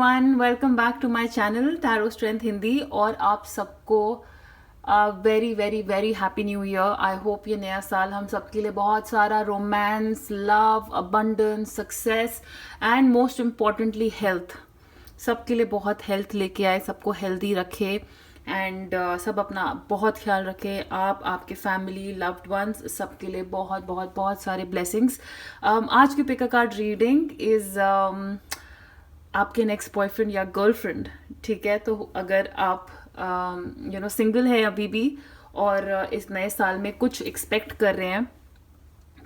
Everyone, welcome back to my channel tarot strength Hindi. और आप सबको very very very happy new year. I hope ये नया साल हम सबके लिए बहुत सारा romance, love, abundance, success and most importantly health, सबके लिए बहुत हेल्थ लेके आए, सबको हेल्दी रखे एंड सब अपना बहुत ख्याल रखें। आप, आपके फैमिली, लव्ड वंस, सबके लिए बहुत बहुत बहुत सारे ब्लेसिंग्स। आज की pick a card reading is आपके नेक्स्ट बॉयफ्रेंड या गर्लफ्रेंड। ठीक है, तो अगर आप सिंगल है अभी भी और इस नए साल में कुछ एक्सपेक्ट कर रहे हैं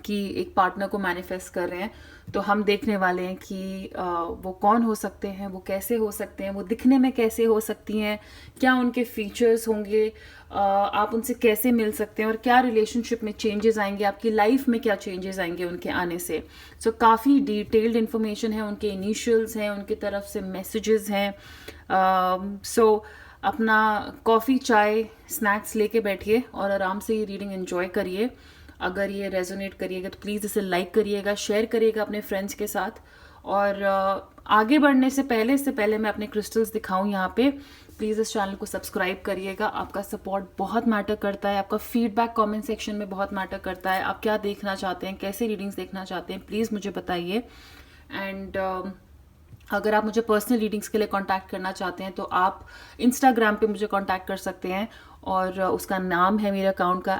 कि एक पार्टनर को मैनिफेस्ट कर रहे हैं, तो हम देखने वाले हैं कि वो कौन हो सकते हैं, वो कैसे हो सकते हैं, वो दिखने में कैसे हो सकती हैं, क्या उनके फीचर्स होंगे, आप उनसे कैसे मिल सकते हैं और क्या रिलेशनशिप में चेंजेस आएंगे, आपकी लाइफ में क्या चेंजेस आएंगे उनके आने से। सो काफ़ी डिटेल्ड इन्फॉर्मेशन है, उनके इनिशियल्स हैं, उनकी तरफ से मैसेजेस हैं। सो अपना कॉफ़ी, चाय, स्नैक्स लेके बैठिए और आराम से ये रीडिंग एंजॉय करिए। अगर ये रेजोनेट करिएगा तो प्लीज़ इसे लाइक करिएगा, शेयर करिएगा अपने फ्रेंड्स के साथ। और आगे बढ़ने से पहले, मैं अपने क्रिस्टल्स दिखाऊं यहाँ पे, प्लीज़ इस चैनल को सब्सक्राइब करिएगा। आपका सपोर्ट बहुत मैटर करता है, आपका फीडबैक कमेंट सेक्शन में बहुत मैटर करता है। आप क्या देखना चाहते हैं, कैसे रीडिंग्स देखना चाहते हैं, प्लीज़ मुझे बताइए। एंड अगर आप मुझे पर्सनल रीडिंग्स के लिए कांटेक्ट करना चाहते हैं तो आप इंस्टाग्राम पे मुझे कांटेक्ट कर सकते हैं और उसका नाम है मेरे अकाउंट का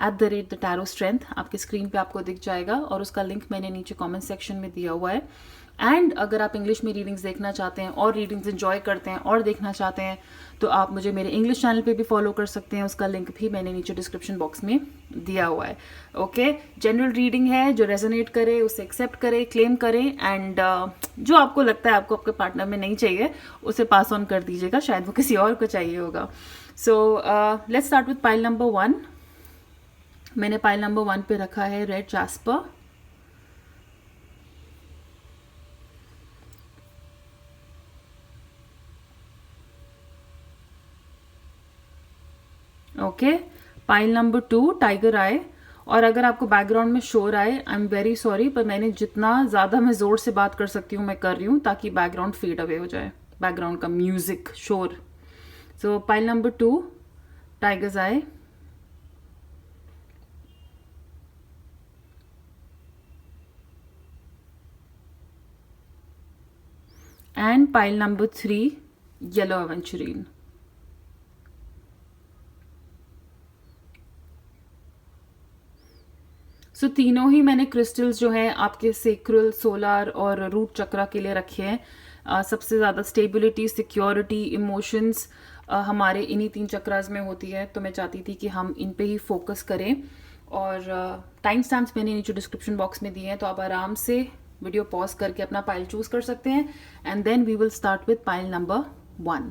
@द टैरो स्ट्रेंथ। आपकी स्क्रीन पे आपको दिख जाएगा और उसका लिंक मैंने नीचे कमेंट सेक्शन में दिया हुआ है। एंड अगर आप इंग्लिश में रीडिंग्स देखना चाहते हैं और रीडिंग्स एंजॉय करते हैं और देखना चाहते हैं तो आप मुझे मेरे इंग्लिश चैनल पे भी फॉलो कर सकते हैं, उसका लिंक भी मैंने नीचे डिस्क्रिप्शन बॉक्स में दिया हुआ है। ओके, जनरल रीडिंग है, जो रेजोनेट करे उसे एक्सेप्ट करें, क्लेम करें एंड जो आपको लगता है आपको आपके पार्टनर में नहीं चाहिए उसे पास ऑन कर दीजिएगा, शायद वो किसी और को चाहिए होगा। So let's start with pile number 1। मैंने पाइल नंबर 1 पे रखा है red jasper. Okay, pile number 2 tiger eye. और अगर आपको बैकग्राउंड में शोर आए, आई एम वेरी सॉरी, पर मैंने जितना ज़्यादा मैं ज़ोर से बात कर सकती हूँ मैं कर रही हूँ ताकि बैकग्राउंड फेड अवे हो जाए, बैकग्राउंड का म्यूजिक शोर। So pile number 2 tiger's eye. And pile number 3 yellow aventurine. So तीनों ही मैंने क्रिस्टल्स जो है आपके सेक्रल, सोलार और रूट चक्रा के लिए रखे हैं। सबसे ज़्यादा स्टेबिलिटी, सिक्योरिटी, इमोशंस हमारे इन्हीं 3 चक्रास में होती है, तो मैं चाहती थी कि हम इन पे ही फोकस करें। और टाइम स्टैम्प्स मैंने नीचे डिस्क्रिप्शन बॉक्स में दिए हैं, तो आप आराम से वीडियो पॉज करके अपना पाइल चूज कर सकते हैं। And then we will start with pile number 1।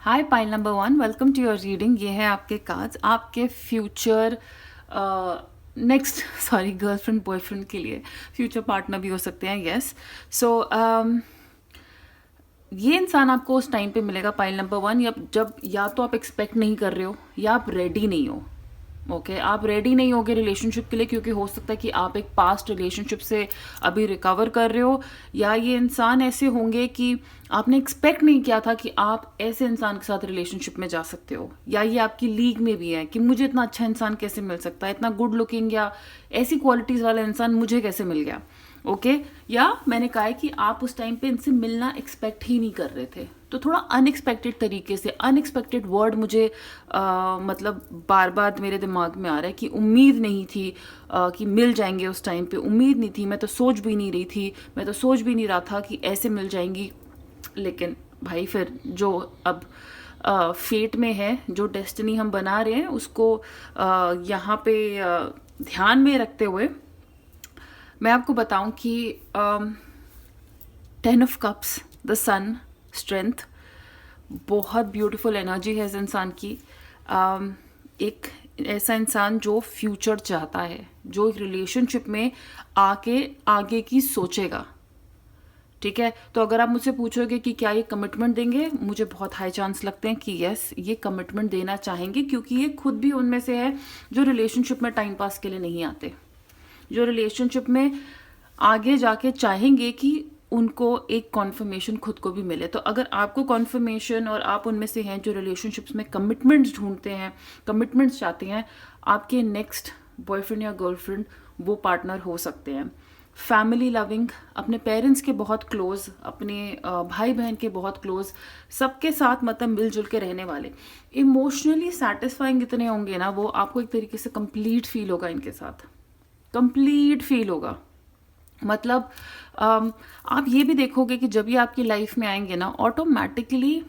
Hi pile number 1, welcome to your reading. ये है आपके कार्ड्स आपके फ्यूचर नेक्स्ट गर्लफ्रेंड बॉयफ्रेंड के लिए, फ्यूचर पार्टनर भी हो सकते हैं। यस, सो ये इंसान आपको उस टाइम पे मिलेगा पाइल नंबर 1 जब या तो आप एक्सपेक्ट नहीं कर रहे हो या आप रेडी नहीं हो। ओके, आप रेडी नहीं होगे रिलेशनशिप के लिए, क्योंकि हो सकता है कि आप एक पास्ट रिलेशनशिप से अभी रिकवर कर रहे हो, या ये इंसान ऐसे होंगे कि आपने एक्सपेक्ट नहीं किया था कि आप ऐसे इंसान के साथ रिलेशनशिप में जा सकते हो, या ये आपकी लीग में भी है कि मुझे इतना अच्छा इंसान कैसे मिल सकता है, इतना गुड लुकिंग या ऐसी क्वालिटीज़ वाला इंसान मुझे कैसे मिल गया। ओके, या मैंने कहा है कि आप उस टाइम पे इनसे मिलना एक्सपेक्ट ही नहीं कर रहे थे, तो थोड़ा अनएक्सपेक्टेड तरीके से, अनएक्सपेक्टेड वर्ड मुझे मतलब बार बार मेरे दिमाग में आ रहा है कि उम्मीद नहीं थी कि मिल जाएंगे। उस टाइम पे उम्मीद नहीं थी, मैं तो सोच भी नहीं रही थी, मैं तो सोच भी नहीं रहा था कि ऐसे मिल जाएंगी। लेकिन भाई फिर जो अब फेट में है, जो डेस्टिनी हम बना रहे हैं, उसको यहाँ पे ध्यान में रखते हुए मैं आपको बताऊं कि 10 of cups, the sun, strength, बहुत ब्यूटीफुल एनर्जी है इस इंसान की। एक ऐसा इंसान जो फ्यूचर चाहता है, जो एक रिलेशनशिप में आके आगे की सोचेगा। ठीक है, तो अगर आप मुझसे पूछोगे कि क्या ये कमिटमेंट देंगे, मुझे बहुत हाई चांस लगते हैं कि यस, ये कमिटमेंट देना चाहेंगे, क्योंकि ये खुद भी उनमें से है जो रिलेशनशिप में टाइम पास के लिए नहीं आते, जो रिलेशनशिप में आगे जाके चाहेंगे कि उनको एक कॉन्फर्मेशन खुद को भी मिले। तो अगर आपको कॉन्फर्मेशन और आप उनमें से हैं जो रिलेशनशिप्स में कमिटमेंट्स ढूंढते हैं, कमिटमेंट्स चाहते हैं, आपके नेक्स्ट बॉयफ्रेंड या गर्लफ्रेंड वो पार्टनर हो सकते हैं। फैमिली लविंग, अपने पेरेंट्स के बहुत क्लोज, अपने भाई बहन के बहुत क्लोज, सबके साथ मतलब मिलजुल के रहने वाले, इमोशनली सेटिस्फाइंग इतने होंगे ना वो, आपको एक तरीके से कंप्लीट फील होगा इनके साथ, कंप्लीट फील होगा। मतलब आप ये भी देखोगे कि जब ये आपकी लाइफ में आएंगे ना, ऑटोमेटिकली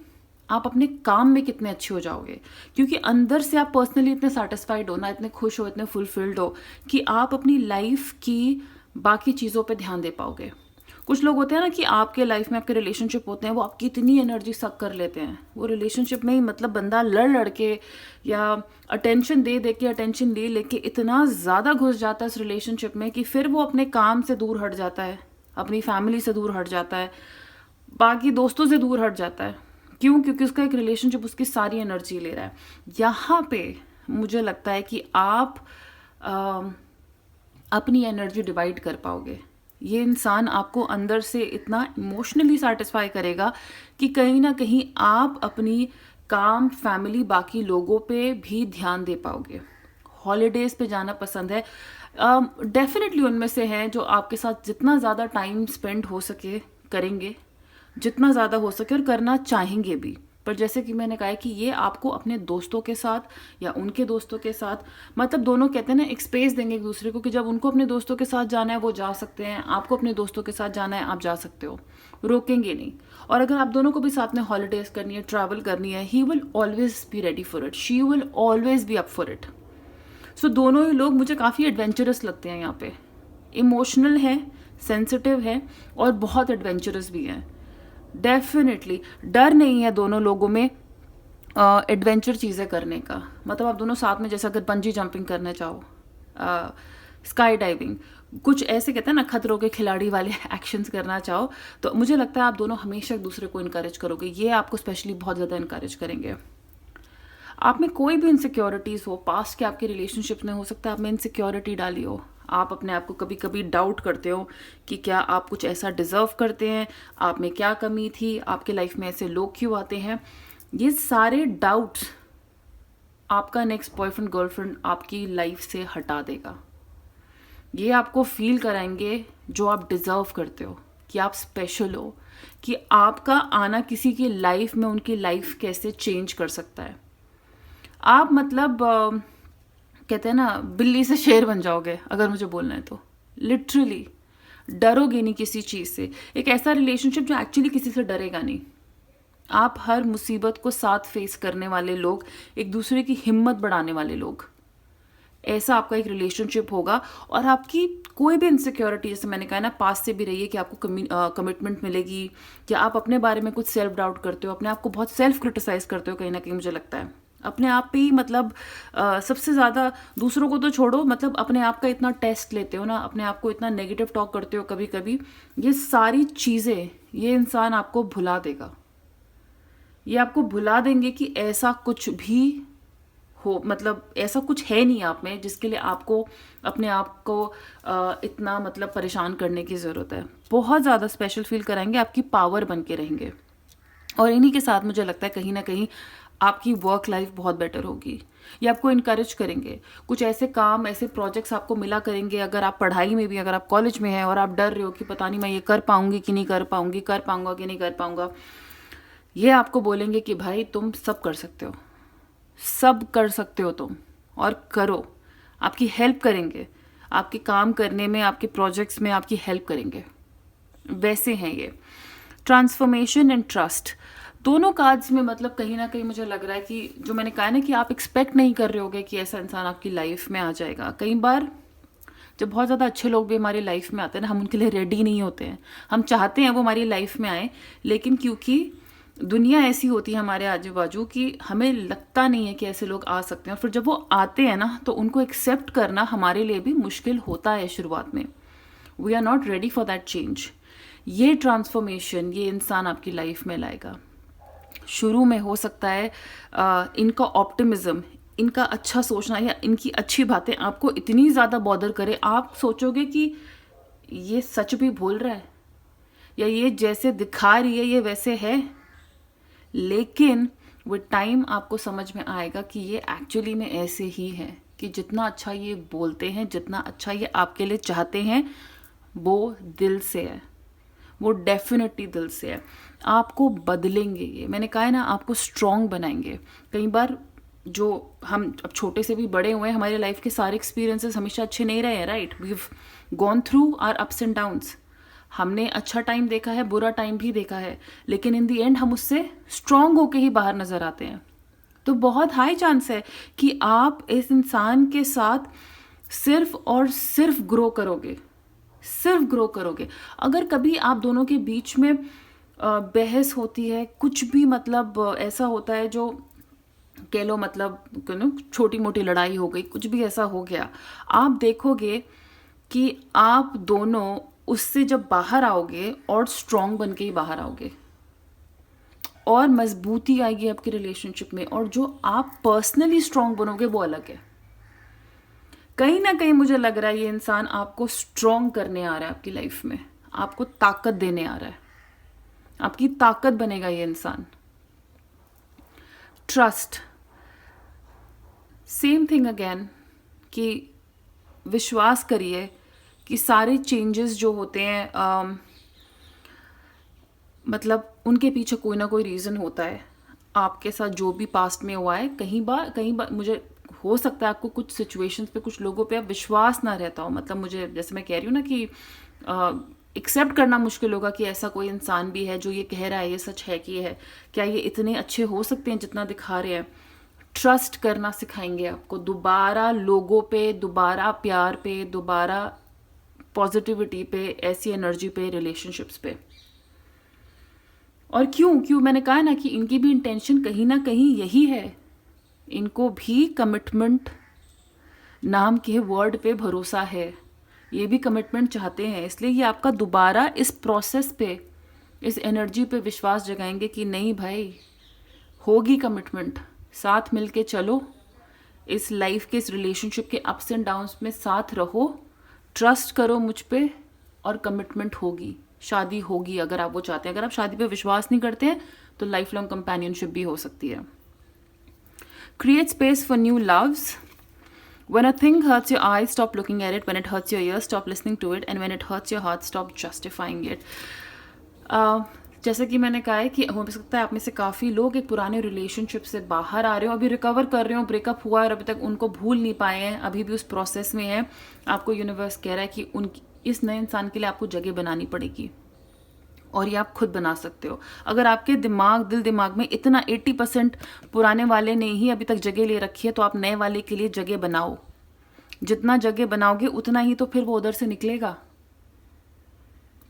आप अपने काम में कितने अच्छे हो जाओगे, क्योंकि अंदर से आप पर्सनली इतने सेटिस्फाइड हो ना, इतने खुश हो, इतने फुलफिल्ड हो कि आप अपनी लाइफ की बाकी चीज़ों पे ध्यान दे पाओगे। कुछ लोग होते हैं ना कि आपके लाइफ में आपके रिलेशनशिप होते हैं, वो आपकी इतनी एनर्जी सक कर लेते हैं, वो रिलेशनशिप में ही मतलब बंदा लड़ लड़ के या अटेंशन दे दे के, अटेंशन ले लेके इतना ज़्यादा घुस जाता है इस रिलेशनशिप में कि फिर वो अपने काम से दूर हट जाता है, अपनी फैमिली से दूर हट जाता है, बाकी दोस्तों से दूर हट जाता है। क्यों? क्योंकि उसका एक रिलेशनशिप उसकी सारी एनर्जी ले रहा है। यहाँ पे मुझे लगता है कि आप अपनी एनर्जी डिवाइड कर पाओगे। ये इंसान आपको अंदर से इतना इमोशनली सेटिस्फाई करेगा कि कहीं ना कहीं आप अपनी काम, फैमिली, बाकी लोगों पे भी ध्यान दे पाओगे। हॉलीडेज पे जाना पसंद है, डेफिनेटली उनमें से हैं जो आपके साथ जितना ज़्यादा टाइम स्पेंड हो सके करेंगे, जितना ज़्यादा हो सके और करना चाहेंगे भी। पर जैसे कि मैंने कहा है कि ये आपको अपने दोस्तों के साथ या उनके दोस्तों के साथ, मतलब दोनों कहते हैं ना, एक स्पेस देंगे एक दूसरे को कि जब उनको अपने दोस्तों के साथ जाना है वो जा सकते हैं, आपको अपने दोस्तों के साथ जाना है आप जा सकते हो, रोकेंगे नहीं। और अगर आप दोनों को भी साथ में हॉलीडेज करनी है, ट्रैवल करनी है, he will always be ready for it, she will always be up for it. So दोनों ही लोग मुझे काफ़ी एडवेंचरस लगते हैं यहाँ पे, इमोशनल है, सेंसिटिव है और बहुत एडवेंचरस भी हैं। डेफिनेटली डर नहीं है दोनों लोगों में एडवेंचर चीज़ें करने का। मतलब आप दोनों साथ में, जैसे अगर बंजी जंपिंग करना चाहो, स्काई डाइविंग, कुछ ऐसे कहते हैं ना खतरों के खिलाड़ी वाले एक्शंस करना चाहो, तो मुझे लगता है आप दोनों हमेशा एक दूसरे को इनकरेज करोगे। ये आपको स्पेशली बहुत ज़्यादा इनकरेज करेंगे। आप में कोई भी इनसिक्योरिटीज़ हो, पास्ट के आपके रिलेशनशिप में हो सकता है आप में इनसिक्योरिटी डाली हो, आप अपने आप को कभी कभी डाउट करते हो कि क्या आप कुछ ऐसा डिज़र्व करते हैं, आप में क्या कमी थी, आपके लाइफ में ऐसे लोग क्यों आते हैं। ये सारे डाउट्स आपका नेक्स्ट बॉयफ्रेंड गर्लफ्रेंड आपकी लाइफ से हटा देगा। ये आपको फील कराएंगे जो आप डिज़र्व करते हो, कि आप स्पेशल हो, कि आपका आना किसी की लाइफ में उनकी लाइफ कैसे चेंज कर सकता है। आप मतलब कहते हैं ना बिल्ली से शेर बन जाओगे, अगर मुझे बोलना है तो लिटरली डरोगे नहीं किसी चीज़ से। एक ऐसा रिलेशनशिप जो एक्चुअली किसी से डरेगा नहीं। आप हर मुसीबत को साथ फेस करने वाले लोग, एक दूसरे की हिम्मत बढ़ाने वाले लोग, ऐसा आपका एक रिलेशनशिप होगा। और आपकी कोई भी इनसिक्योरिटी, जैसे मैंने कहा ना, पास से भी रही है कि आपको कमिटमेंट मिलेगी, या आप अपने बारे में कुछ सेल्फ डाउट करते हो, अपने आप को बहुत सेल्फ क्रिटिसाइज करते हो कहीं ना कहीं, मुझे लगता है अपने आप पे ही, मतलब सबसे ज़्यादा, दूसरों को तो छोड़ो, मतलब अपने आप का इतना टेस्ट लेते हो ना, अपने आप को इतना नेगेटिव टॉक करते हो कभी कभी। ये सारी चीज़ें ये इंसान आपको भुला देगा। ये आपको भुला देंगे कि ऐसा कुछ भी हो, मतलब ऐसा कुछ है नहीं आप में जिसके लिए आपको अपने आप को इतना मतलब परेशान करने की ज़रूरत है। बहुत ज़्यादा स्पेशल फील कराएंगे, आपकी पावर बन के रहेंगे। और इन्हीं के साथ मुझे लगता है कहीं ना कहीं आपकी वर्क लाइफ बहुत बेटर होगी। ये आपको इनकरेज करेंगे, कुछ ऐसे काम, ऐसे प्रोजेक्ट्स आपको मिला करेंगे। अगर आप पढ़ाई में भी, अगर आप कॉलेज में हैं और आप डर रहे हो कि पता नहीं मैं ये कर पाऊंगी कि नहीं कर पाऊंगी, कर पाऊंगा कि नहीं कर पाऊंगा, ये आपको बोलेंगे कि भाई तुम सब कर सकते हो, सब कर सकते हो तुम, और करो। आपकी हेल्प करेंगे, आपके काम करने में, आपके प्रोजेक्ट्स में आपकी हेल्प करेंगे। वैसे हैं ये। ट्रांसफॉर्मेशन एंड ट्रस्ट, दोनों कार्ड्स में मतलब कहीं ना कहीं मुझे लग रहा है कि जो मैंने कहा ना कि आप एक्सपेक्ट नहीं कर रहे होगे कि ऐसा इंसान आपकी लाइफ में आ जाएगा। कई बार जब बहुत ज़्यादा अच्छे लोग भी हमारी लाइफ में आते हैं ना, हम उनके लिए रेडी नहीं होते हैं। हम चाहते हैं वो हमारी लाइफ में आए, लेकिन क्योंकि दुनिया ऐसी होती है हमारे आजू बाजू कि हमें लगता नहीं है कि ऐसे लोग आ सकते हैं, और फिर जब वो आते हैं ना तो उनको एक्सेप्ट करना हमारे लिए भी मुश्किल होता है शुरुआत में. We are not ready for that change. ये ट्रांसफॉर्मेशन ये इंसान आपकी लाइफ में लाएगा. शुरू में हो सकता है इनका ऑप्टिमिज्म, इनका अच्छा सोचना या इनकी अच्छी बातें आपको इतनी ज़्यादा बॉदर करे, आप सोचोगे कि ये सच भी बोल रहा है या ये जैसे दिखा रही है ये वैसे है. लेकिन विद टाइम आपको समझ में आएगा कि ये एक्चुअली में ऐसे ही है, कि जितना अच्छा ये बोलते हैं, जितना अच्छा ये आपके लिए चाहते हैं, वो दिल से है, वो डेफिनेटली दिल से है. आपको बदलेंगे ये, मैंने कहा है ना, आपको स्ट्रॉन्ग बनाएंगे. कई बार जो हम अब छोटे से भी बड़े हुए हैं, हमारे लाइफ के सारे एक्सपीरियंसेस हमेशा अच्छे नहीं रहे हैं, right. We have gone through our ups and downs. हमने अच्छा टाइम देखा है, बुरा टाइम भी देखा है, लेकिन इन दी एंड हम उससे स्ट्रॉन्ग होके ही बाहर नजर आते हैं. तो बहुत हाई चांस है कि आप इस इंसान के साथ सिर्फ और सिर्फ ग्रो करोगे, सिर्फ ग्रो करोगे. अगर कभी आप दोनों के बीच में बहस होती है, कुछ भी मतलब ऐसा होता है जो कह लो मतलब छोटी मोटी लड़ाई हो गई, कुछ भी ऐसा हो गया, आप देखोगे कि आप दोनों उससे जब बाहर आओगे और स्ट्रॉन्ग बन के ही बाहर आओगे, और मजबूती आएगी आपकी रिलेशनशिप में, और जो आप पर्सनली स्ट्रॉन्ग बनोगे वो अलग है. कहीं ना कहीं मुझे लग रहा है ये इंसान आपको स्ट्रॉन्ग करने आ रहा है आपकी लाइफ में, आपको ताकत देने आ रहा है, आपकी ताकत बनेगा ये इंसान. ट्रस्ट, सेम थिंग अगेन, कि विश्वास करिए कि सारे चेंजेस जो होते हैं मतलब उनके पीछे कोई ना कोई रीज़न होता है. आपके साथ जो भी पास्ट में हुआ है, कई बार मुझे हो सकता है आपको कुछ सिचुएशंस पे, कुछ लोगों पे अब विश्वास ना रहता हो. मतलब मुझे, जैसे मैं कह रही हूँ ना कि एक्सेप्ट करना मुश्किल होगा कि ऐसा कोई इंसान भी है जो ये कह रहा है, ये सच है कि ये है, क्या ये इतने अच्छे हो सकते हैं जितना दिखा रहे हैं. ट्रस्ट करना सिखाएंगे आपको दोबारा लोगों पे, दोबारा प्यार पे, दोबारा पॉजिटिविटी पे, ऐसी एनर्जी पे, रिलेशनशिप्स पे. और क्यों मैंने कहा ना कि इनकी भी इंटेंशन कहीं ना कहीं यही है. इनको भी कमिटमेंट नाम के वर्ड पे भरोसा है, ये भी कमिटमेंट चाहते हैं. इसलिए ये आपका दोबारा इस प्रोसेस पे, इस एनर्जी पे विश्वास जगाएंगे कि नहीं भाई, होगी कमिटमेंट, साथ मिलके चलो, इस लाइफ के, इस रिलेशनशिप के अप्स एंड डाउन्स में साथ रहो, ट्रस्ट करो मुझ पे, और कमिटमेंट होगी, शादी होगी अगर आप वो चाहते हैं. अगर आप शादी पे विश्वास नहीं करते हैं तो लाइफ लॉन्ग कंपेनियनशिप भी हो सकती है. Create space for new loves. When a thing hurts your eyes, stop looking at it. When it hurts your ears, stop listening to it. And when it hurts your heart, stop justifying it. जैसे कि मैंने कहा है कि हो सकता है आप में से काफ़ी लोग एक पुराने रिलेशनशिप से बाहर आ रहे हो, अभी रिकवर कर रहे हो, ब्रेकअप हुआ और अभी तक उनको भूल नहीं पाए हैं, अभी भी उस प्रोसेस में है. आपको यूनिवर्स कह रहा है कि इस नए इंसान के लिए आपको जगह बनानी पड़ेगी, और ये आप खुद बना सकते हो. अगर आपके दिल दिमाग में इतना 80% पुराने वाले ने ही अभी तक जगह ले रखी है, तो आप नए वाले के लिए जगह बनाओ. जितना जगह बनाओगे उतना ही तो फिर वो उधर से निकलेगा,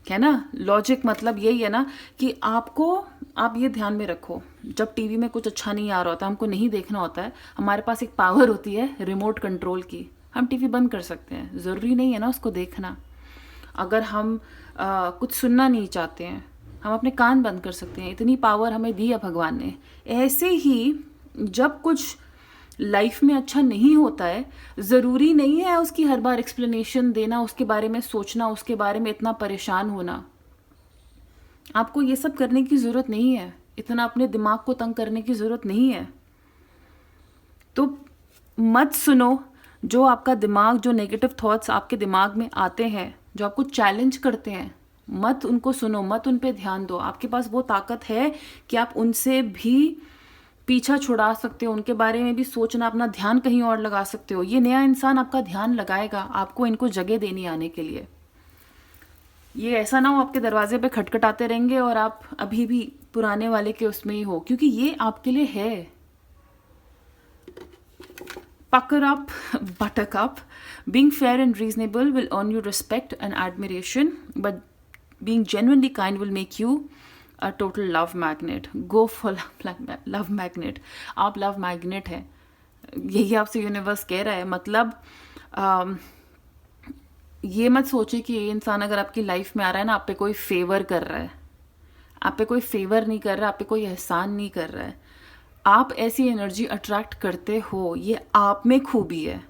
है ना. लॉजिक मतलब यही है ना कि आप ये ध्यान में रखो, जब टीवी में कुछ अच्छा नहीं आ रहा होता, हमको नहीं देखना होता है, हमारे पास एक पावर होती है रिमोट कंट्रोल की. हम टीवी बंद कर सकते हैं, ज़रूरी नहीं है ना उसको देखना. अगर हम कुछ सुनना नहीं चाहते हैं, हम अपने कान बंद कर सकते हैं. इतनी पावर हमें दी है भगवान ने. ऐसे ही जब कुछ लाइफ में अच्छा नहीं होता है, ज़रूरी नहीं है उसकी हर बार एक्सप्लेनेशन देना, उसके बारे में सोचना, उसके बारे में इतना परेशान होना. आपको ये सब करने की ज़रूरत नहीं है, इतना अपने दिमाग को तंग करने की ज़रूरत नहीं है. तो मत सुनो जो आपका दिमाग, जो नेगेटिव थॉट्स आपके दिमाग में आते हैं, जो आपको चैलेंज करते हैं, मत उनको सुनो, मत उन पे ध्यान दो. आपके पास वो ताकत है कि आप उनसे भी पीछा छुड़ा सकते हो, उनके बारे में भी सोचना, अपना ध्यान कहीं और लगा सकते हो. ये नया इंसान आपका ध्यान लगाएगा, आपको इनको जगह देनी आने के लिए. ये ऐसा ना हो आपके दरवाजे पे खटखटाते रहेंगे और आप अभी भी पुराने वाले के उसमें ही हो, क्योंकि ये आपके लिए है. Pucker up, buttercup. Being fair and reasonable will earn you respect and admiration, but being genuinely kind will make you a total love magnet, go for love magnet. आप लव मैग्नेट हैं, यही आपसे यूनिवर्स कह रहा है। मतलब अम, ये मत सोचिए कि ये इंसान अगर आपकी लाइफ में आ रहा है ना, आप पे कोई फेवर कर रहा है। आप पे कोई फेवर नहीं कर रहा, आप पे कोई एहसान नहीं कर रहा है। आप ऐसी एनर्जी अट्रैक्ट करते हो, ये आप में खूबी है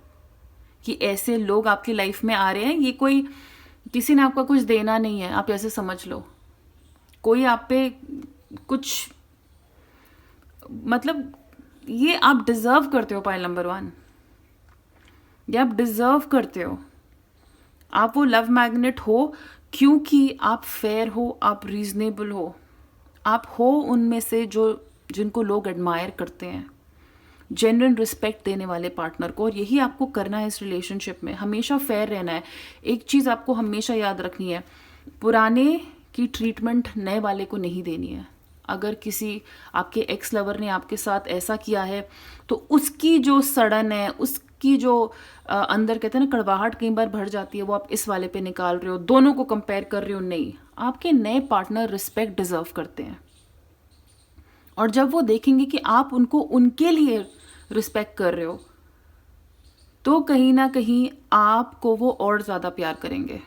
कि ऐसे लोग आपकी लाइफ में आ रहे हैं। ये कोई किसी ने आपका कुछ देना नहीं है, आप ऐसे समझ लो। कोई आप पे कुछ, मतलब ये आप डिजर्व करते हो। पॉइंट नंबर 1, ये आप डिजर्व करते हो। आप वो लव मैग्नेट हो क्योंकि आप फेयर हो, आप रीजनेबल हो, आप हो उनमें से जो जिनको लोग एडमायर करते हैं, जेन्युइन रिस्पेक्ट देने वाले पार्टनर को। और यही आपको करना है इस रिलेशनशिप में, हमेशा फेयर रहना है। एक चीज़ आपको हमेशा याद रखनी है, पुराने की ट्रीटमेंट नए वाले को नहीं देनी है। अगर किसी आपके एक्स लवर ने आपके साथ ऐसा किया है तो उसकी जो सड़न है, उसकी जो अंदर कहते हैं ना कड़वाहट कई बार भर जाती है, वो आप इस वाले पे निकाल रहे हो, दोनों को कंपेयर कर रहे हो। नहीं, आपके नए पार्टनर रिस्पेक्ट डिजर्व करते हैं। और जब वो देखेंगे कि आप उनको उनके लिए रिस्पेक्ट कर रहे हो, तो कहीं ना कहीं आपको वो और ज़्यादा प्यार करेंगे।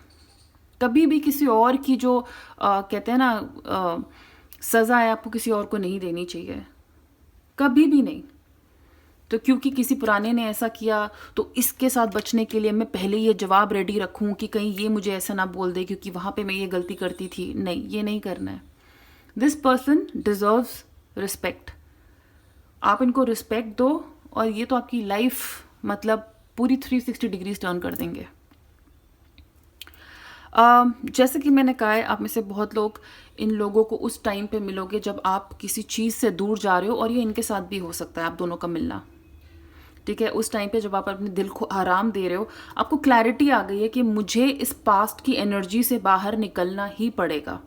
कभी भी किसी और की जो कहते हैं ना सज़ा है, आपको किसी और को नहीं देनी चाहिए, कभी भी नहीं। तो क्योंकि किसी पुराने ने ऐसा किया तो इसके साथ बचने के लिए मैं पहले ये जवाब रेडी रखूं कि कहीं ये मुझे ऐसा ना बोल दे क्योंकि वहाँ पे मैं ये गलती करती थी। नहीं, ये नहीं करना है। This person deserves respect. आप इनको रिस्पेक्ट दो और ये तो आपकी लाइफ मतलब पूरी 360 डिग्रीज टर्न कर देंगे। जैसे कि मैंने कहा है, आप में से बहुत लोग इन लोगों को उस टाइम पे मिलोगे जब आप किसी चीज़ से दूर जा रहे हो, और ये इनके साथ भी हो सकता है आप दोनों का मिलना। ठीक है, उस टाइम पे जब आप अपने दिल को आराम दे रहे हो, आपको क्लैरिटी आ गई है कि मुझे इस पास्ट की एनर्जी से बाहर निकलना ही पड़ेगा।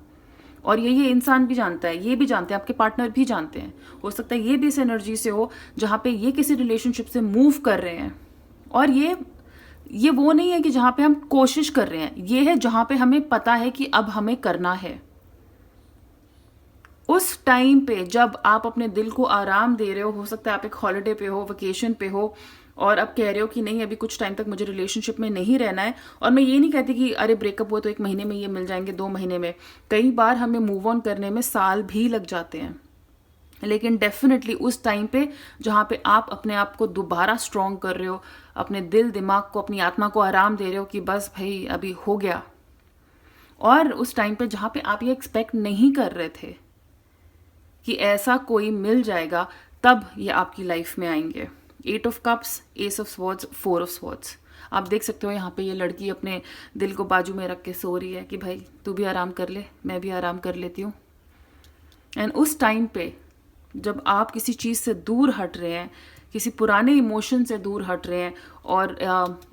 और ये इंसान भी जानता है, ये भी जानते हैं, आपके पार्टनर भी जानते हैं। हो सकता है ये भी इस एनर्जी से हो जहाँ पे ये किसी रिलेशनशिप से मूव कर रहे हैं। और ये वो नहीं है कि जहाँ पे हम कोशिश कर रहे हैं, ये है जहाँ पे हमें पता है कि अब हमें करना है। उस टाइम पे जब आप अपने दिल को आराम दे रहे हो सकता है आप एक हॉलिडे पे हो, वेकेशन पे हो, और अब कह रहे हो कि नहीं अभी कुछ टाइम तक मुझे रिलेशनशिप में नहीं रहना है। और मैं ये नहीं कहती कि अरे ब्रेकअप हुआ तो 1 महीने में ये मिल जाएंगे, 2 महीने में। कई बार हमें मूव ऑन करने में साल भी लग जाते हैं। लेकिन डेफिनेटली उस टाइम पे जहाँ पे आप अपने आप को दोबारा स्ट्रॉन्ग कर रहे हो, अपने दिल दिमाग को, अपनी आत्मा को आराम दे रहे हो कि बस भाई अभी हो गया। और उस टाइम पे जहाँ पे आप ये एक्सपेक्ट नहीं कर रहे थे कि ऐसा कोई मिल जाएगा, तब ये आपकी लाइफ में आएंगे। 8 of cups, S of swords, 4 of swords. आप देख सकते हो यहाँ पे ये लड़की अपने दिल को बाजू में रख के सो रही है कि भाई तू भी आराम कर ले, मैं भी आराम कर लेती हूँ। एंड उस टाइम पे जब आप किसी चीज़ से दूर हट रहे हैं, किसी पुराने इमोशन से दूर हट रहे हैं और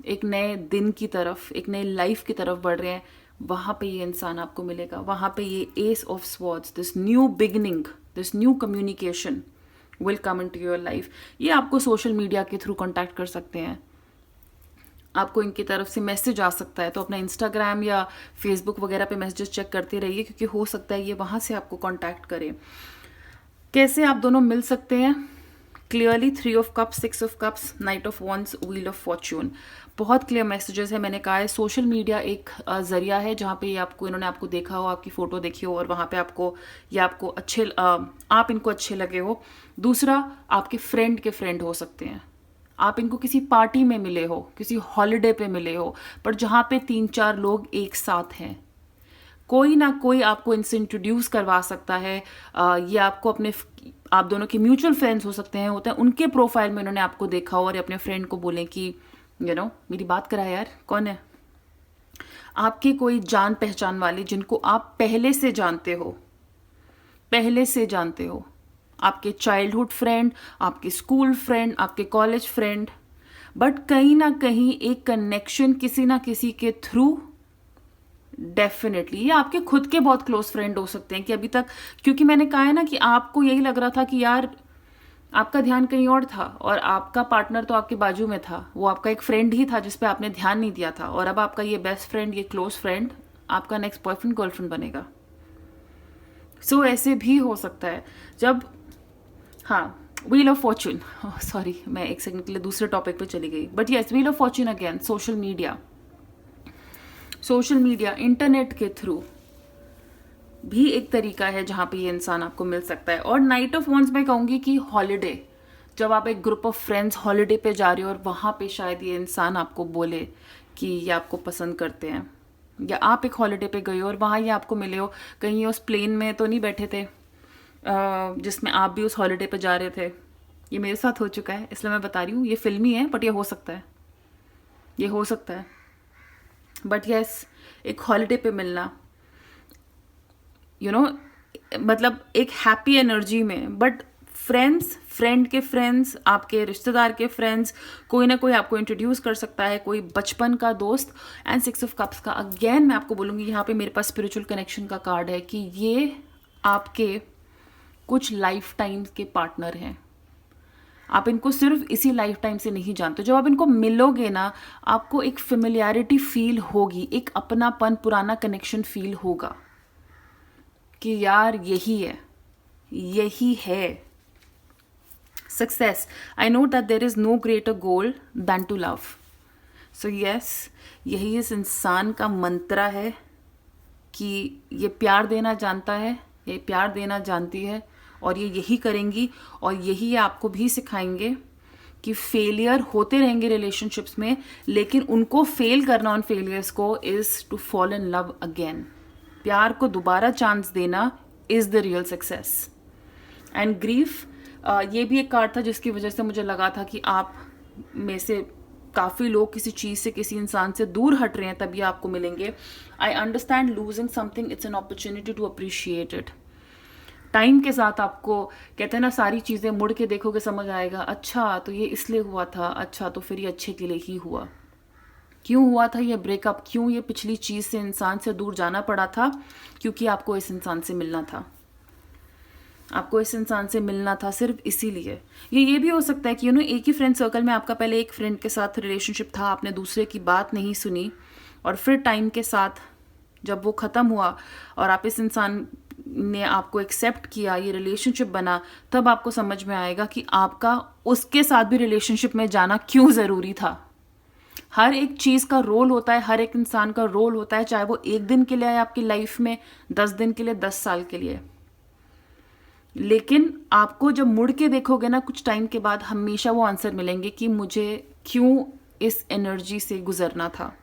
एक नए दिन की तरफ, एक नई लाइफ की तरफ बढ़ रहे हैं, वहाँ पे ये इंसान आपको मिलेगा। वहाँ पे ये ace of swords, this new beginning, this new communication will come into your life. ये आपको सोशल मीडिया के थ्रू कॉन्टैक्ट कर सकते हैं, आपको इनकी तरफ से मैसेज आ सकता है। तो अपना इंस्टाग्राम या फेसबुक वगैरह पे मैसेजेस चेक करते रहिए, क्योंकि हो सकता है ये वहाँ से आपको कॉन्टैक्ट करें। कैसे आप दोनों मिल सकते हैं? Clearly 3 of cups, 6 of cups, night of wands, wheel of Fortune. बहुत क्लियर मैसेजेस है। मैंने कहा है सोशल मीडिया एक जरिया है जहाँ पे ये आपको, इन्होंने आपको देखा हो, आपकी फ़ोटो देखी हो और वहाँ पे आपको ये आपको अच्छे आप इनको अच्छे लगे हो। दूसरा, आपके फ्रेंड के फ्रेंड हो सकते हैं। आप इनको किसी पार्टी में मिले हो, किसी हॉलिडे पे मिले हो, पर जहाँ पे 3-4 लोग एक साथ हैं। कोई ना कोई आपको इनसे इंट्रोड्यूस करवा सकता है। ये आपको अपने, आप दोनों के म्यूचुअल फ्रेंड्स हो सकते हैं, होता है उनके प्रोफाइल में उन्होंने आपको देखा हो और अपने फ्रेंड को बोलें कि मेरी बात करा यार, कौन है? आपके कोई जान पहचान वाले जिनको आप पहले से जानते हो, आपके चाइल्डहुड फ्रेंड, आपके स्कूल फ्रेंड, आपके कॉलेज फ्रेंड, बट कहीं ना कहीं एक कनेक्शन किसी ना किसी के थ्रू डेफिनेटली। ये आपके खुद के बहुत क्लोज फ्रेंड हो सकते हैं कि अभी तक, क्योंकि मैंने कहा है ना कि आपको यही लग रहा था कि यार आपका ध्यान कहीं और था और आपका पार्टनर तो आपके बाजू में था, वो आपका एक फ्रेंड ही था जिस पे आपने ध्यान नहीं दिया था, और अब आपका ये बेस्ट फ्रेंड, ये क्लोज फ्रेंड आपका नेक्स्ट बॉयफ्रेंड गर्लफ्रेंड बनेगा। सो ऐसे भी हो सकता है जब, हाँ, व्हील ऑफ फॉर्चून, सॉरी मैं एक सेकंड के लिए दूसरे टॉपिक पे चली गई, but yes, wheel of Fortune again, social media, internet के थ्रू भी एक तरीका है जहाँ पे ये इंसान आपको मिल सकता है। और नाइट ऑफ वॉन्ड्स मैं कहूँगी कि हॉलीडे, जब आप एक ग्रुप ऑफ फ्रेंड्स हॉलीडे पे जा रहे हो और वहाँ पे शायद ये इंसान आपको बोले कि ये आपको पसंद करते हैं, या आप एक हॉलीडे पे गए हो और वहाँ ये आपको मिले हो, कहीं ये उस प्लेन में तो नहीं बैठे थे जिसमें आप भी उस हॉलीडे पे जा रहे थे। ये मेरे साथ हो चुका है, इसलिए मैं बता रही हूँ, ये फिल्मी है बट ये हो सकता है, ये हो सकता है। बट यस, एक हॉलीडे पे मिलना, मतलब एक हैप्पी एनर्जी में, बट फ्रेंड के फ्रेंड्स, आपके रिश्तेदार के फ्रेंड्स, कोई ना कोई आपको इंट्रोड्यूस कर सकता है, कोई बचपन का दोस्त। एंड 6 ऑफ कप्स का अगेन मैं आपको बोलूँगी, यहाँ पे मेरे पास स्पिरिचुअल कनेक्शन का कार्ड है कि ये आपके कुछ लाइफ टाइम के पार्टनर हैं। आप इनको सिर्फ इसी लाइफ टाइम से नहीं जानते, जब आप इनको मिलोगे ना, आपको एक फेमिलियरिटी फील होगी, एक अपनापन, पुराना कनेक्शन फील होगा कि यार यही है success. I know that there is no greater goal than to love. So yes, यही इस इंसान का मंत्रा है कि ये प्यार देना जानता है, ये प्यार देना जानती है, और ये यही करेंगी, और यही ये आपको भी सिखाएंगे कि फेलियर होते रहेंगे रिलेशनशिप्स में, लेकिन उनको फेल करना, उन फेलियर्स को, is to fall in love again. प्यार को दोबारा चांस देना is the real success. And grief, ये भी एक कार्ड था जिसकी वजह से मुझे लगा था कि आप में से काफ़ी लोग किसी चीज़ से, किसी इंसान से दूर हट रहे हैं, तभी आपको मिलेंगे। I understand losing something, it's an opportunity to appreciate it. Time के साथ आपको, कहते हैं ना, सारी चीज़ें मुड़ के देखोगे, समझ आएगा, अच्छा तो ये इसलिए हुआ था, अच्छा तो फिर ये अच्छे के लिए ही हुआ। क्यों हुआ था ये ब्रेकअप, क्यों ये पिछली चीज़ से, इंसान से दूर जाना पड़ा था? क्योंकि आपको इस इंसान से मिलना था, आपको इस इंसान से मिलना था सिर्फ इसीलिए। ये भी हो सकता है कि एक ही फ्रेंड सर्कल में आपका पहले एक फ्रेंड के साथ रिलेशनशिप था, आपने दूसरे की बात नहीं सुनी, और फिर टाइम के साथ जब वो ख़त्म हुआ और आप इस इंसान ने आपको एक्सेप्ट किया, ये रिलेशनशिप बना, तब आपको समझ में आएगा कि आपका उसके साथ भी रिलेशनशिप में जाना क्यों ज़रूरी था। हर एक चीज़ का रोल होता है, हर एक इंसान का रोल होता है, चाहे वो 1 दिन के लिए आए आपकी लाइफ में, 10 दिन के लिए, 10 साल के लिए। लेकिन आपको जब मुड़ के देखोगे ना कुछ टाइम के बाद, हमेशा वो आंसर मिलेंगे कि मुझे क्यों इस एनर्जी से गुजरना था।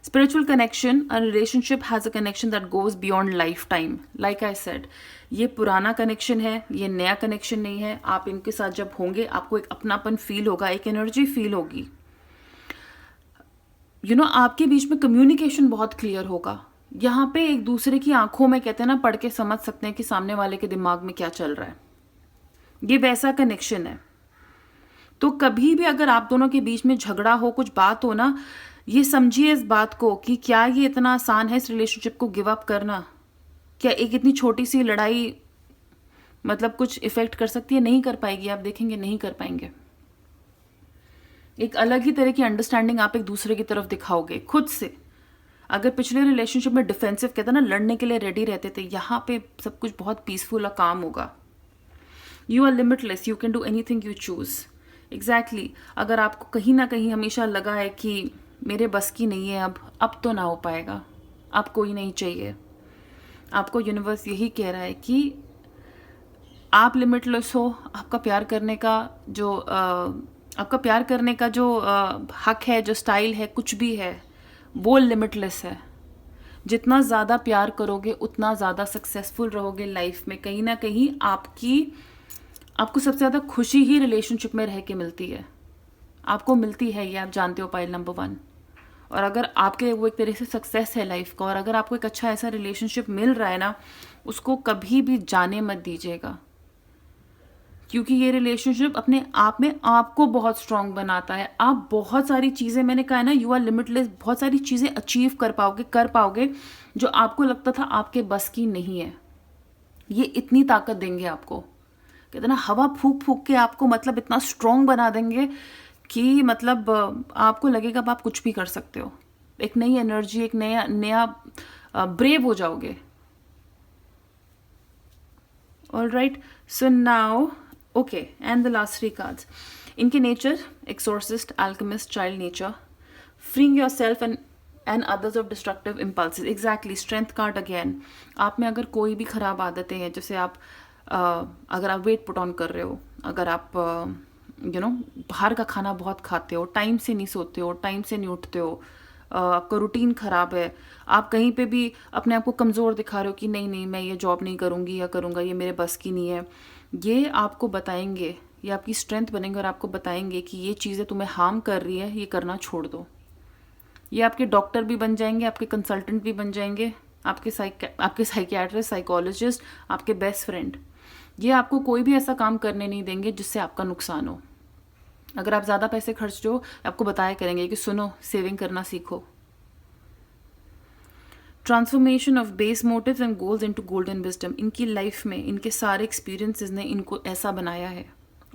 Spiritual connection, a relationship has a connection that goes beyond life time. Like I said, ये पुराना कनेक्शन है, ये नया कनेक्शन नहीं है। आप इनके साथ जब होंगे, आपको एक अपनापन फील होगा, एक एनर्जी फील होगी। आपके बीच में कम्युनिकेशन बहुत क्लियर होगा। यहाँ पे एक दूसरे की आंखों में, कहते हैं ना, पढ़ के समझ सकते हैं कि सामने वाले के दिमाग में क्या चल रहा है। ये वैसा कनेक्शन है। तो कभी भी अगर आप दोनों के बीच में झगड़ा हो, कुछ बात हो ना, ये समझिए इस बात को कि क्या ये इतना आसान है इस रिलेशनशिप को गिव अप करना? क्या एक इतनी छोटी सी लड़ाई मतलब कुछ इफेक्ट कर सकती है? नहीं कर पाएगी, आप देखेंगे नहीं कर पाएंगे। एक अलग ही तरह की अंडरस्टैंडिंग आप एक दूसरे की तरफ दिखाओगे खुद से। अगर पिछले रिलेशनशिप में डिफेंसिव, कहते हैं ना, लड़ने के लिए रेडी रहते थे, यहाँ पे सब कुछ बहुत पीसफुल और काम होगा। You are limitless, you can do anything you choose. Exactly, अगर आपको कहीं ना कहीं हमेशा लगा है कि मेरे बस की नहीं है, अब तो ना हो पाएगा, अब कोई नहीं चाहिए, आपको यूनिवर्स यही कह रहा है कि आप लिमिटलेस हो। आपका प्यार करने का जो हक है, जो स्टाइल है, कुछ भी है, वो लिमिटलेस है। जितना ज़्यादा प्यार करोगे उतना ज़्यादा सक्सेसफुल रहोगे लाइफ में। कहीं ना कहीं आपको सबसे ज़्यादा खुशी ही रिलेशनशिप में रह के मिलती है, आपको मिलती है, ये आप जानते हो, पॉइंट नंबर 1। और अगर आपके वो एक तरह से सक्सेस है लाइफ का, और अगर आपको एक अच्छा ऐसा रिलेशनशिप मिल रहा है ना, उसको कभी भी जाने मत दीजिएगा, क्योंकि ये रिलेशनशिप अपने आप में आपको बहुत स्ट्रांग बनाता है। आप बहुत सारी चीज़ें, मैंने कहा है ना, यू आर लिमिटलेस, बहुत सारी चीज़ें अचीव कर पाओगे जो आपको लगता था आपके बस की नहीं है। ये इतनी ताकत देंगे आपको, कहते ना, हवा फूंक फूंक के आपको मतलब इतना स्ट्रांग बना देंगे कि मतलब आपको लगेगा आप कुछ भी कर सकते हो। एक नई एनर्जी, एक नया ब्रेव हो जाओगे। All right, so now okay, and the last 3 cards. इनके nature, exorcist, alchemist, child nature, freeing yourself and others of destructive impulses. Exactly, strength card again. आप में अगर कोई भी खराब आदतें हैं, जैसे आप अगर आप वेट पुट ऑन कर रहे हो, अगर आप बाहर का खाना बहुत खाते हो, टाइम से नहीं सोते हो, टाइम से नहीं उठते हो, आपका रूटीन ख़राब है, आप कहीं पे भी अपने आप को कमज़ोर दिखा रहे हो कि नहीं नहीं मैं ये जॉब नहीं करूँगी या करूँगा, ये मेरे बस की नहीं है, ये आपको बताएंगे, ये आपकी स्ट्रेंथ बनेंगे और आपको बताएंगे कि ये चीज़ें तुम्हें हार्म कर रही है, ये करना छोड़ दो. ये आपके डॉक्टर भी बन जाएंगे, आपके कंसल्टेंट भी बन जाएंगे, आपके साइकियाट्रिस्ट, साइकोलॉजिस्ट, आपके बेस्ट फ्रेंड. ये आपको कोई भी ऐसा काम करने नहीं देंगे जिससे आपका नुकसान हो. अगर आप ज़्यादा पैसे खर्चते हो, आपको बताया करेंगे कि सुनो, सेविंग करना सीखो. Transformation of base motives and goals into golden wisdom. इनकी लाइफ में इनके सारे एक्सपीरियंसेस ने इनको ऐसा बनाया है,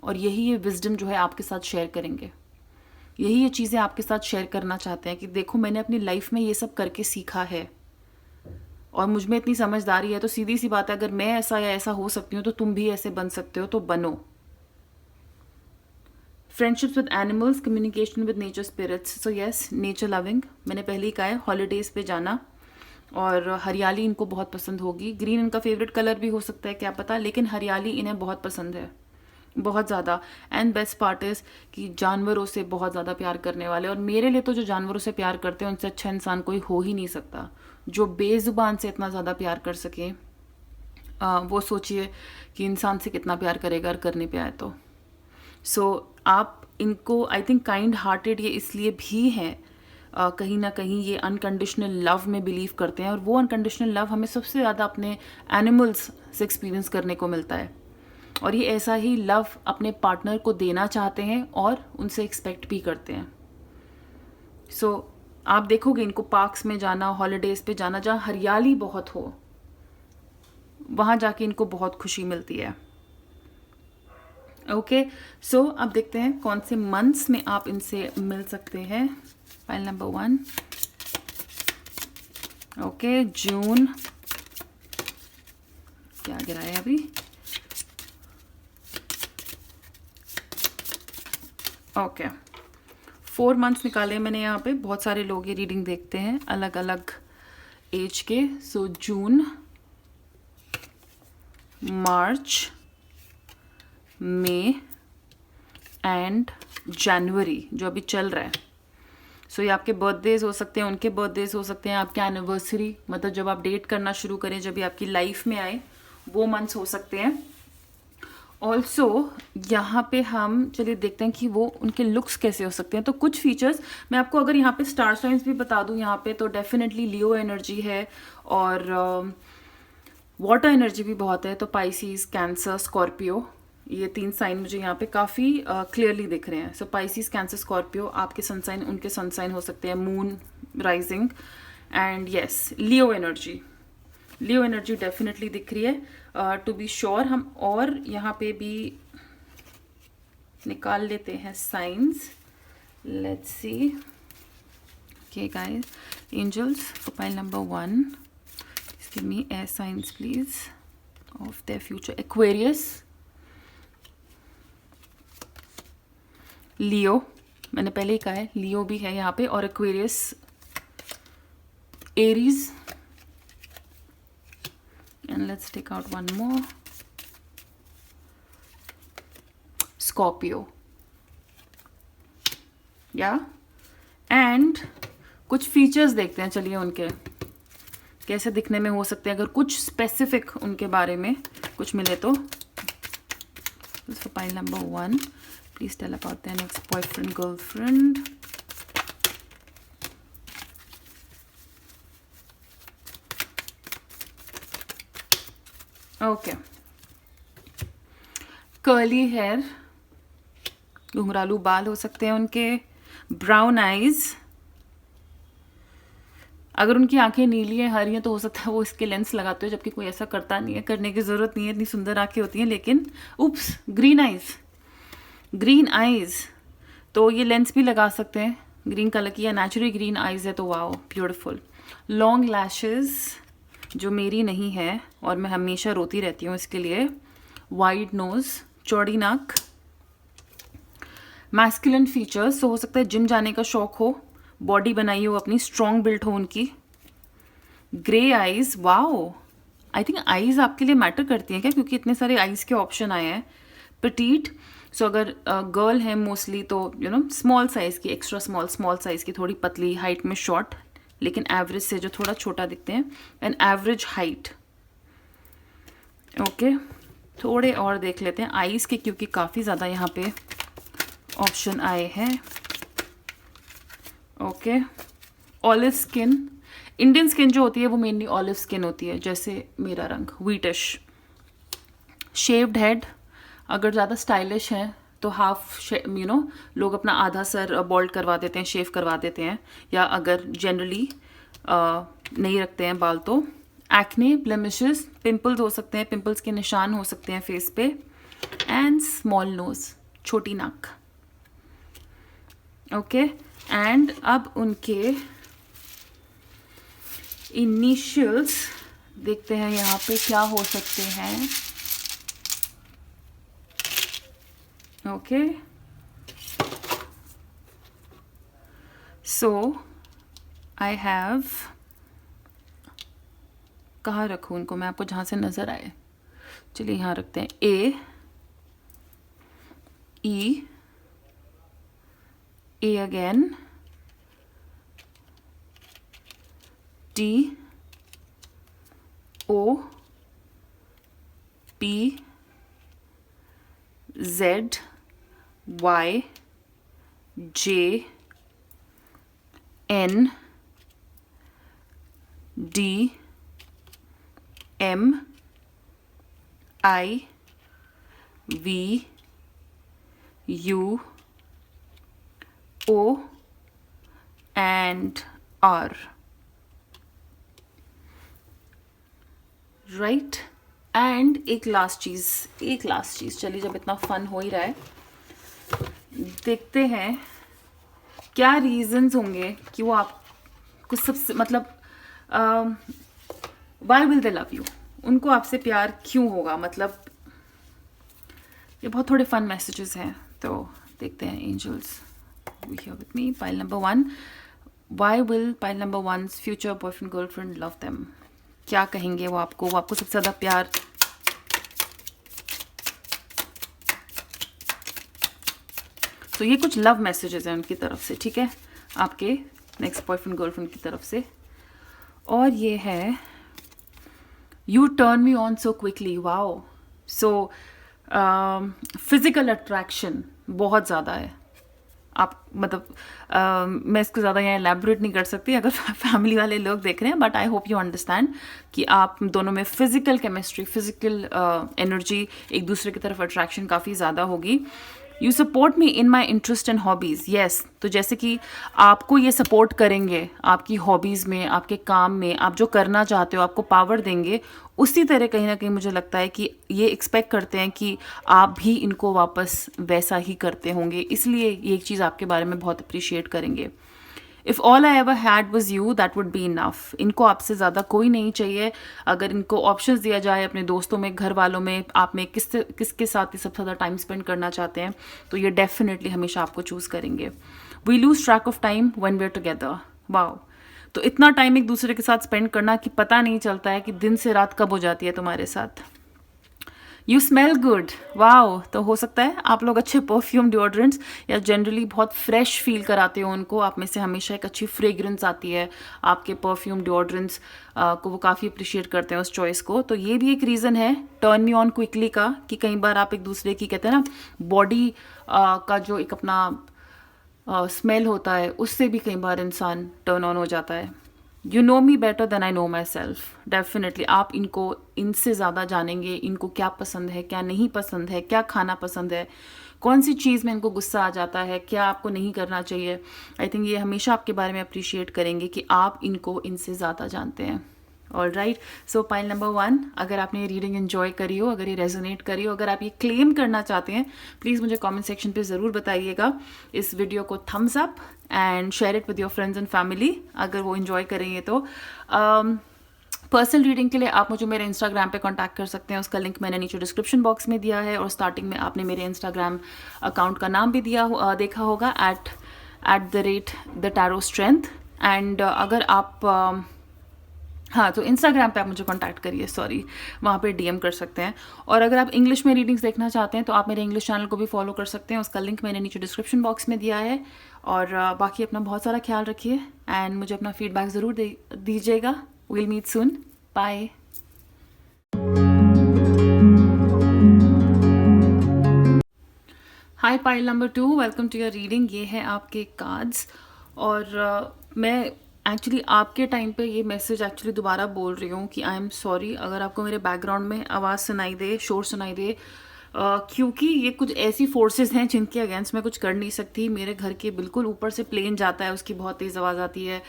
और यही ये विजडम जो है आपके साथ शेयर करेंगे. यही ये चीज़ें आपके साथ शेयर करना चाहते हैं कि देखो मैंने अपनी लाइफ में ये सब करके सीखा है और मुझ में इतनी समझदारी है, तो सीधी सी बात है, अगर मैं ऐसा या ऐसा हो सकती हूँ तो तुम भी ऐसे बन सकते हो, तो बनो. Friendships with animals, communication with nature spirits. So yes, nature loving. मैंने पहले ही कहा है, हॉलीडेज़ पे जाना, और हरियाली इनको बहुत पसंद होगी. ग्रीन इनका फेवरेट कलर भी हो सकता है, क्या पता, लेकिन हरियाली इन्हें बहुत पसंद है, बहुत ज़्यादा. एंड बेस्ट पार्ट इज़ कि जानवरों से बहुत ज़्यादा प्यार करने वाले. और मेरे लिए तो जो जानवरों से प्यार करते हैं उनसे अच्छा इंसान कोई हो ही नहीं सकता, जो बेज़ुबान से इतना ज़्यादा प्यार कर सके. वो सोचिए कि इंसान से कितना प्यार करेगा अगर करने पे आए तो. सो आप इनको, आई थिंक काइंड हार्टेड ये इसलिए भी हैं, कहीं ना कहीं ये अनकंडीशनल लव में बिलीव करते हैं, और वो अनकंडीशनल लव हमें सबसे ज़्यादा अपने एनिमल्स से एक्सपीरियंस करने को मिलता है. और ये ऐसा ही लव अपने पार्टनर को देना चाहते हैं और उनसे एक्सपेक्ट भी करते हैं. सो आप देखोगे इनको पार्क्स में जाना, हॉलीडेज़ पे जाना, जहाँ हरियाली बहुत हो, वहाँ जाके इनको बहुत खुशी मिलती है. ओके, सो अब देखते हैं कौन से मंथ्स में आप इनसे मिल सकते हैं. File number 1. ओके, जून. क्या गिरा है अभी? ओके, 4 मंथ्स निकाले मैंने यहाँ पे. बहुत सारे लोग ये रीडिंग देखते हैं अलग अलग एज के. सो जून, मार्च, मई एंड जनवरी जो अभी चल रहा है. सो ये आपके बर्थडेज हो सकते हैं, उनके बर्थडेज हो सकते हैं, आपके एनिवर्सरी, मतलब जब आप डेट करना शुरू करें, जब ये आपकी लाइफ में आए, वो मंथ्स हो सकते हैं. ऑल्सो यहाँ पे हम चलिए देखते हैं कि वो उनके लुक्स कैसे हो सकते हैं. तो कुछ फीचर्स मैं आपको अगर यहाँ पे स्टार साइंस भी बता दूँ यहाँ पे, तो डेफिनेटली लियो एनर्जी है, और वाटर एनर्जी भी बहुत है. तो पाइसिस, कैंसर, स्कॉर्पियो, ये 3 साइन मुझे यहाँ पे काफ़ी क्लियरली दिख रहे हैं. सो पाइसिस, कैंसर, स्कॉर्पियो आपके सनसाइन, उनके सनसाइन हो सकते हैं, moon, rising. And yes, Leo energy, Leo energy definitely दिख रही है. टू बी श्योर हम और यहाँ पे भी निकाल लेते हैं signs. Let's see. Okay guys, angels for pile number 1, give me air signs please of their future. Aquarius, Leo, मैंने पहले ही कहा है लियो भी है यहाँ पे, और Aquarius, Aries, and let's take out one more, Scorpio. Yeah, and कुछ फीचर्स देखते हैं चलिए उनके कैसे दिखने में हो सकते हैं, अगर कुछ स्पेसिफिक उनके बारे में कुछ मिले तो. Pile number 1, please tell about their next boyfriend, girlfriend. Okay, curly hair, घुंघरालू बाल हो सकते हैं उनके, ब्राउन आईज. अगर उनकी आंखें नीली हैं, हरी हैं, तो हो सकता है वो इसके लेंस लगाते हो, जबकि कोई ऐसा करता नहीं है, करने की ज़रूरत नहीं है, इतनी सुंदर आंखें होती हैं. लेकिन उप्स, ग्रीन आईज, ग्रीन आईज, तो ये लेंस भी लगा सकते हैं ग्रीन कलर की, या नेचुरली ग्रीन आईज है तो वाओ ब्यूटीफुल. लॉन्ग लैशेस जो मेरी नहीं है और मैं हमेशा रोती रहती हूँ इसके लिए. वाइड नोज, चौड़ी नाक, मैस्कुलिन फीचर्स, तो हो सकता है जिम जाने का शौक हो, बॉडी बनाई हो अपनी, स्ट्रॉन्ग बिल्ट हो उनकी, grey eyes, wow I think eyes आपके लिए मैटर करती हैं क्या, क्योंकि इतने सारे आईज के ऑप्शन आए हैं। पिटीट, सो अगर गर्ल है मोस्टली तो यू नो स्मॉल साइज की, एक्स्ट्रा स्मॉल साइज की, थोड़ी पतली, हाइट में शॉर्ट, लेकिन एवरेज से जो थोड़ा छोटा दिखते हैं, एंड एवरेज हाइट। ओके, थोड़े और देख लेते हैं आईज के, क्योंकि काफ़ी ज़्यादा यहाँ पे ऑप्शन आए हैं। Okay, olive skin, Indian skin जो होती है वो मेनली ऑलिव स्किन होती है, जैसे मेरा रंग व्हीटिश। शेव्ड हेड, अगर ज़्यादा स्टाइलिश हैं तो हाफ यू नो लोग अपना आधा सर बॉल्ड करवा देते हैं, शेव करवा देते हैं, या अगर जनरली नहीं रखते हैं बाल तो। एक्ने, ब्लेमिशेस, पिंपल्स हो सकते हैं, पिंपल्स के निशान हो सकते हैं फेस पे, एंड स्मॉल नोज, छोटी नाक। ओके, एंड अब उनके इनिशियल्स देखते हैं यहाँ पे क्या हो सकते हैं। ओके, सो आई हैव, कहाँ रखूँ उनको मैं, आपको जहाँ से नज़र आए, चलिए यहाँ रखते हैं। A, E, A again, T, O, P, Z, Y, J, N, D, M, I, V, U, O, and R. Right, and एक लास्ट चीज़, चलिए जब इतना फन हो ही रहा है, देखते हैं क्या रीजंस होंगे कि वो आपको सबसे मतलब why will they love you, उनको आपसे प्यार क्यों होगा, मतलब ये बहुत थोड़े फन मैसेजेस हैं, तो देखते हैं। Angels be here with me. Pile number 1, why will pile number 1's future boyfriend girlfriend love them, क्या कहेंगे वो आपको सबसे ज़्यादा प्यार, तो ये कुछ लव मैसेजेस हैं उनकी तरफ से, ठीक है, आपके नेक्स्ट बॉयफ्रेंड गर्लफ्रेंड की तरफ से। और ये है, U turn me on so quickly, wow, so physical attraction बहुत ज़्यादा है, आप मतलब मैं इसको ज़्यादा यहाँ एलैबोरेट नहीं कर सकती अगर फैमिली वाले लोग देख रहे हैं, but I hope you understand कि आप दोनों में फिजिकल केमिस्ट्री, फिजिकल एनर्जी, एक दूसरे की तरफ अट्रैक्शन काफ़ी ज़्यादा होगी। You support me in my interest and hobbies, yes, तो जैसे कि आपको ये सपोर्ट करेंगे आपकी हॉबीज़ में, आपके काम में, आप जो करना चाहते हो आपको पावर देंगे, उसी तरह कहीं ना कहीं मुझे लगता है कि ये एक्सपेक्ट करते हैं कि आप भी इनको वापस वैसा ही करते होंगे, इसलिए ये एक चीज़ आपके बारे में बहुत अप्रिशिएट करेंगे। If all I ever had was you that would be enough, इनको आपसे ज़्यादा कोई नहीं चाहिए। अगर इनको ऑप्शंस दिया जाए अपने दोस्तों में, घर वालों में, आप में किसके साथ ही सबसे ज़्यादा टाइम स्पेंड करना चाहते हैं, तो ये डेफिनेटली हमेशा आपको चूज़ करेंगे। We lose track of time when we are together, wow, तो इतना टाइम एक दूसरे के साथ स्पेंड करना कि पता नहीं चलता है कि दिन से रात कब हो जाती है तुम्हारे साथ। यू स्मेल गुड, वाओ, तो हो सकता है आप लोग अच्छे परफ्यूम डिओड्रेंट्स या जनरली बहुत फ्रेश फील कराते हो उनको, आप में से हमेशा एक अच्छी फ्रेग्रेंस आती है आपके परफ्यूम डिओड्रेंट्स को, वो काफ़ी अप्रिशिएट करते हैं उस चॉइस को, तो ये भी एक रीज़न है टर्न मी ऑन क्विकली का, कि कई बार आप एक दूसरे की कहते हैं ना बॉडी का जो एक अपना स्मेल होता है, उससे भी कई बार इंसान टर्न ऑन हो जाता है। You know me better than I know myself, definitely आप इनको इनसे ज़्यादा जानेंगे, इनको क्या पसंद है, क्या नहीं पसंद है, क्या खाना पसंद है, कौन सी चीज़ में इनको गुस्सा आ जाता है, क्या आपको नहीं करना चाहिए। आई थिंक ये हमेशा आपके बारे में अप्रिशिएट करेंगे कि आप इनको इनसे ज़्यादा जानते हैं। ऑल राइट, सो पाइल नंबर 1, अगर आपने ये रीडिंग एंजॉय करी हो, अगर ये रेजोनेट करी हो, अगर आप ये क्लेम करना चाहते हैं, प्लीज़ मुझे कमेंट सेक्शन पे ज़रूर बताइएगा। इस वीडियो को thumbs up and share it with your friends and family, अगर वो इन्जॉय करेंगे तो। पर्सनल रीडिंग के लिए आप मुझे मेरे इंस्टाग्राम पे कांटेक्ट कर सकते हैं, उसका लिंक मैंने नीचे डिस्क्रिप्शन बॉक्स में दिया है, और स्टार्टिंग में आपने मेरे इंस्टाग्राम अकाउंट का नाम भी देखा होगा, @the tarot strength। एंड अगर आप हाँ, तो इंस्टाग्राम पे आप मुझे कांटेक्ट करिए, सॉरी, वहाँ पे डीएम कर सकते हैं। और अगर आप इंग्लिश में रीडिंग्स देखना चाहते हैं तो आप मेरे इंग्लिश चैनल को भी फॉलो कर सकते हैं, उसका लिंक मैंने नीचे डिस्क्रिप्शन बॉक्स में दिया है। और बाकी अपना बहुत सारा ख्याल रखिए एंड मुझे अपना फीडबैक ज़रूर दीजिएगा। Will meet soon, bye. Hi pile number 2, welcome to your reading. ये है आपके कार्ड्स, और मैं एक्चुअली आपके टाइम पे ये मैसेज एक्चुअली दोबारा बोल रही हूँ कि आई एम सॉरी अगर आपको मेरे बैकग्राउंड में आवाज़ सुनाई दे, शोर सुनाई दे, क्योंकि ये कुछ ऐसी फोर्सेस हैं जिनके अगेंस्ट मैं कुछ कर नहीं सकती। मेरे घर के बिल्कुल ऊपर से प्लेन जाता है, उसकी बहुत तेज़ आवाज़ आती है।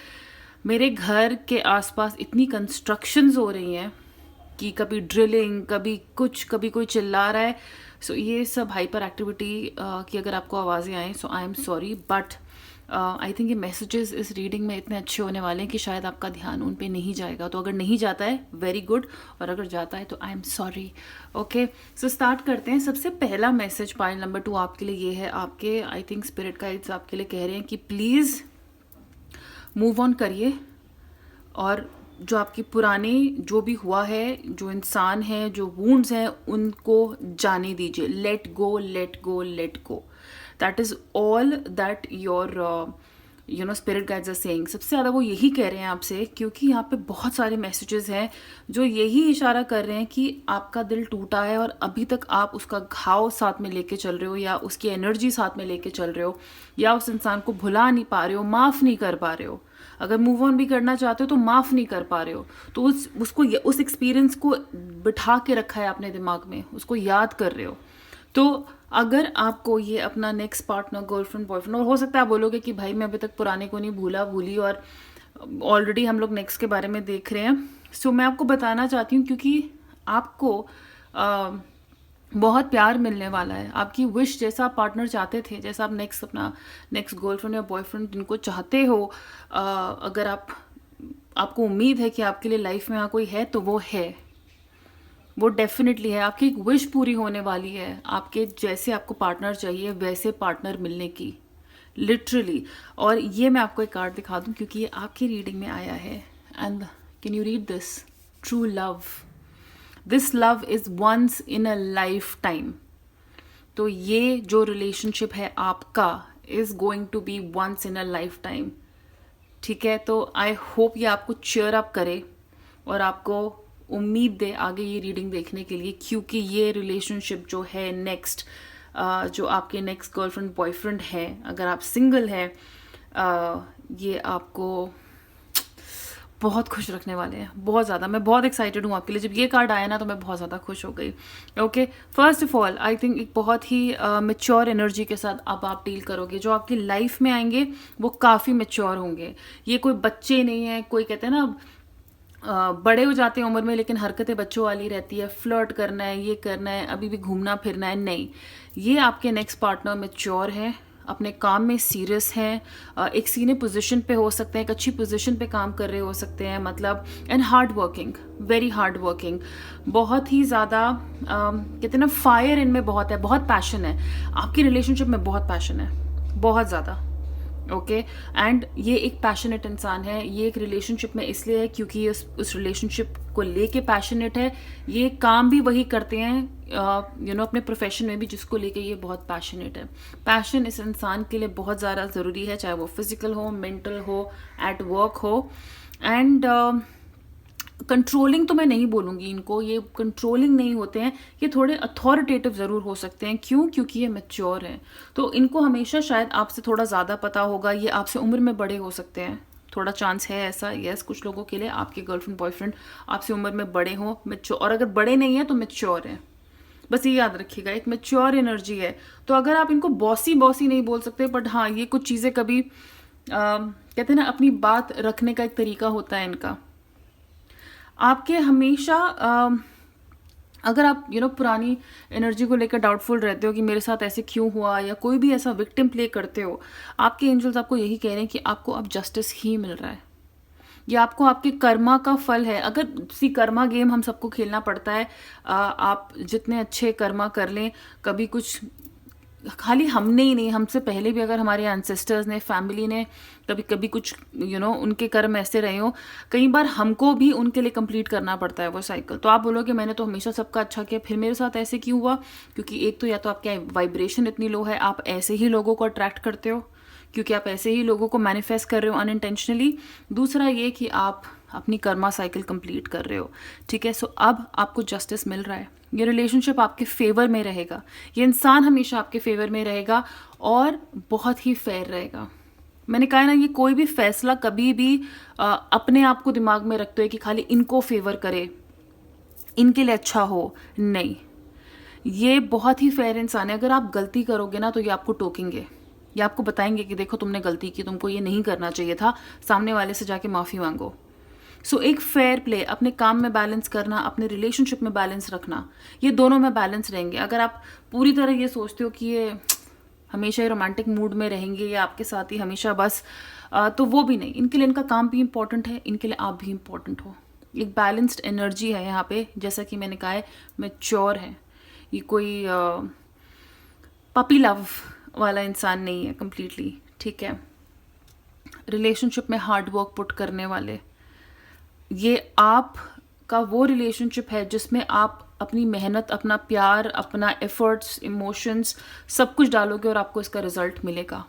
मेरे घर के आसपास इतनी कंस्ट्रक्शंस हो रही हैं कि कभी ड्रिलिंग, कभी कुछ, कभी कोई चिल्ला रहा है। सो ये सब हाइपर एक्टिविटी की अगर आपको आवाज़ें आएँ, so I am sorry, but I think ये मैसेजेस इस रीडिंग में इतने अच्छे होने वाले हैं कि शायद आपका ध्यान उन पे नहीं जाएगा। तो अगर नहीं जाता है वेरी गुड, और अगर जाता है तो आई am sorry. Okay, so start करते हैं। सबसे पहला मैसेज पाइल नंबर 2 आपके लिए ये है। आपके आई थिंक स्पिरिट गाइड्स आपके लिए कह रहे हैं कि प्लीज़ मूव ऑन करिए, और जो आपकी पुरानी जो भी हुआ है, जो इंसान है, जो वुंड्स हैं, उनको जाने दीजिए। Let go, let go, let go. That is all that your spirit guides are saying. सबसे ज़्यादा वो यही कह रहे हैं आपसे, क्योंकि यहाँ पे बहुत सारे मैसेजेस हैं जो यही इशारा कर रहे हैं कि आपका दिल टूटा है और अभी तक आप उसका घाव साथ में लेके चल रहे हो, या उसकी एनर्जी साथ में लेके चल रहे हो, या उस इंसान को भुला नहीं पा रहे हो, माफ़ नहीं कर पा रहे हो। अगर मूव ऑन भी करना चाहते हो तो माफ़ नहीं कर पा रहे हो। तो उस एक्सपीरियंस को बिठा के रखा है आपने दिमाग में, उसको याद कर रहे हो। तो अगर आपको ये अपना नेक्स्ट पार्टनर, गर्लफ्रेंड, बॉयफ्रेंड, और हो सकता है आप बोलोगे कि भाई मैं अभी तक पुराने को नहीं भूली, और ऑलरेडी हम लोग नेक्स्ट के बारे में देख रहे हैं। सो मैं आपको बताना चाहती हूँ, क्योंकि आपको बहुत प्यार मिलने वाला है। आपकी विश जैसा आप पार्टनर चाहते थे, जैसा आप अपना नेक्स्ट गर्लफ्रेंड या बॉयफ्रेंड जिनको चाहते हो, अगर आपको उम्मीद है कि आपके लिए लाइफ में यहाँ कोई है, तो वो है, वो डेफिनेटली है। आपकी एक विश पूरी होने वाली है, आपके जैसे आपको पार्टनर चाहिए वैसे पार्टनर मिलने की, लिटरली। और ये मैं आपको एक कार्ड दिखा दूं, क्योंकि ये आपकी रीडिंग में आया है। And can you read this? True love, this love is once in a lifetime. तो ये जो रिलेशनशिप है आपका is going to be once in a lifetime, ठीक है? तो आई होप ये आपको चीयर अप करे और आपको उम्मीद दे आगे ये रीडिंग देखने के लिए, क्योंकि ये रिलेशनशिप जो है नेक्स्ट, जो आपके नेक्स्ट गर्लफ्रेंड बॉयफ्रेंड है, अगर आप सिंगल हैं, ये आपको बहुत खुश रखने वाले हैं, बहुत ज़्यादा। मैं बहुत एक्साइटेड हूँ आपके लिए। जब ये कार्ड आया ना तो मैं बहुत ज़्यादा खुश हो गई। Okay, first of all I think एक बहुत ही मेच्योर एनर्जी के साथ अब आप डील करोगे। जो आपकी लाइफ में आएंगे वो काफ़ी मेच्योर होंगे। ये कोई बच्चे नहीं है, कोई कहते हैं ना बड़े हो जाते हैं उम्र में लेकिन हरकतें बच्चों वाली रहती है, फ्लर्ट करना है, ये करना है, अभी भी घूमना फिरना है, नहीं। ये आपके नेक्स्ट पार्टनर मेच्योर है, अपने काम में सीरियस हैं, एक सीनियर पोजीशन पे हो सकते हैं, एक अच्छी पोजीशन पे काम कर रहे हो सकते हैं, मतलब, and hard working, very hard working, बहुत ही ज़्यादा कहते हैं ना फायर इनमें बहुत है, बहुत पैशन है आपकी रिलेशनशिप में, बहुत पैशन है, बहुत ज़्यादा। ओके, एंड ये एक पैशनेट इंसान है। ये एक रिलेशनशिप में इसलिए है क्योंकि ये उस रिलेशनशिप को लेके पैशनेट है। ये काम भी वही करते हैं अपने प्रोफेशन में भी जिसको लेके ये बहुत पैशनेट है। पैशन इस इंसान के लिए बहुत ज़्यादा ज़रूरी है, चाहे वो फिजिकल हो, मेंटल हो, एट वर्क हो। एंड कंट्रोलिंग तो मैं नहीं बोलूँगी इनको, ये कंट्रोलिंग नहीं होते हैं, ये थोड़े अथॉरिटेटिव ज़रूर हो सकते हैं। क्यों? क्योंकि ये मैच्योर हैं, तो इनको हमेशा शायद आपसे थोड़ा ज़्यादा पता होगा। ये आपसे उम्र में बड़े हो सकते हैं, थोड़ा चांस है ऐसा, यस, कुछ लोगों के लिए आपके गर्लफ्रेंड बॉयफ्रेंड आपसे उम्र में बड़े हों, मैच्योर, और अगर बड़े नहीं हैं तो मैच्योर हैं। बस ये याद रखिएगा, एक मैच्योर एनर्जी है। तो अगर आप इनको बॉसी नहीं बोल सकते, बट हाँ, ये कुछ चीज़ें कभी कहते हैं ना अपनी बात रखने का एक तरीका होता है इनका। आपके हमेशा अगर आप पुरानी एनर्जी को लेकर डाउटफुल रहते हो कि मेरे साथ ऐसे क्यों हुआ, या कोई भी ऐसा विक्टिम प्ले करते हो, आपके एंजल्स आपको यही कह रहे हैं कि आपको अब जस्टिस ही मिल रहा है। ये आपको आपके कर्मा का फल है। अगर सी कर्मा गेम हम सबको खेलना पड़ता है, आप जितने अच्छे कर्मा कर लें, कभी कुछ खाली हमने ही नहीं, हमसे पहले भी अगर हमारे एंसेस्टर्स ने, फैमिली ने कभी कभी कुछ उनके कर्म ऐसे रहे हो, कई बार हमको भी उनके लिए कंप्लीट करना पड़ता है वो साइकिल। तो आप बोलोगे मैंने तो हमेशा सबका अच्छा किया, फिर मेरे साथ ऐसे क्यों हुआ? क्योंकि एक तो या तो आपकी वाइब्रेशन इतनी लो है, आप ऐसे ही लोगों को अट्रैक्ट करते हो, क्योंकि आप ऐसे ही लोगों को मैनिफेस्ट कर रहे हो अनइंटेंशनली। दूसरा ये कि आप अपनी कर्मा साइकिल कंप्लीट कर रहे हो, ठीक है। सो अब आपको जस्टिस मिल रहा है, ये रिलेशनशिप आपके फेवर में रहेगा, ये इंसान हमेशा आपके फेवर में रहेगा और बहुत ही फेयर रहेगा। मैंने कहा ना, ये कोई भी फैसला कभी भी अपने आप को दिमाग में रखते हुए कि खाली इनको फेवर करे, इनके लिए अच्छा हो, नहीं। ये बहुत ही फेयर इंसान है। अगर आप गलती करोगे ना तो ये आपको टोकेंगे, ये आपको बताएंगे कि देखो तुमने गलती की, तुमको ये नहीं करना चाहिए था, सामने वाले से जाके माफ़ी मांगो। सो एक फेयर प्ले, अपने काम में बैलेंस करना, अपने रिलेशनशिप में बैलेंस रखना, ये दोनों में बैलेंस रहेंगे। अगर आप पूरी तरह ये सोचते हो कि ये हमेशा ही रोमांटिक मूड में रहेंगे या आपके साथ ही हमेशा बस, तो वो भी नहीं। इनके लिए इनका काम भी इम्पॉर्टेंट है, इनके लिए आप भी इम्पॉर्टेंट हो। एक बैलेंस्ड एनर्जी है यहाँ पे, जैसा कि मैंने कहा है, मैच्योर है। ये कोई पपी लव वाला इंसान नहीं है कंप्लीटली, ठीक है। रिलेशनशिप में हार्ड वर्क पुट करने वाले, ये आप का वो रिलेशनशिप है जिसमें आप अपनी मेहनत, अपना प्यार, अपना एफर्ट्स, इमोशंस सब कुछ डालोगे और आपको इसका रिजल्ट मिलेगा,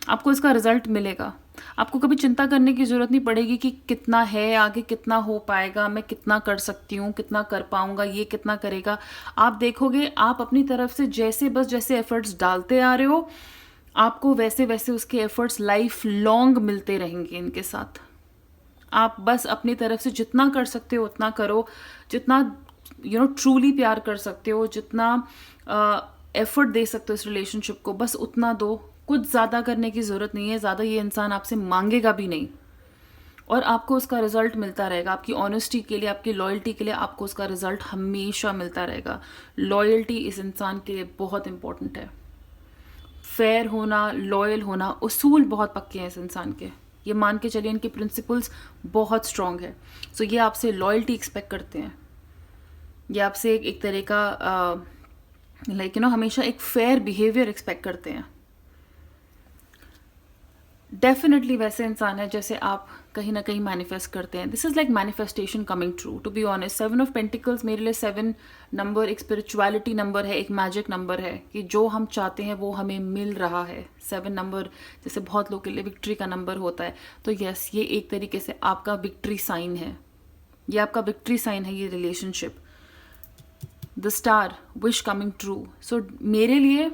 आपको इसका रिजल्ट मिलेगा। आपको कभी चिंता करने की ज़रूरत नहीं पड़ेगी कि कितना है, आगे कितना हो पाएगा, मैं कितना कर सकती हूँ, कितना कर पाऊँगा, ये कितना करेगा। आप देखोगे, आप अपनी तरफ से जैसे एफर्ट्स डालते आ रहे हो, आपको वैसे वैसे उसके एफर्ट्स लाइफ लॉन्ग मिलते रहेंगे इनके साथ। आप बस अपनी तरफ से जितना कर सकते हो उतना करो, जितना ट्रूली प्यार कर सकते हो, जितना एफर्ट दे सकते हो इस रिलेशनशिप को, बस उतना दो। कुछ ज़्यादा करने की ज़रूरत नहीं है, ज़्यादा ये इंसान आपसे मांगेगा भी नहीं और आपको उसका रिजल्ट मिलता रहेगा। आपकी ऑनेस्टी के लिए, आपकी लॉयल्टी के लिए आपको उसका रिजल्ट हमेशा मिलता रहेगा। लॉयल्टी इस इंसान के लिए बहुत इंपॉर्टेंट है। फेयर होना, लॉयल होना, उसूल बहुत पक्के हैं इस इंसान के, ये मान के चलिए इनके प्रिंसिपल्स बहुत स्ट्रांग है। सो ये आपसे लॉयल्टी एक्सपेक्ट करते हैं, ये आपसे एक तरह का हमेशा एक फेयर बिहेवियर एक्सपेक्ट करते हैं। डेफिनेटली वैसे इंसान है जैसे आप कहीं ना कहीं मैनिफेस्ट करते हैं। This is like manifestation coming true, to be honest. 7 of pentacles मेरे लिए 7 नंबर एक स्पिरिचुअलिटी नंबर है, एक मैजिक नंबर है कि जो हम चाहते हैं वो हमें मिल रहा है। 7 नंबर जैसे बहुत लोगों के लिए विक्ट्री का नंबर होता है, तो यस, ये एक तरीके से आपका विक्ट्री साइन है, ये आपका विक्ट्री साइन है, ये relationship. The star, wish coming true. So मेरे लिए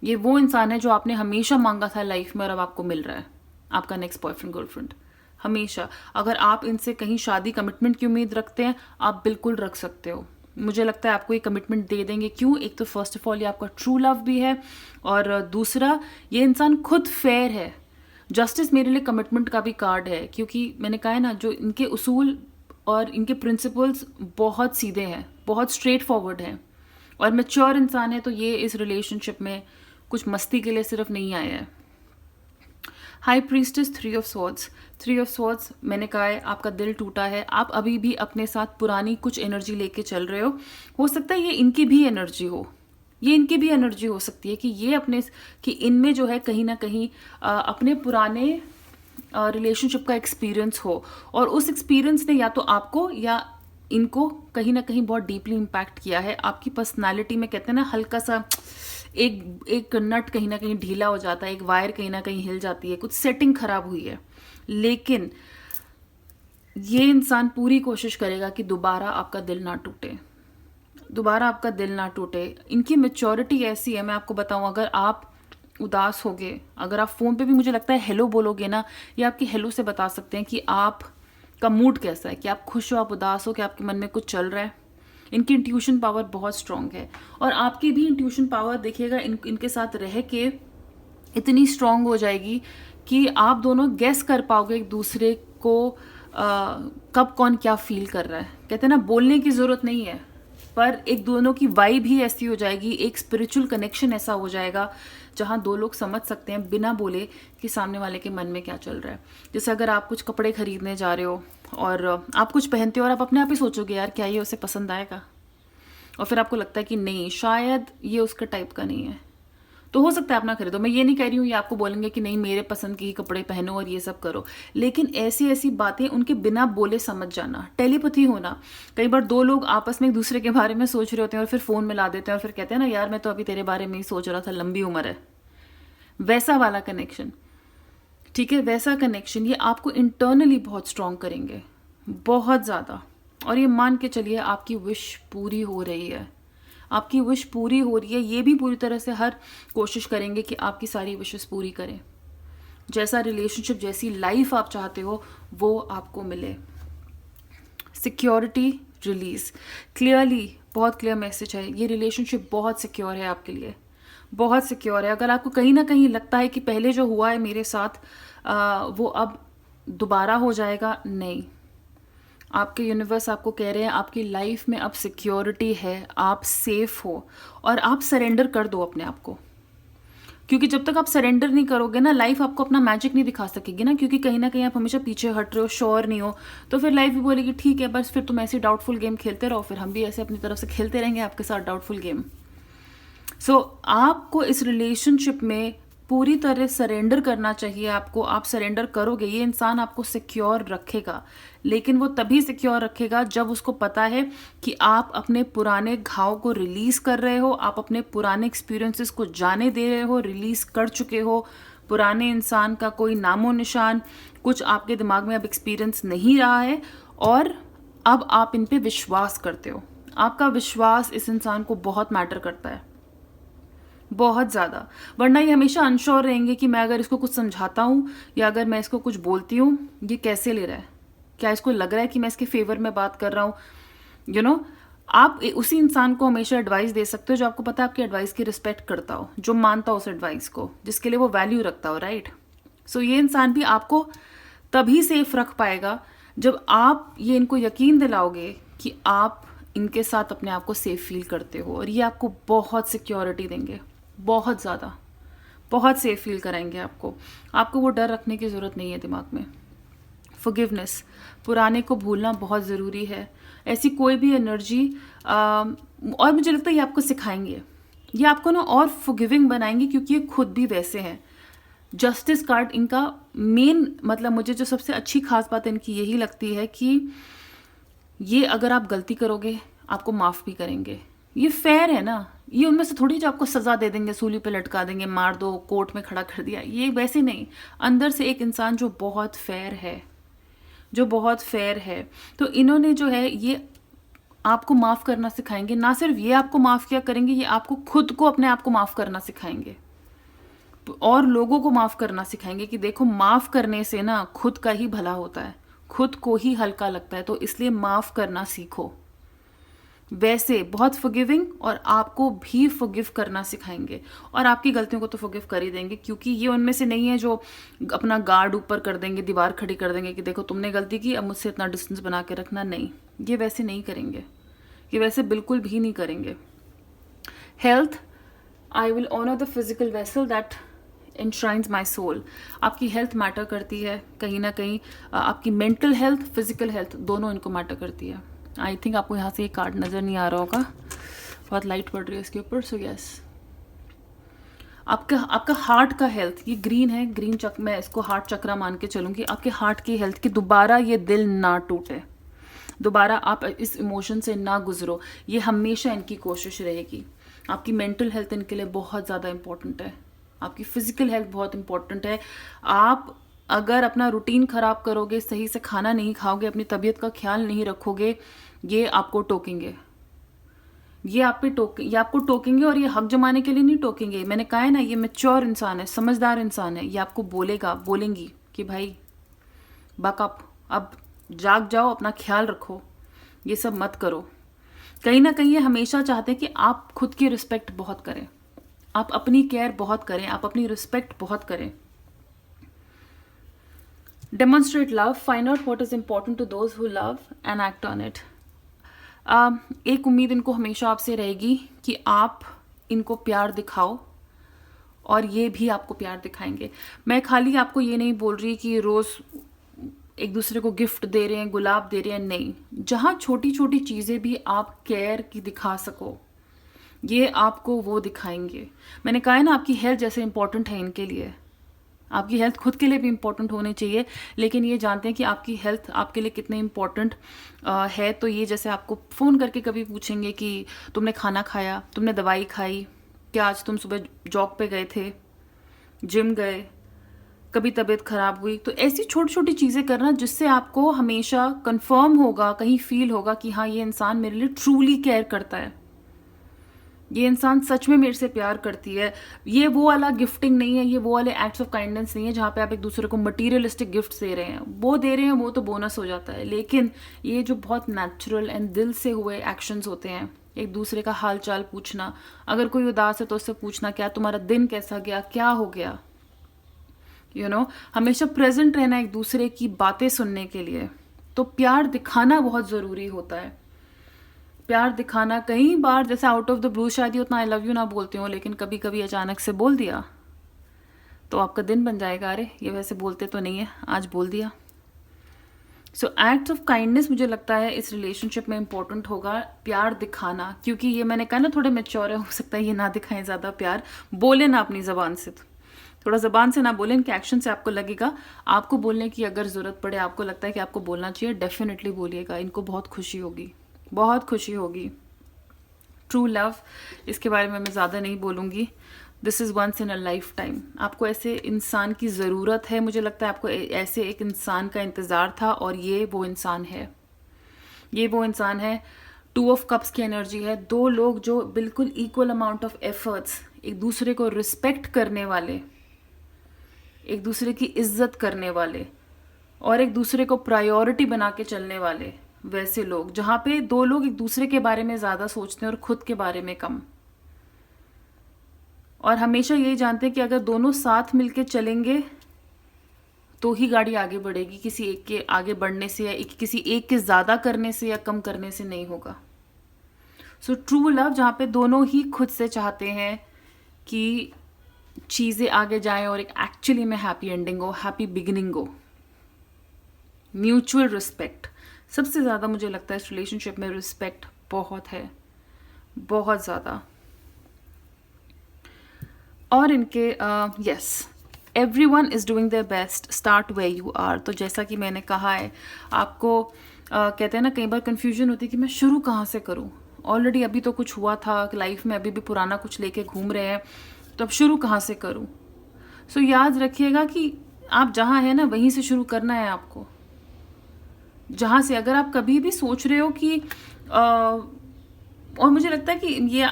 ये वो इंसान है जो आपने हमेशा मांगा था लाइफ में और अब आपको मिल रहा है, आपका नेक्स्ट बॉयफ्रेंड, गर्लफ्रेंड। हमेशा अगर आप इनसे कहीं शादी, कमिटमेंट की उम्मीद रखते हैं, आप बिल्कुल रख सकते हो। मुझे लगता है आपको ये कमिटमेंट दे देंगे। क्यों? एक तो फर्स्ट ऑफ ऑल ये आपका ट्रू लव भी है, और दूसरा ये इंसान खुद फेयर है। जस्टिस मेरे लिए कमिटमेंट का भी कार्ड है, क्योंकि मैंने कहा है ना, जो इनके उसूल और इनके प्रिंसिपल्स बहुत सीधे हैं, बहुत स्ट्रेट फॉरवर्ड हैं और मैच्योर इंसान है। तो ये इस रिलेशनशिप में कुछ मस्ती के लिए सिर्फ नहीं आया है। High priestess, 3 of swords. 3 of swords, मैंने कहा है आपका दिल टूटा है, आप अभी भी अपने साथ पुरानी कुछ एनर्जी लेके चल रहे हो सकता है ये इनकी भी एनर्जी हो, ये इनकी भी एनर्जी हो सकती है कि इनमें जो है कहीं ना कहीं अपने पुराने रिलेशनशिप का एक्सपीरियंस हो, और उस एक्सपीरियंस ने या तो आपको या इनको कहीं ना कहीं बहुत डीपली इम्पैक्ट किया है। आपकी पर्सनालिटी में कहते हैं ना, हल्का सा एक नट कहीं ना कहीं ढीला हो जाता है, एक वायर कहीं ना कहीं हिल जाती है, कुछ सेटिंग खराब हुई है। लेकिन ये इंसान पूरी कोशिश करेगा कि दोबारा आपका दिल ना टूटे, दोबारा आपका दिल ना टूटे। इनकी मैच्योरिटी ऐसी है, मैं आपको बताऊं, अगर आप उदास होगे, अगर आप फ़ोन पे भी मुझे लगता है हेलो बोलोगे ना, ये आपकी हेलो से बता सकते हैं कि आप का मूड कैसा है, कि आप खुश हो, आप उदास हो, कि आपके मन में कुछ चल रहा है। इनकी इंट्यूशन पावर बहुत स्ट्रांग है, और आपकी भी इंट्यूशन पावर देखिएगा इनके साथ रह के इतनी स्ट्रांग हो जाएगी कि आप दोनों गेस कर पाओगे एक दूसरे को कब कौन क्या फील कर रहा है। कहते हैं ना, बोलने की ज़रूरत नहीं है, पर एक दोनों की वाइब ही ऐसी हो जाएगी, एक स्पिरिचुअल कनेक्शन ऐसा हो जाएगा जहाँ दो लोग समझ सकते हैं बिना बोले कि सामने वाले के मन में क्या चल रहा है। जैसे अगर आप कुछ कपड़े खरीदने जा रहे हो और आप कुछ पहनते हो और आप अपने आप ही सोचोगे यार क्या ये उसे पसंद आएगा, और फिर आपको लगता है कि नहीं शायद ये उसका टाइप का नहीं है, तो हो सकता है आप ना खरीदो। मैं ये नहीं कह रही हूँ ये आपको बोलेंगे कि नहीं मेरे पसंद के ही कपड़े पहनो और ये सब करो, लेकिन ऐसी ऐसी बातें उनके बिना बोले समझ जाना, टेलीपैथी होना। कई बार दो लोग आपस में एक दूसरे के बारे में सोच रहे होते हैं और फिर फ़ोन मिला देते हैं और फिर कहते हैं ना यार मैं तो अभी तेरे बारे में ही सोच रहा था, लंबी उम्र है, वैसा वाला कनेक्शन। ठीक है, वैसा कनेक्शन ये आपको इंटरनली बहुत स्ट्रांग करेंगे, बहुत ज़्यादा। और ये मान के चलिए आपकी विश पूरी हो रही है, आपकी विश पूरी हो रही है। ये भी पूरी तरह से हर कोशिश करेंगे कि आपकी सारी विशेस पूरी करें, जैसा रिलेशनशिप जैसी लाइफ आप चाहते हो वो आपको मिले। सिक्योरिटी रिलीज, क्लियरली बहुत क्लियर मैसेज है, ये रिलेशनशिप बहुत सिक्योर है आपके लिए, बहुत सिक्योर है। अगर आपको कहीं ना कहीं लगता है कि पहले जो हुआ है मेरे साथ वो अब दोबारा हो जाएगा, नहीं। आपके यूनिवर्स आपको कह रहे हैं आपकी लाइफ में अब सिक्योरिटी है, आप सेफ हो, और आप सरेंडर कर दो अपने आप को। क्योंकि जब तक आप सरेंडर नहीं करोगे ना, लाइफ आपको अपना मैजिक नहीं दिखा सकेगी ना, क्योंकि कहीं ना कहीं आप हमेशा पीछे हट रहे हो, श्योर नहीं हो, तो फिर लाइफ भी बोलेगी ठीक है बस फिर तुम ऐसे डाउटफुल गेम खेलते रहो, फिर हम भी ऐसे अपनी तरफ से खेलते रहेंगे आपके साथ डाउटफुल गेम। सो आपको इस रिलेशनशिप में पूरी तरह सरेंडर करना चाहिए आपको। आप सरेंडर करोगे, ये इंसान आपको सिक्योर रखेगा, लेकिन वो तभी सिक्योर रखेगा जब उसको पता है कि आप अपने पुराने घाव को रिलीज कर रहे हो, आप अपने पुराने एक्सपीरियंसेस को जाने दे रहे हो, रिलीज कर चुके हो। पुराने इंसान का कोई नामो निशान, कुछ आपके दिमाग में अब एक्सपीरियंस नहीं रहा है, और अब आप इन पे विश्वास करते हो। आपका विश्वास इस इंसान को बहुत मैटर करता है, बहुत ज़्यादा। वरना ये हमेशा अनश्योर रहेंगे कि मैं अगर इसको कुछ समझाता हूँ या अगर मैं इसको कुछ बोलती हूँ ये कैसे ले रहा है, क्या इसको लग रहा है कि मैं इसके फेवर में बात कर रहा हूँ। यू नो, आप उसी इंसान को हमेशा एडवाइस दे सकते हो जो आपको पता है आपकी एडवाइस की रिस्पेक्ट करता हो, जो मानता हो उस एडवाइस को, जिसके लिए वो वैल्यू रखता हो, राइट। सो ये इंसान भी आपको तभी सेफ रख पाएगा जब आप ये इनको यकीन दिलाओगे कि आप इनके साथ अपने आप को सेफ फील करते हो, और ये आपको बहुत सिक्योरिटी देंगे, बहुत ज़्यादा, बहुत सेफ फील कराएंगे आपको। आपको वो डर रखने की ज़रूरत नहीं है दिमाग में। फॉरगिवनेस, पुराने को भूलना बहुत ज़रूरी है। ऐसी कोई भी एनर्जी और मुझे लगता है ये आपको सिखाएंगे, ये आपको ना और फॉरगिविंग बनाएंगे, क्योंकि ये खुद भी वैसे हैं। जस्टिस कार्ड इनका मेन मतलब मुझे जो सबसे अच्छी खास बात इनकी यही लगती है कि ये अगर आप गलती करोगे आपको माफ़ भी करेंगे। ये फेयर है ना, ये उनमें से थोड़ी जो आपको सज़ा दे देंगे, सूली पे लटका देंगे, मार दो, कोर्ट में खड़ा कर दिया, ये वैसे नहीं। अंदर से एक इंसान जो बहुत फेयर है, जो बहुत फेयर है। तो इन्होंने जो है ये आपको माफ़ करना सिखाएंगे। ना सिर्फ ये आपको माफ़ किया करेंगे, ये आपको खुद को अपने आप को माफ़ करना सिखाएंगे और लोगों को माफ़ करना सिखाएंगे कि देखो माफ़ करने से ना खुद का ही भला होता है, खुद को ही हल्का लगता है, तो इसलिए माफ़ करना सीखो। वैसे बहुत फॉरगिविंग, और आपको भी फॉरगिव करना सिखाएंगे, और आपकी गलतियों को तो फॉरगिव कर ही देंगे, क्योंकि ये उनमें से नहीं है जो अपना गार्ड ऊपर कर देंगे, दीवार खड़ी कर देंगे कि देखो तुमने गलती की अब मुझसे इतना डिस्टेंस बना के रखना। नहीं, ये वैसे नहीं करेंगे, ये वैसे बिल्कुल भी नहीं करेंगे। Health, I will honour the physical vessel that enshrines my soul. आपकी हेल्थ मैटर करती है कहीं ना कहीं, आपकी मेंटल हेल्थ, फिजिकल हेल्थ दोनों इनको मैटर करती है। आई थिंक आपको यहाँ से ये कार्ड नज़र नहीं आ रहा होगा, बहुत लाइट पड़ रही है इसके ऊपर। सो यस, आपका हार्ट का हेल्थ, ये ग्रीन है, ग्रीन चक्र, मैं इसको हार्ट चक्रा मान के चलूँगी। आपके हार्ट की हेल्थ की दोबारा ये दिल ना टूटे, दोबारा आप इस इमोशन से ना गुजरो, ये हमेशा इनकी कोशिश रहेगी। आपकी मेंटल हेल्थ इनके लिए बहुत ज़्यादा इंपॉर्टेंट है, आपकी फिजिकल हेल्थ बहुत इंपॉर्टेंट है। आप अगर अपना रूटीन ख़राब करोगे, सही से खाना नहीं खाओगे, अपनी तबीयत का ख्याल नहीं रखोगे, ये आपको टोकेंगे, ये आपको टोकेंगे, और ये हक जमाने के लिए नहीं टोकेंगे। मैंने कहा है ना, ये मैच्योर इंसान है, समझदार इंसान है, ये आपको बोलेंगी कि भाई बकअप, अब जाग जाओ, अपना ख्याल रखो, ये सब मत करो। कहीं ना कहीं ये हमेशा चाहते हैं कि आप खुद की रिस्पेक्ट बहुत करें, आप अपनी केयर बहुत करें, आप अपनी रिस्पेक्ट बहुत करें। Demonstrate love, find out what is important to those who love and act on it. एक उम्मीद इनको हमेशा आपसे रहेगी कि आप इनको प्यार दिखाओ और ये भी आपको प्यार दिखाएंगे। मैं खाली आपको ये नहीं बोल रही कि रोज़ एक दूसरे को गिफ्ट दे रहे हैं, गुलाब दे रहे हैं, नहीं। जहाँ छोटी छोटी चीज़ें भी आप केयर की दिखा सको, ये आपको वो दिखाएंगे। मैंने कहा है ना, आपकी हेल्थ जैसे इंपॉर्टेंट है इनके लिए, आपकी हेल्थ खुद के लिए भी इम्पोर्टेंट होनी चाहिए, लेकिन ये जानते हैं कि आपकी हेल्थ आपके लिए कितने इम्पोर्टेंट है। तो ये जैसे आपको फ़ोन करके कभी पूछेंगे कि तुमने खाना खाया, तुमने दवाई खाई, क्या आज तुम सुबह जॉग पे गए थे, जिम गए, कभी तबीयत ख़राब हुई। तो ऐसी छोटी छोटी चीज़ें करना जिससे आपको हमेशा कंफर्म होगा, कहीं फील होगा कि हाँ, ये इंसान मेरे लिए ट्रूली केयर करता है, ये इंसान सच में मेरे से प्यार करती है। ये वो वाला गिफ्टिंग नहीं है, ये वो वाले एक्ट्स ऑफ काइंडनेस नहीं है जहाँ पे आप एक दूसरे को मटीरियलिस्टिक गिफ्ट दे रहे हैं। वो दे रहे हैं, वो तो बोनस हो जाता है, लेकिन ये जो बहुत नेचुरल एंड दिल से हुए एक्शंस होते हैं, एक दूसरे का हाल चाल पूछना, अगर कोई उदास है तो उससे पूछना क्या तुम्हारा दिन कैसा गया, क्या हो गया, हमेशा प्रेजेंट रहना एक दूसरे की बातें सुनने के लिए। तो प्यार दिखाना बहुत ज़रूरी होता है। प्यार दिखाना, कई बार जैसे आउट ऑफ द ब्लू शायद उतना आई लव यू ना बोलती हूँ, लेकिन कभी कभी अचानक से बोल दिया तो आपका दिन बन जाएगा, अरे ये वैसे बोलते तो नहीं है, आज बोल दिया। सो एक्ट ऑफ काइंडनेस मुझे लगता है इस रिलेशनशिप में इंपॉर्टेंट होगा, प्यार दिखाना। क्योंकि ये मैंने कहा ना, थोड़े मैच्योर है, हो सकता है ये ना दिखाएं ज़्यादा प्यार, बोले ना अपनी ज़बान से, थोड़ा ज़बान से ना बोले, इनके एक्शन से आपको लगेगा। आपको बोलने की अगर ज़रूरत पड़े, आपको लगता है कि आपको बोलना चाहिए, डेफिनेटली बोलिएगा, इनको बहुत खुशी होगी, बहुत खुशी होगी। ट्रू लव, इसके बारे में मैं ज़्यादा नहीं बोलूँगी। This is once in a lifetime. आपको ऐसे इंसान की ज़रूरत है, मुझे लगता है आपको ऐसे एक इंसान का इंतज़ार था, और ये वो इंसान है, ये वो इंसान है। 2 ऑफ कप्स की एनर्जी है, दो लोग जो बिल्कुल इक्वल अमाउंट ऑफ एफर्ट्स, एक दूसरे को रिस्पेक्ट करने वाले, एक दूसरे की इज्जत करने वाले, और एक दूसरे को प्रायोरिटी बना के चलने वाले, वैसे लोग, जहाँ पे दो लोग एक दूसरे के बारे में ज़्यादा सोचते हैं और खुद के बारे में कम, और हमेशा यही जानते हैं कि अगर दोनों साथ मिलके चलेंगे तो ही गाड़ी आगे बढ़ेगी, किसी एक के आगे बढ़ने से या किसी एक के ज़्यादा करने से या कम करने से नहीं होगा। सो ट्रू लव, जहाँ पे दोनों ही खुद से चाहते हैं कि चीज़ें आगे जाएं और एक एक्चुअली में हैप्पी एंडिंग हो, हैप्पी बिगिनिंग हो। म्यूचुअल रिस्पेक्ट, सबसे ज़्यादा मुझे लगता है इस रिलेशनशिप में रिस्पेक्ट बहुत है, बहुत ज़्यादा। और इनके yes, everyone is doing their best, start where you are. तो जैसा कि मैंने कहा है आपको, कहते हैं ना, कई बार कन्फ्यूजन होती है कि मैं शुरू कहाँ से करूँ। ऑलरेडी अभी तो कुछ हुआ था लाइफ में, अभी भी पुराना कुछ लेके घूम रहे हैं, तो अब शुरू कहाँ से करूँ। सो याद रखिएगा कि आप जहाँ हैं ना, वहीं से शुरू करना है आपको। जहाँ से अगर आप कभी भी सोच रहे हो कि और मुझे लगता है कि ये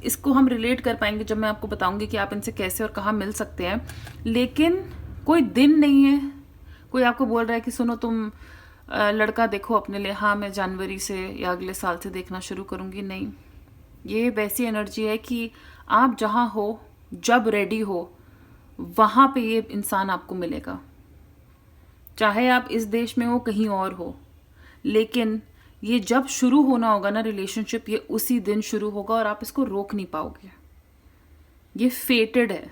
इसको हम रिलेट कर पाएंगे जब मैं आपको बताऊंगी कि आप इनसे कैसे और कहाँ मिल सकते हैं। लेकिन कोई दिन नहीं है, कोई आपको बोल रहा है कि सुनो तुम लड़का देखो अपने लिए, हाँ मैं जनवरी से या अगले साल से देखना शुरू करूँगी, नहीं। ये वैसी एनर्जी है कि आप जहाँ हो, जब रेडी हो, वहाँ पे ये इंसान आपको मिलेगा, चाहे आप इस देश में हो, कहीं और हो। लेकिन ये जब शुरू होना होगा ना रिलेशनशिप, ये उसी दिन शुरू होगा और आप इसको रोक नहीं पाओगे। ये फेटेड है,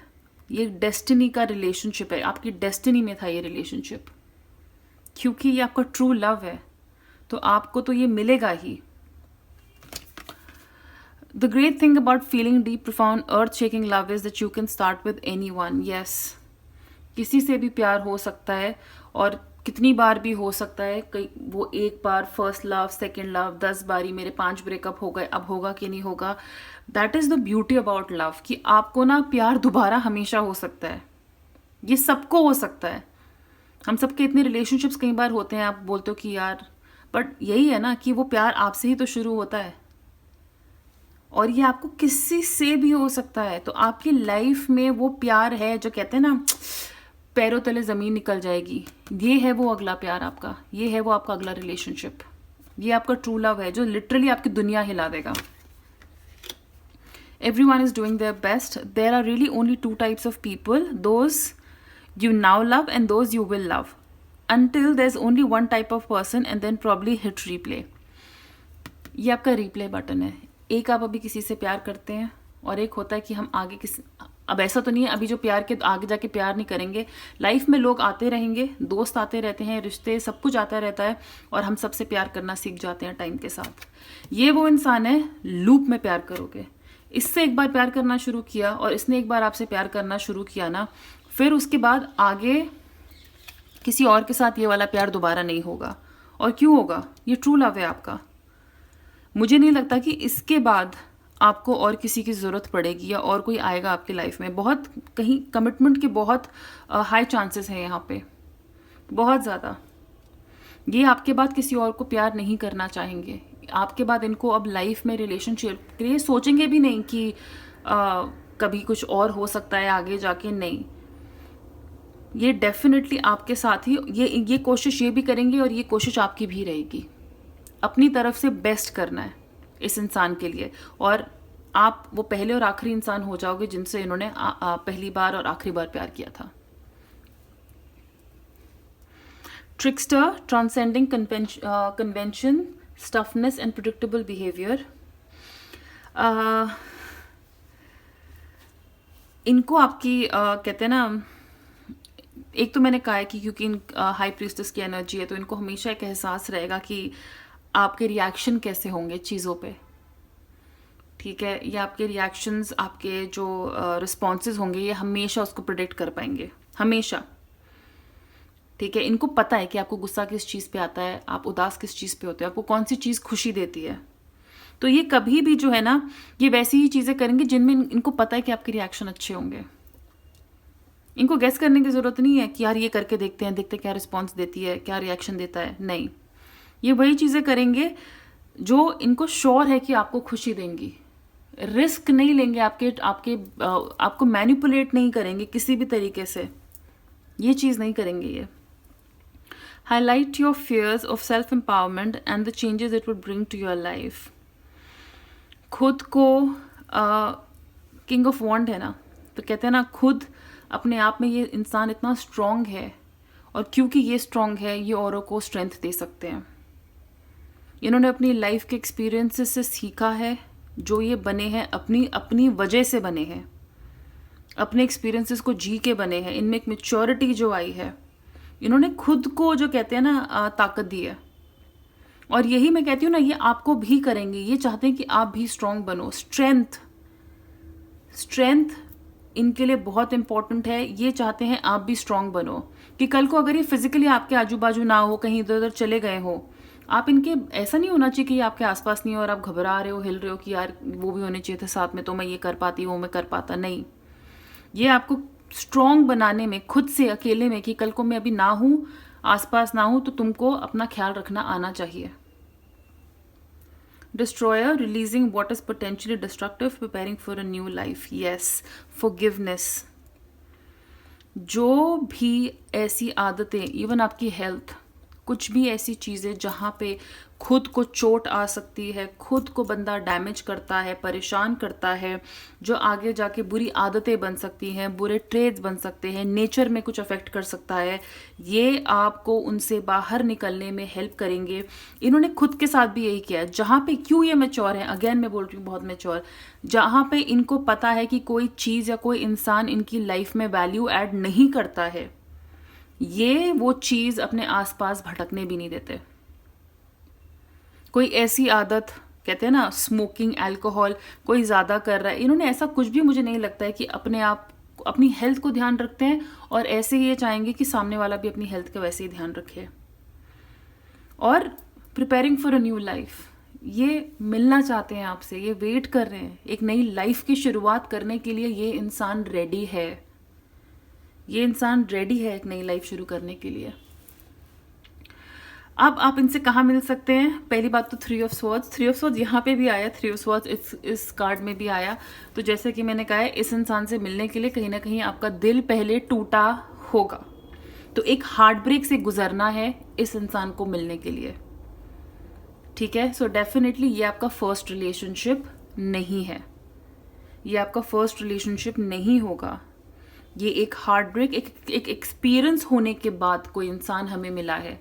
ये डेस्टिनी का रिलेशनशिप है, आपकी डेस्टिनी में था ये रिलेशनशिप, क्योंकि ये आपका ट्रू लव है, तो आपको तो ये मिलेगा ही। The great thing about feeling deep, profound, earth-shaking love is that you can start with anyone. Yes, किसी से भी प्यार हो सकता है, और कितनी बार भी हो सकता है। कई वो एक बार फर्स्ट लव, सेकंड लव, 10 बारी, मेरे 5 ब्रेकअप हो गए, अब होगा कि नहीं होगा। That is the beauty about love, कि आपको ना प्यार दोबारा हमेशा हो सकता है, ये सबको हो सकता है। हम सबके इतने रिलेशनशिप्स कई बार होते हैं, आप बोलते हो कि यार, बट यही है ना कि वो प्यार आपसे ही तो शुरू होता है, और ये आपको किसी से भी हो सकता है। तो आपकी लाइफ में वो प्यार है जो कहते हैं ना, पैरों तले ज़मीन निकल जाएगी, ये है वो अगला प्यार आपका, ये है वो आपका अगला रिलेशनशिप, ये आपका ट्रू लव है जो लिटरली आपकी दुनिया हिला देगा। Everyone is doing their best. There are really only 2 types of people, those you now love and those you will love. Until there's only one type of person, and then probably hit replay. ये आपका replay button है। एक आप अभी किसी से प्यार करते हैं और एक होता है कि हम आगे किसी, अब ऐसा तो नहीं है अभी जो प्यार के आगे जाके प्यार नहीं करेंगे। लाइफ में लोग आते रहेंगे, दोस्त आते रहते हैं, रिश्ते सब कुछ आता रहता है और हम सबसे प्यार करना सीख जाते हैं टाइम के साथ। ये वो इंसान है, लूप में प्यार करोगे। इससे एक बार प्यार करना शुरू किया और इसने एक बार आपसे प्यार करना शुरू किया ना, फिर उसके बाद आगे किसी और के साथ ये वाला प्यार दोबारा नहीं होगा। और क्यों होगा? ये ट्रू लव है आपका। मुझे नहीं लगता कि इसके बाद आपको और किसी की ज़रूरत पड़ेगी या और कोई आएगा आपकी लाइफ में। बहुत कहीं कमिटमेंट के बहुत हाई चांसेस हैं यहाँ पे, बहुत ज़्यादा। ये आपके बाद किसी और को प्यार नहीं करना चाहेंगे। आपके बाद इनको अब लाइफ में रिलेशनशिप के लिए सोचेंगे भी नहीं कि कभी कुछ और हो सकता है आगे जाके, नहीं। ये डेफिनेटली आपके साथ ही ये कोशिश ये भी करेंगे और ये कोशिश आपकी भी रहेगी। अपनी तरफ से बेस्ट करना है इस इंसान के लिए, और आप वो पहले और आखिरी इंसान हो जाओगे जिनसे इन्होंने पहली बार और आखिरी बार प्यार किया था। Trickster, transcending convention, stuffiness and predictable behaviour. इनको आपकी कहते हैं ना, एक तो मैंने कहा है कि क्योंकि इन हाई प्रीस्टेस की एनर्जी है तो इनको हमेशा एक एहसास रहेगा कि आपके रिएक्शन कैसे होंगे चीज़ों पे, ठीक है। ये आपके रिएक्शंस, आपके जो रिस्पॉन्सेज होंगे, ये हमेशा उसको प्रिडिक्ट कर पाएंगे, हमेशा, ठीक है। इनको पता है कि आपको गुस्सा किस चीज़ पे आता है, आप उदास किस चीज़ पे होते हो, आपको कौन सी चीज़ खुशी देती है। तो ये कभी भी जो है ना, ये वैसी ही चीज़ें करेंगे जिनमें इनको पता है कि आपके रिएक्शन अच्छे होंगे। इनको गेस करने की ज़रूरत नहीं है कि यार ये करके देखते हैं, देखते क्या रिस्पॉन्स देती है, क्या रिएक्शन देता है, नहीं। ये वही चीज़ें करेंगे जो इनको श्योर है कि आपको खुशी देंगी। रिस्क नहीं लेंगे, आपको मैनिपुलेट नहीं करेंगे किसी भी तरीके से, ये चीज़ नहीं करेंगे ये। Highlight your fears of self empowerment and the changes it would bring to your life. खुद को किंग ऑफ वॉन्ड है ना, तो कहते हैं ना, खुद अपने आप में ये इंसान इतना स्ट्रॉन्ग है, और क्योंकि ये स्ट्रॉन्ग है ये औरों को स्ट्रेंथ दे सकते हैं। इन्होंने अपनी लाइफ के एक्सपीरियंसेस से सीखा है, जो ये बने हैं अपनी वजह से बने हैं, अपने एक्सपीरियंसेस को जी के बने हैं। इनमें एक मैच्योरिटी जो आई है, इन्होंने खुद को जो कहते हैं ना ताकत दी है। और यही मैं कहती हूँ ना, ये आपको भी करेंगे। ये चाहते हैं कि आप भी स्ट्रॉन्ग बनो। स्ट्रेंथ इनके लिए बहुत इंपॉर्टेंट है। ये चाहते हैं आप भी स्ट्रॉन्ग बनो, कि कल को अगर ये फिजिकली आपके आजू बाजू ना हो, कहीं इधर उधर चले गए हो, आप इनके, ऐसा नहीं होना चाहिए कि ये आपके आसपास नहीं हो और आप घबरा रहे हो, हिल रहे हो कि यार वो भी होने चाहिए थे साथ में तो मैं ये कर पाती, वो मैं कर पाता, नहीं। ये आपको स्ट्रॉन्ग बनाने में, खुद से अकेले में, कि कल को मैं अभी ना हूँ, आसपास ना हूँ, तो तुमको अपना ख्याल रखना आना चाहिए। Destroyer, releasing what is potentially destructive, preparing for a new life. Yes, forgiveness. जो भी ऐसी आदतें, इवन आपकी हेल्थ, कुछ भी ऐसी चीज़ें जहाँ पे खुद को चोट आ सकती है, खुद को बंदा डैमेज करता है, परेशान करता है, जो आगे जाके बुरी आदतें बन सकती हैं, बुरे ट्रेड्स बन सकते हैं, नेचर में कुछ अफेक्ट कर सकता है, ये आपको उनसे बाहर निकलने में हेल्प करेंगे। इन्होंने खुद के साथ भी यही किया है। जहाँ पे, क्यों ये मैच्योर है, अगेन मैं बोल रही हूँ बहुत मैच्योर, जहाँ पे इनको पता है कि कोई चीज़ या कोई इंसान इनकी लाइफ में वैल्यू ऐड नहीं करता है, ये वो चीज़ अपने आसपास भटकने भी नहीं देते। कोई ऐसी आदत, कहते हैं ना स्मोकिंग, अल्कोहल, कोई ज़्यादा कर रहा है, इन्होंने ऐसा कुछ भी, मुझे नहीं लगता है कि अपने आप, अपनी हेल्थ को ध्यान रखते हैं, और ऐसे ही ये चाहेंगे कि सामने वाला भी अपनी हेल्थ का वैसे ही ध्यान रखे। और preparing for a new life, ये मिलना चाहते हैं आपसे, ये वेट कर रहे हैं एक नई लाइफ की शुरुआत करने के लिए। ये इंसान रेडी है, ये इंसान रेडी है एक नई लाइफ शुरू करने के लिए। अब आप इनसे कहाँ मिल सकते हैं? पहली बात तो 3 ऑफ स्वॉर्ड्स यहाँ पे भी आया, 3 ऑफ स्वॉर्ड्स इस कार्ड में भी आया। तो जैसे कि मैंने कहा है, इस इंसान से मिलने के लिए कहीं ना कहीं आपका दिल पहले टूटा होगा, तो एक हार्ट ब्रेक से गुजरना है इस इंसान को मिलने के लिए, ठीक है। सो डेफिनेटली ये आपका फर्स्ट रिलेशनशिप नहीं है, ये आपका फर्स्ट रिलेशनशिप नहीं होगा। ये एक हार्ट ब्रेक, एक एक्सपीरियंस होने के बाद कोई इंसान हमें मिला है।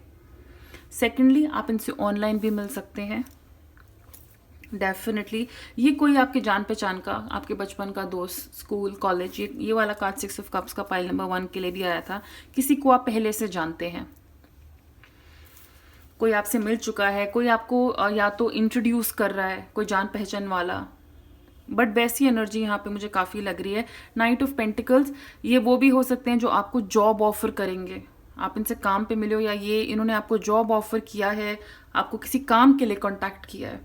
सेकेंडली, आप इनसे ऑनलाइन भी मिल सकते हैं, डेफिनेटली ये कोई आपके जान पहचान का, आपके बचपन का दोस्त, स्कूल, कॉलेज, ये वाला कार्ड 6 ऑफ कप्स का पाइल नंबर 1 के लिए भी आया था। किसी को आप पहले से जानते हैं, कोई आपसे मिल चुका है, कोई आपको या तो इंट्रोड्यूस कर रहा है, कोई जान पहचान वाला। बट वैसी एनर्जी यहाँ पे मुझे काफ़ी लग रही है। नाइट ऑफ पेंटिकल्स, ये वो भी हो सकते हैं जो आपको जॉब ऑफर करेंगे, आप इनसे काम पे मिले हो, या ये इन्होंने आपको जॉब ऑफर किया है, आपको किसी काम के लिए कांटेक्ट किया है,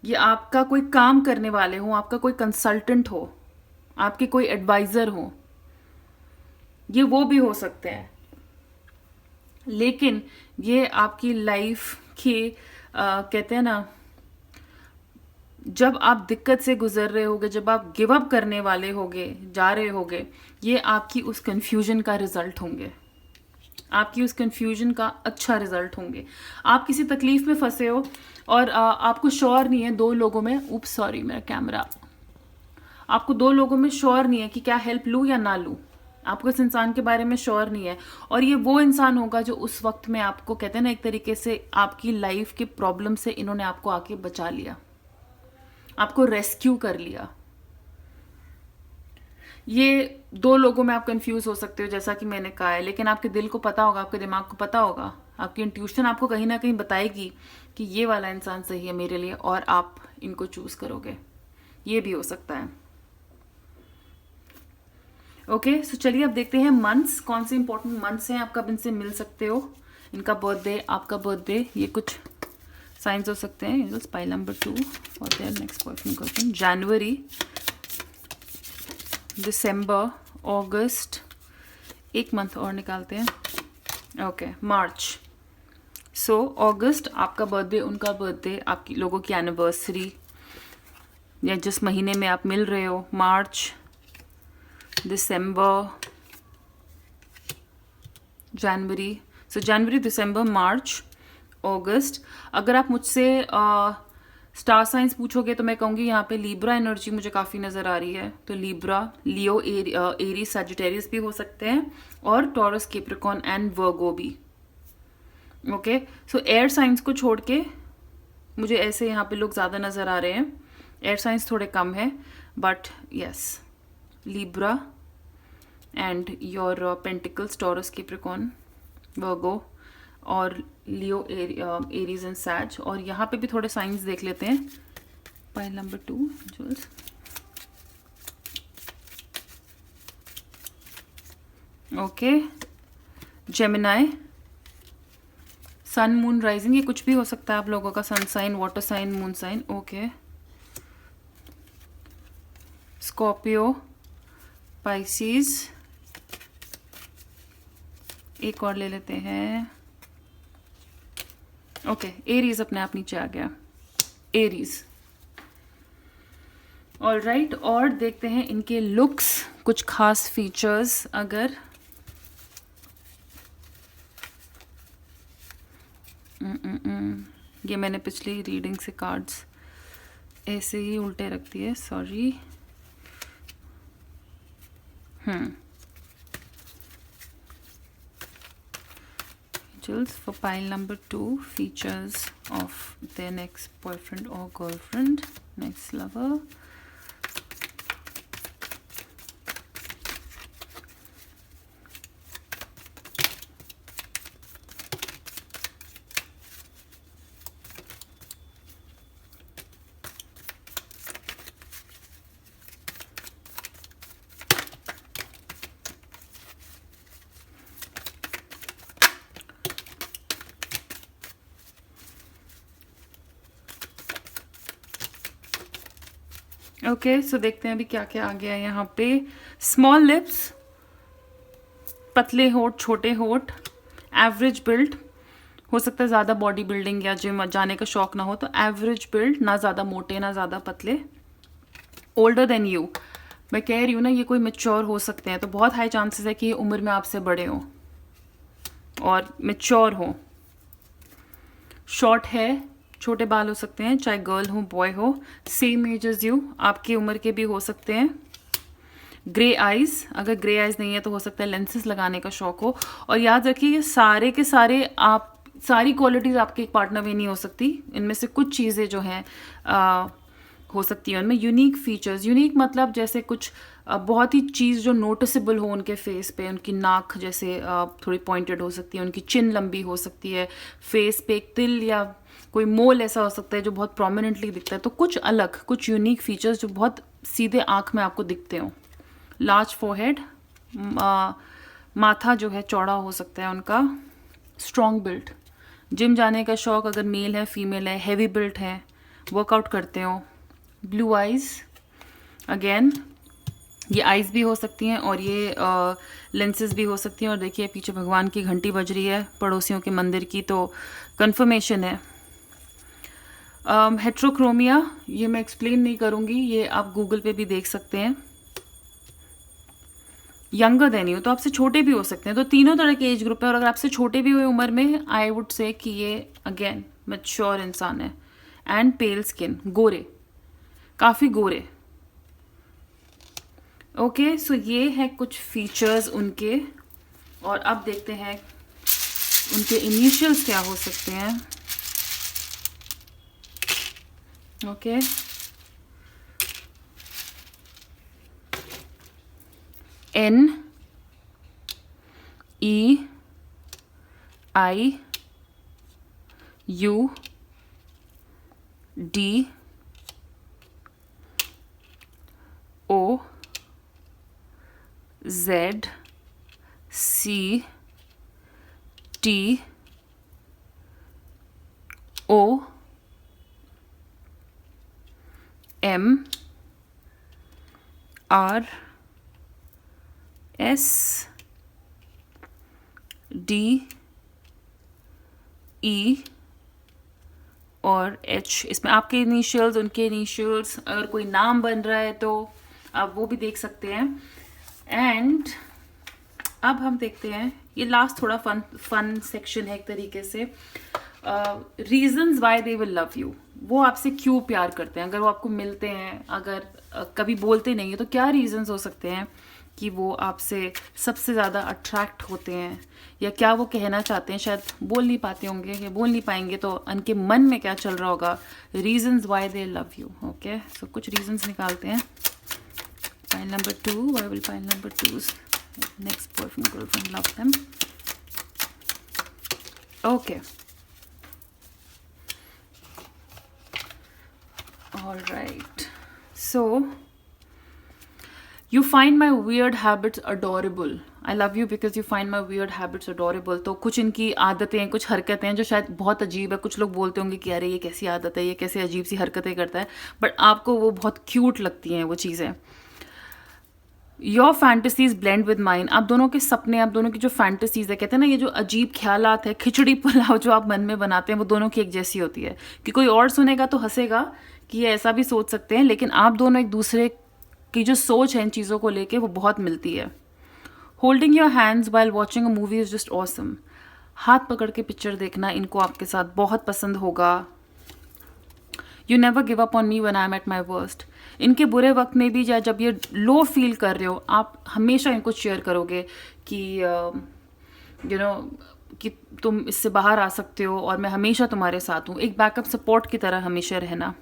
ये आपका कोई काम करने वाले हो, आपका कोई कंसल्टेंट हो, आपके कोई एडवाइज़र हो, ये वो भी हो सकते हैं। लेकिन ये आपकी लाइफ की कहते हैं ना, जब आप दिक्कत से गुजर रहे होगे, जब आप गिव अप करने वाले होगे, जा रहे होगे, ये आपकी उस कन्फ्यूजन का रिजल्ट होंगे, आपकी उस कन्फ्यूजन का अच्छा रिजल्ट होंगे। आप किसी तकलीफ में फंसे हो और आपको श्योर नहीं है दो लोगों में, उप्स सॉरी मेरा कैमरा, आपको दो लोगों में श्योर नहीं है कि क्या हेल्प लूँ या ना लूँ, आपको इस इंसान के बारे में श्योर नहीं है, और ये वो इंसान होगा जो उस वक्त में आपको कहते हैं ना, एक तरीके से आपकी लाइफ के प्रॉब्लम से इन्होंने आपको आके बचा लिया, आपको रेस्क्यू कर लिया। ये दो लोगों में आप कंफ्यूज हो सकते हो जैसा कि मैंने कहा है, लेकिन आपके दिल को पता होगा, आपके दिमाग को पता होगा, आपकी इंट्यूशन आपको कहीं ना कहीं बताएगी कि ये वाला इंसान सही है मेरे लिए, और आप इनको चूज करोगे। ये भी हो सकता है। ओके, सो चलिए अब देखते हैं मंथ्स, कौन से इंपॉर्टेंट मंथ्स हैं, आप कब इनसे मिल सकते हो, इनका बर्थडे, आपका बर्थडे, ये कुछ साइंस हो सकते हैं। Pile number 2 for their next boyfriend girlfriend. जनवरी, दिसंबर, अगस्त, एक मंथ और निकालते हैं। ओके, मार्च। सो अगस्त आपका बर्थडे, उनका बर्थडे, आपकी लोगों की एनिवर्सरी, या जिस महीने में आप मिल रहे हो, मार्च, दिसंबर, जनवरी। सो जनवरी, दिसंबर, मार्च, अगस्त। अगर आप मुझसे स्टार साइंस पूछोगे तो मैं कहूँगी यहाँ पे लिब्रा एनर्जी मुझे काफ़ी नज़र आ रही है, तो लिब्रा, लियो, एरीज, सजिटेरियस भी हो सकते हैं, और टॉरस, कैप्रिकॉर्न एंड वर्गो भी। ओके, सो एयर साइंस को छोड़ के मुझे ऐसे यहाँ पे लोग ज़्यादा नज़र आ रहे हैं, एयर साइंस थोड़े कम है, but yes, Libra and your pentacles, Taurus, Capricorn, Virgo, और लियो, एरीज एंड सैज। और यहाँ पे भी थोड़े साइंस देख लेते हैं। पाइल नंबर 2 जूल्स। Okay, Gemini, sun, moon, rising, ये कुछ भी हो सकता है आप लोगों का, sun sign, water sign, moon sign. Okay, Scorpio, Pisces, एक और ले लेते हैं। ओके, एरीज अपने आप नीचे आ गया, एरीज। ऑल राइट, और देखते हैं इनके लुक्स, कुछ खास फीचर्स। अगर ये मैंने पिछली रीडिंग से कार्ड्स ऐसे ही उल्टे रख दिए, sorry. For pile number 2, features of their next boyfriend or girlfriend, next lover. Okay, so देखते हैं अभी क्या क्या आ गया है यहाँ पे। स्मॉल लिप्स, पतले होठ, छोटे होठ, एवरेज बिल्ड, हो सकता है ज़्यादा बॉडी बिल्डिंग या जिम जाने का शौक ना हो, तो एवरेज बिल्ड, ना ज़्यादा मोटे ना ज़्यादा पतले। ओल्डर देन यू, मैं कह रही हूँ ना, ये कोई मेच्योर हो सकते हैं, तो बहुत हाई चांसेस है कि ये उम्र में आपसे बड़े हों और मेच्योर हों। शॉर्ट है, छोटे बाल हो सकते हैं, चाहे गर्ल हो बॉय हो, सेम एज एज यू, आपकी उम्र के भी हो सकते हैं। ग्रे आइज, अगर ग्रे आइज नहीं है तो हो सकता है लेंसेज लगाने का शौक हो। और याद रखिए ये सारे के सारे आप, सारी क्वालिटीज़ आपके एक पार्टनर में नहीं हो सकती, इनमें से कुछ चीज़ें जो हैं हो सकती है उनमें। यूनिक फीचर्स, यूनिक मतलब जैसे कुछ बहुत ही चीज़ जो नोटिसेबल हो उनके फेस पे। उनकी नाक जैसे थोड़ी पॉइंटेड हो सकती है, उनकी चिन लंबी हो सकती है, फेस पे एक तिल या कोई मोल ऐसा हो सकता है जो बहुत प्रोमिनेंटली दिखता है। तो कुछ अलग, कुछ यूनिक फीचर्स जो बहुत सीधे आँख में आपको दिखते हो। लार्ज फोरहेड, माथा जो है चौड़ा हो सकता है उनका। स्ट्रॉन्ग बिल्ट, जिम जाने का शौक अगर मेल है फीमेल है, हैवी बिल्ट है, वर्कआउट करते हो। ब्लू आइज़, अगेन ये आइज़ भी हो सकती हैं और ये लेंसेज भी हो सकती हैं। और देखिए पीछे भगवान की घंटी बज रही है पड़ोसियों के मंदिर की, तो कंफर्मेशन है। हेट्रोक्रोमिया, ये मैं एक्सप्लेन नहीं करूँगी, ये आप गूगल पे भी देख सकते हैं। यंगर देन यू, तो आपसे छोटे भी हो सकते हैं। तो तीनों तरह के एज ग्रुप है, और अगर आपसे छोटे भी हुए उम्र में, आई वुड से कि ये अगेन मैच्योर इंसान है। एंड पेल स्किन, गोरे, काफ़ी गोरे। ओके, सो ये है कुछ फीचर्स उनके। और अब देखते हैं उनके इनिशियल्स क्या हो सकते हैं। Okay, N E I U D O Z C T O M R S D E और H। इसमें आपके इनिशियल्स, उनके इनिशियल्स, अगर कोई नाम बन रहा है तो आप वो भी देख सकते हैं। एंड अब हम देखते हैं, ये लास्ट थोड़ा फन सेक्शन है एक तरीके से। Reasons why they will love you, वो आपसे क्यों प्यार करते हैं। अगर वो आपको मिलते हैं, अगर कभी बोलते नहीं है, तो क्या रीजंस हो सकते हैं कि वो आपसे सबसे ज़्यादा अट्रैक्ट होते हैं, या क्या वो कहना चाहते हैं, शायद बोल नहीं पाते होंगे या बोल नहीं पाएंगे, तो उनके मन में क्या चल रहा होगा। Reasons why they love you. Okay, so कुछ रीजंस निकालते हैं। Pile number 2, why will pile number 2's next boyfriend girlfriend love them? Okay, all right, so you find my weird habits adorable. I love you because you find my weird habits adorable. तो कुछ इनकी आदतें, कुछ हरकतें हैं जो शायद बहुत अजीब है। कुछ लोग बोलते होंगे कि अरे ये कैसी आदत है, ये कैसे अजीब सी हरकतें करता है, बट आपको वो बहुत क्यूट लगती हैं वो चीज़ें। Your fantasies blend with mine, आप दोनों के सपने, आप दोनों की जो फैंटेसीज है, कहते हैं ना, ये जो अजीब ख्यालात है, खिचड़ी पुलाव जो आप मन में बनाते हैं, वो दोनों की एक जैसी होती है। कि कोई और सुनेगा तो हंसेगा कि ये ऐसा भी सोच सकते हैं, लेकिन आप दोनों एक दूसरे की जो सोच है इन चीज़ों को लेके, वो बहुत मिलती है। Holding your hands while watching a movie is just awesome, हाथ पकड़ के पिक्चर देखना इनको आपके साथ बहुत पसंद होगा। You never give up on me when I am at my worst, इनके बुरे वक्त में भी, या जब ये लो फील कर रहे हो, आप हमेशा इनको शेयर करोगे कि यू नो कि तुम इससे बाहर आ सकते हो और मैं हमेशा तुम्हारे साथ हूँ। एक बैकअप सपोर्ट की तरह हमेशा रहना।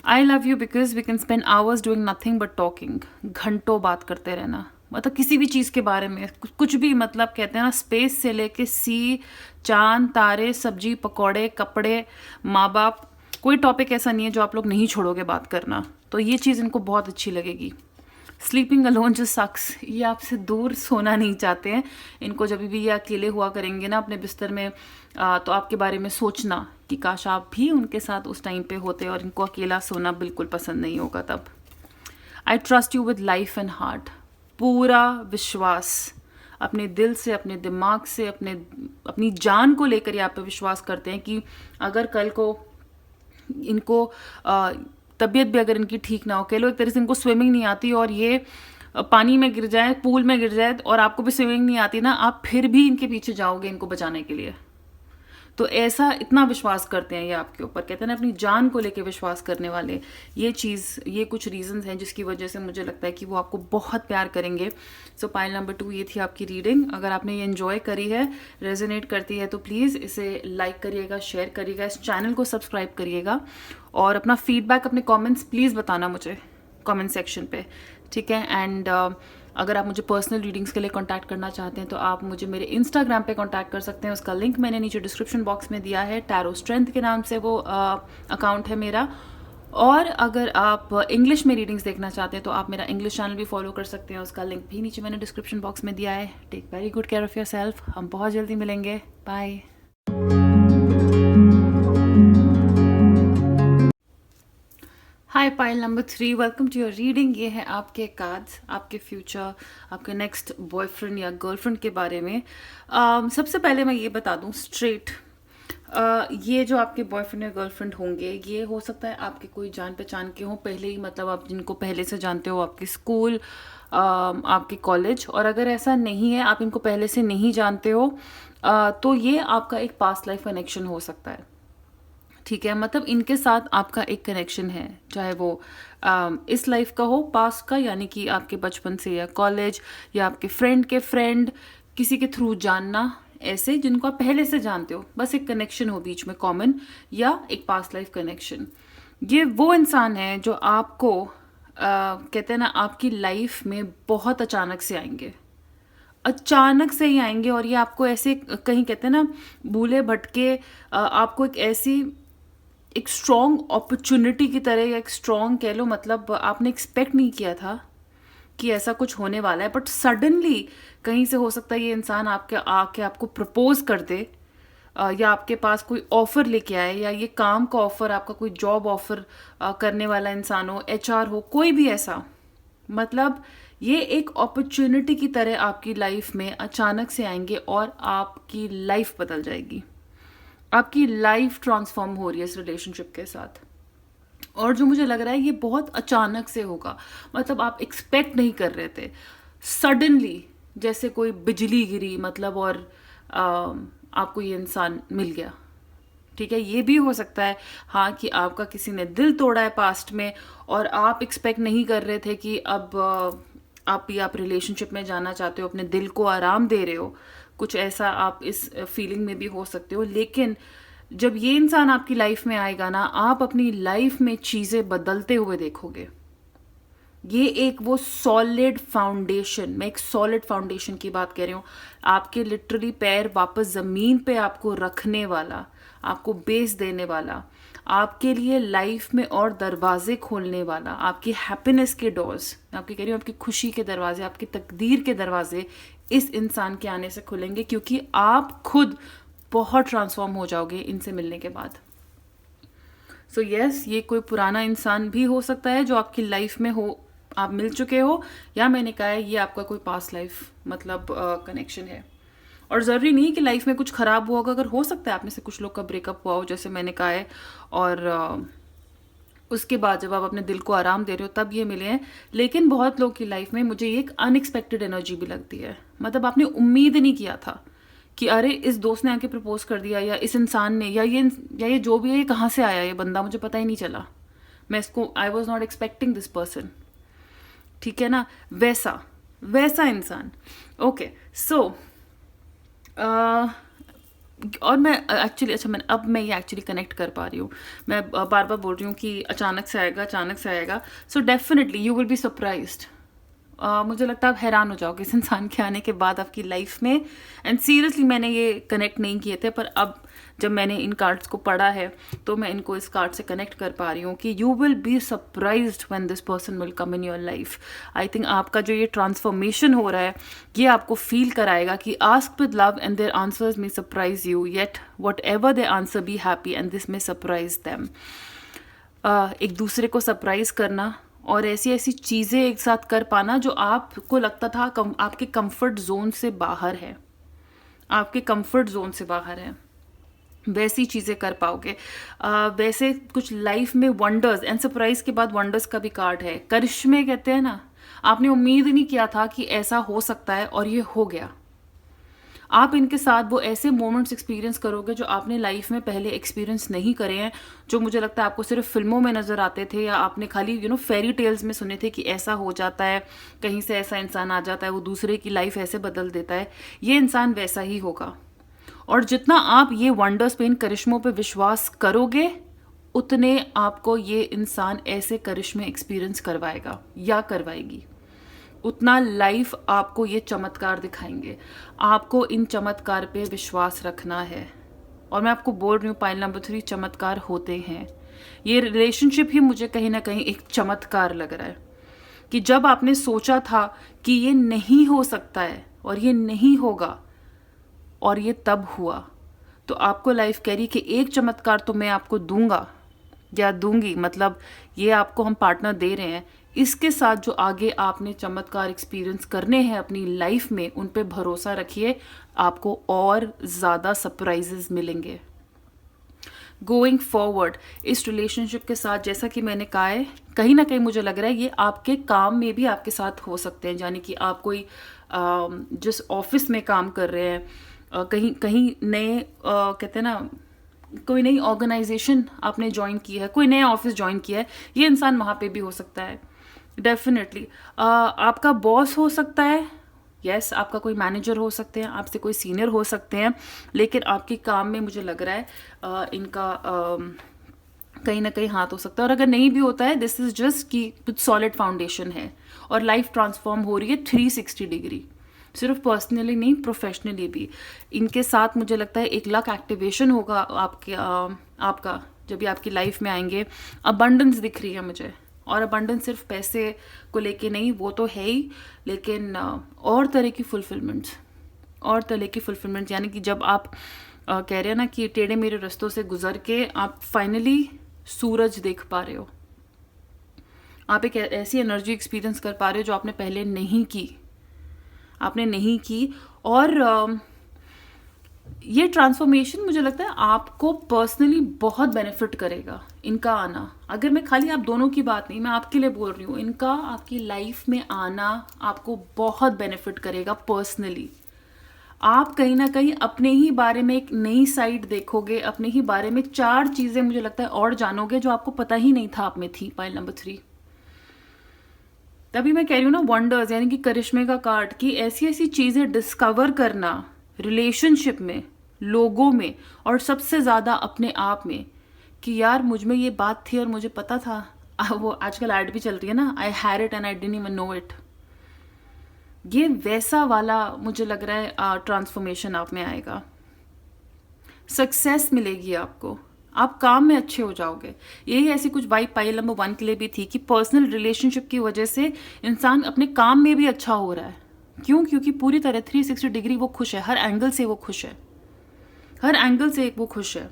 I love you because we can spend hours doing nothing but talking, घंटों बात करते रहना, मतलब किसी भी चीज़ के बारे में कुछ भी, मतलब कहते हैं ना, स्पेस से लेके सी, चांद तारे, सब्जी पकौड़े, कपड़े, माँ बाप, कोई टॉपिक ऐसा नहीं है जो आप लोग नहीं छोड़ोगे बात करना। तो ये चीज़ इनको बहुत अच्छी लगेगी। स्लीपिंग अलोन जस्ट सक्स, ये आपसे दूर सोना नहीं चाहते हैं। इनको जब भी ये अकेले हुआ करेंगे ना अपने बिस्तर में, तो आपके बारे में सोचना कि काश आप भी उनके साथ उस टाइम पे होते, और इनको अकेला सोना बिल्कुल पसंद नहीं होगा तब। I trust you with life and heart, पूरा विश्वास, अपने दिल से, अपने दिमाग से, अपनी जान को लेकर ये आप पे विश्वास करते हैं कि अगर कल को इनको तबीयत भी अगर इनकी ठीक ना हो, कह लो एक तरह से इनको स्विमिंग नहीं आती और ये पानी में गिर जाए, पूल में गिर जाए, और आपको भी स्विमिंग नहीं आती ना, आप फिर भी इनके पीछे जाओगे इनको बचाने के लिए। तो ऐसा इतना विश्वास करते हैं ये आपके ऊपर, कहते हैं ना अपनी जान को लेके विश्वास करने वाले। ये चीज़, ये कुछ रीजंस हैं जिसकी वजह से मुझे लगता है कि वो आपको बहुत प्यार करेंगे। सो पाइल नंबर 2 ये थी आपकी रीडिंग। अगर आपने ये एंजॉय करी है, रेजोनेट करती है, तो प्लीज़ इसे लाइक करिएगा, शेयर करिएगा, इस चैनल को सब्सक्राइब करिएगा और अपना फीडबैक, अपने कॉमेंट्स प्लीज़ बताना मुझे कमेंट सेक्शन पे, ठीक है। एंड अगर आप मुझे पर्सनल रीडिंग्स के लिए कांटेक्ट करना चाहते हैं तो आप मुझे मेरे इंस्टाग्राम पे कांटेक्ट कर सकते हैं। उसका लिंक मैंने नीचे डिस्क्रिप्शन बॉक्स में दिया है, टैरो स्ट्रेंथ के नाम से वो अकाउंट है मेरा। और अगर आप इंग्लिश में रीडिंग्स देखना चाहते हैं तो आप मेरा इंग्लिश चैनल भी फॉलो कर सकते हैं, उसका लिंक भी नीचे मैंने डिस्क्रिप्शन बॉक्स में दिया है। Take very good care of yourself. हम बहुत जल्दी मिलेंगे। Bye. Hi pile number 3, welcome to your reading. ये है आपके कार्ड्स, आपके फ्यूचर, आपके नेक्स्ट बॉयफ्रेंड या गर्लफ्रेंड के बारे में। सबसे पहले मैं ये बता दूं स्ट्रेट, ये जो आपके बॉयफ्रेंड या गर्लफ्रेंड होंगे, ये हो सकता है आपके कोई जान पहचान के हों पहले ही, मतलब आप जिनको पहले से जानते हो, आपके स्कूल, आपके कॉलेज। और अगर ऐसा नहीं है, आप इनको पहले से नहीं जानते हो, तो ये आपका एक पास्ट लाइफ कनेक्शन हो सकता है, ठीक है। मतलब इनके साथ आपका एक कनेक्शन है, चाहे वो इस लाइफ का हो, पास्ट का, यानी कि आपके बचपन से या कॉलेज या आपके फ्रेंड के फ्रेंड, किसी के थ्रू जानना, ऐसे जिनको आप पहले से जानते हो, बस एक कनेक्शन हो बीच में कॉमन, या एक पास्ट लाइफ कनेक्शन। ये वो इंसान है जो आपको कहते हैं ना आपकी लाइफ में बहुत अचानक से आएंगे, अचानक से ही आएंगे। और ये आपको ऐसे कहीं कहते हैं ना भूले भटके, आपको एक स्ट्रॉन्ग अपॉर्चुनिटी की तरह, या एक स्ट्रॉन्ग कह लो, मतलब आपने एक्सपेक्ट नहीं किया था कि ऐसा कुछ होने वाला है, बट सडनली कहीं से हो सकता है ये इंसान आपके आके आपको प्रपोज कर दे, या आपके पास कोई ऑफर लेके आए, या ये काम का ऑफर, आपका कोई जॉब ऑफर करने वाला इंसान हो, HR हो, कोई भी ऐसा। मतलब ये एक अपॉर्चुनिटी की तरह आपकी लाइफ में अचानक से आएंगे और आपकी लाइफ बदल जाएगी, आपकी लाइफ ट्रांसफॉर्म हो रही है इस रिलेशनशिप के साथ। और जो मुझे लग रहा है ये बहुत अचानक से होगा, मतलब आप एक्सपेक्ट नहीं कर रहे थे, सडनली जैसे कोई बिजली गिरी, मतलब और आपको ये इंसान मिल गया, ठीक है। ये भी हो सकता है हाँ कि आपका किसी ने दिल तोड़ा है पास्ट में, और आप एक्सपेक्ट नहीं कर रहे थे कि अब आप रिलेशनशिप में जाना चाहते हो, अपने दिल को आराम दे रहे हो, कुछ ऐसा आप इस फीलिंग में भी हो सकते हो। लेकिन जब ये इंसान आपकी लाइफ में आएगा ना, आप अपनी लाइफ में चीज़ें बदलते हुए देखोगे। ये एक वो सॉलिड फाउंडेशन, मैं एक सॉलिड फाउंडेशन की बात कर रही हूँ, आपके लिटरली पैर वापस ज़मीन पे आपको रखने वाला, आपको बेस देने वाला, आपके लिए लाइफ में और दरवाजे खोलने वाला, आपकी हैप्पीनेस के डोर्स, मैं आपकी कह रही हूँ, आपकी खुशी के दरवाजे, आपकी तकदीर के दरवाजे इस इंसान के आने से खुलेंगे, क्योंकि आप खुद बहुत ट्रांसफॉर्म हो जाओगे इनसे मिलने के बाद। सो यस, ये कोई पुराना इंसान भी हो सकता है जो आपकी लाइफ में हो, आप मिल चुके हो, या मैंने कहा है ये आपका कोई पास्ट लाइफ मतलब कनेक्शन है। और ज़रूरी नहीं कि लाइफ में कुछ ख़राब हुआ होगा, अगर हो सकता है आप में से कुछ लोग का ब्रेकअप हुआ हो, जैसे मैंने कहा है, और उसके बाद जब आप अपने दिल को आराम दे रहे हो तब ये मिले हैं। लेकिन बहुत लोग की लाइफ में मुझे ये एक अनएक्सपेक्टेड एनर्जी भी लगती है, मतलब आपने उम्मीद नहीं किया था कि अरे इस दोस्त ने आके प्रपोज कर दिया, या इस इंसान ने, या ये जो भी है, ये कहाँ से आया ये बंदा, मुझे पता ही नहीं चला, मैं इसको, I was not expecting this person, ठीक है ना, वैसा इंसान। ओके, सो और मैं एक्चुअली, अच्छा मैं ये एक्चुअली कनेक्ट कर पा रही हूँ, मैं बार बार बोल रही हूँ कि अचानक से आएगा। So definitely you will be surprised. मुझे लगता है आप हैरान हो जाओगे इस इंसान के आने के बाद आपकी लाइफ में। एंड सीरियसली मैंने ये कनेक्ट नहीं किए थे, पर अब जब मैंने इन कार्ड्स को पढ़ा है तो मैं इनको इस कार्ड से कनेक्ट कर पा रही हूँ कि you will be surprised when this person will come in your life. I think आपका जो ये ट्रांसफॉर्मेशन हो रहा है ये आपको फील कराएगा कि ask with love and their answers may surprise you, yet what ever they answer be happy and this may surprise them. एक दूसरे को सरप्राइज करना और ऐसी चीज़ें एक साथ कर पाना जो आपको लगता था आपके कंफर्ट जोन से बाहर है, आपके कंफर्ट जोन से बाहर है, वैसी चीज़ें कर पाओगे। वैसे कुछ लाइफ में वंडर्स, एंड सरप्राइज के बाद वंडर्स का भी कार्ड है, करिश्मे कहते हैं ना, आपने उम्मीद नहीं किया था कि ऐसा हो सकता है और ये हो गया। आप इनके साथ वो ऐसे मोमेंट्स एक्सपीरियंस करोगे जो आपने लाइफ में पहले एक्सपीरियंस नहीं करे हैं, जो मुझे लगता है आपको सिर्फ फिल्मों में नज़र आते थे, या आपने खाली फेरी टेल्स में सुने थे कि ऐसा हो जाता है, कहीं से ऐसा इंसान आ जाता है, वो दूसरे की लाइफ ऐसे बदल देता है। ये इंसान वैसा ही होगा। और जितना आप ये वंडर्स पे, इन करिश्मों पे विश्वास करोगे, उतने आपको ये इंसान ऐसे करिश्मे एक्सपीरियंस करवाएगा या करवाएगी। उतना लाइफ आपको ये चमत्कार दिखाएंगे। आपको इन चमत्कार पे विश्वास रखना है। और मैं आपको बोल रही हूँ, पाइल नंबर 3 चमत्कार होते हैं। ये रिलेशनशिप ही मुझे कहीं ना कहीं एक चमत्कार लग रहा है कि जब आपने सोचा था कि ये नहीं हो सकता है और ये नहीं होगा, और ये तब हुआ, तो आपको लाइफ कह रही कि एक चमत्कार तो मैं आपको दूंगा या दूंगी, मतलब ये आपको हम पार्टनर दे रहे हैं। इसके साथ जो आगे आपने चमत्कार एक्सपीरियंस करने हैं अपनी लाइफ में, उन पे भरोसा रखिए, आपको और ज़्यादा सरप्राइजेस मिलेंगे गोइंग फॉरवर्ड। इस रिलेशनशिप के साथ, जैसा कि मैंने कहा है, कहीं ना कहीं मुझे लग रहा है ये आपके काम में भी आपके साथ हो सकते हैं। यानी कि आप कोई जिस ऑफिस में काम कर रहे हैं, कहीं कहीं नए कहते हैं ना, कोई नई ऑर्गेनाइजेशन आपने ज्वाइन किया है, कोई नया ऑफिस ज्वाइन किया है, ये इंसान वहाँ पे भी हो सकता है डेफिनेटली। आपका बॉस हो सकता है, यस, आपका कोई मैनेजर हो सकते हैं, आपसे कोई सीनियर हो सकते हैं, लेकिन आपके काम में मुझे लग रहा है इनका कहीं ना कहीं हाथ हो सकता है। और अगर नहीं भी होता है, दिस इज जस्ट कि कुछ सॉलिड फाउंडेशन है और लाइफ ट्रांसफॉर्म हो रही है 360 डिग्री, सिर्फ पर्सनली नहीं, प्रोफेशनली भी। इनके साथ मुझे लगता है एक लक एक्टिवेशन होगा आपका जब भी आपकी लाइफ में आएंगे। अबंडेंस दिख रही है मुझे, और अबंडेंस सिर्फ पैसे को लेके नहीं, वो तो है ही, लेकिन और तरह की फुलफिलमेंट्स, और तरह की फुलफिलमेंट। यानी कि जब आप कह रहे हैं ना कि टेढ़े मेरे रास्तों से गुजर के आप फाइनली सूरज देख पा रहे हो, आप एक ऐसी एनर्जी एक्सपीरियंस कर पा रहे हो जो आपने पहले नहीं की, और ये ट्रांसफॉर्मेशन मुझे लगता है आपको पर्सनली बहुत बेनिफिट करेगा इनका आना। अगर मैं खाली आप दोनों की बात नहीं, मैं आपके लिए बोल रही हूँ, इनका आपकी लाइफ में आना आपको बहुत बेनिफिट करेगा पर्सनली। आप कहीं ना कहीं अपने ही बारे में एक नई साइड देखोगे, अपने ही बारे में 4 चीजें मुझे लगता है और जानोगे जो आपको पता ही नहीं था आप में थी। पाइल नंबर 3, तभी मैं कह रही हूँ ना, वंडर्स, यानी कि करिश्मे का कार्ड, की ऐसी ऐसी चीजें डिस्कवर करना रिलेशनशिप में, लोगों में, और सबसे ज्यादा अपने आप में, कि यार मुझ में ये बात थी और मुझे पता था। वो आजकल ऐड भी चल रही है ना, I had it and I didn't even know it. ये वैसा वाला मुझे लग रहा है ट्रांसफॉर्मेशन आप में आएगा। सक्सेस मिलेगी आपको, आप काम में अच्छे हो जाओगे। यही ऐसी कुछ वाइब पाइल नंबर 1 के लिए भी थी कि पर्सनल रिलेशनशिप की वजह से इंसान अपने काम में भी अच्छा हो रहा है। क्यों? क्योंकि पूरी तरह 360 डिग्री वो खुश है, हर एंगल से वो खुश है, हर एंगल से वो खुश है।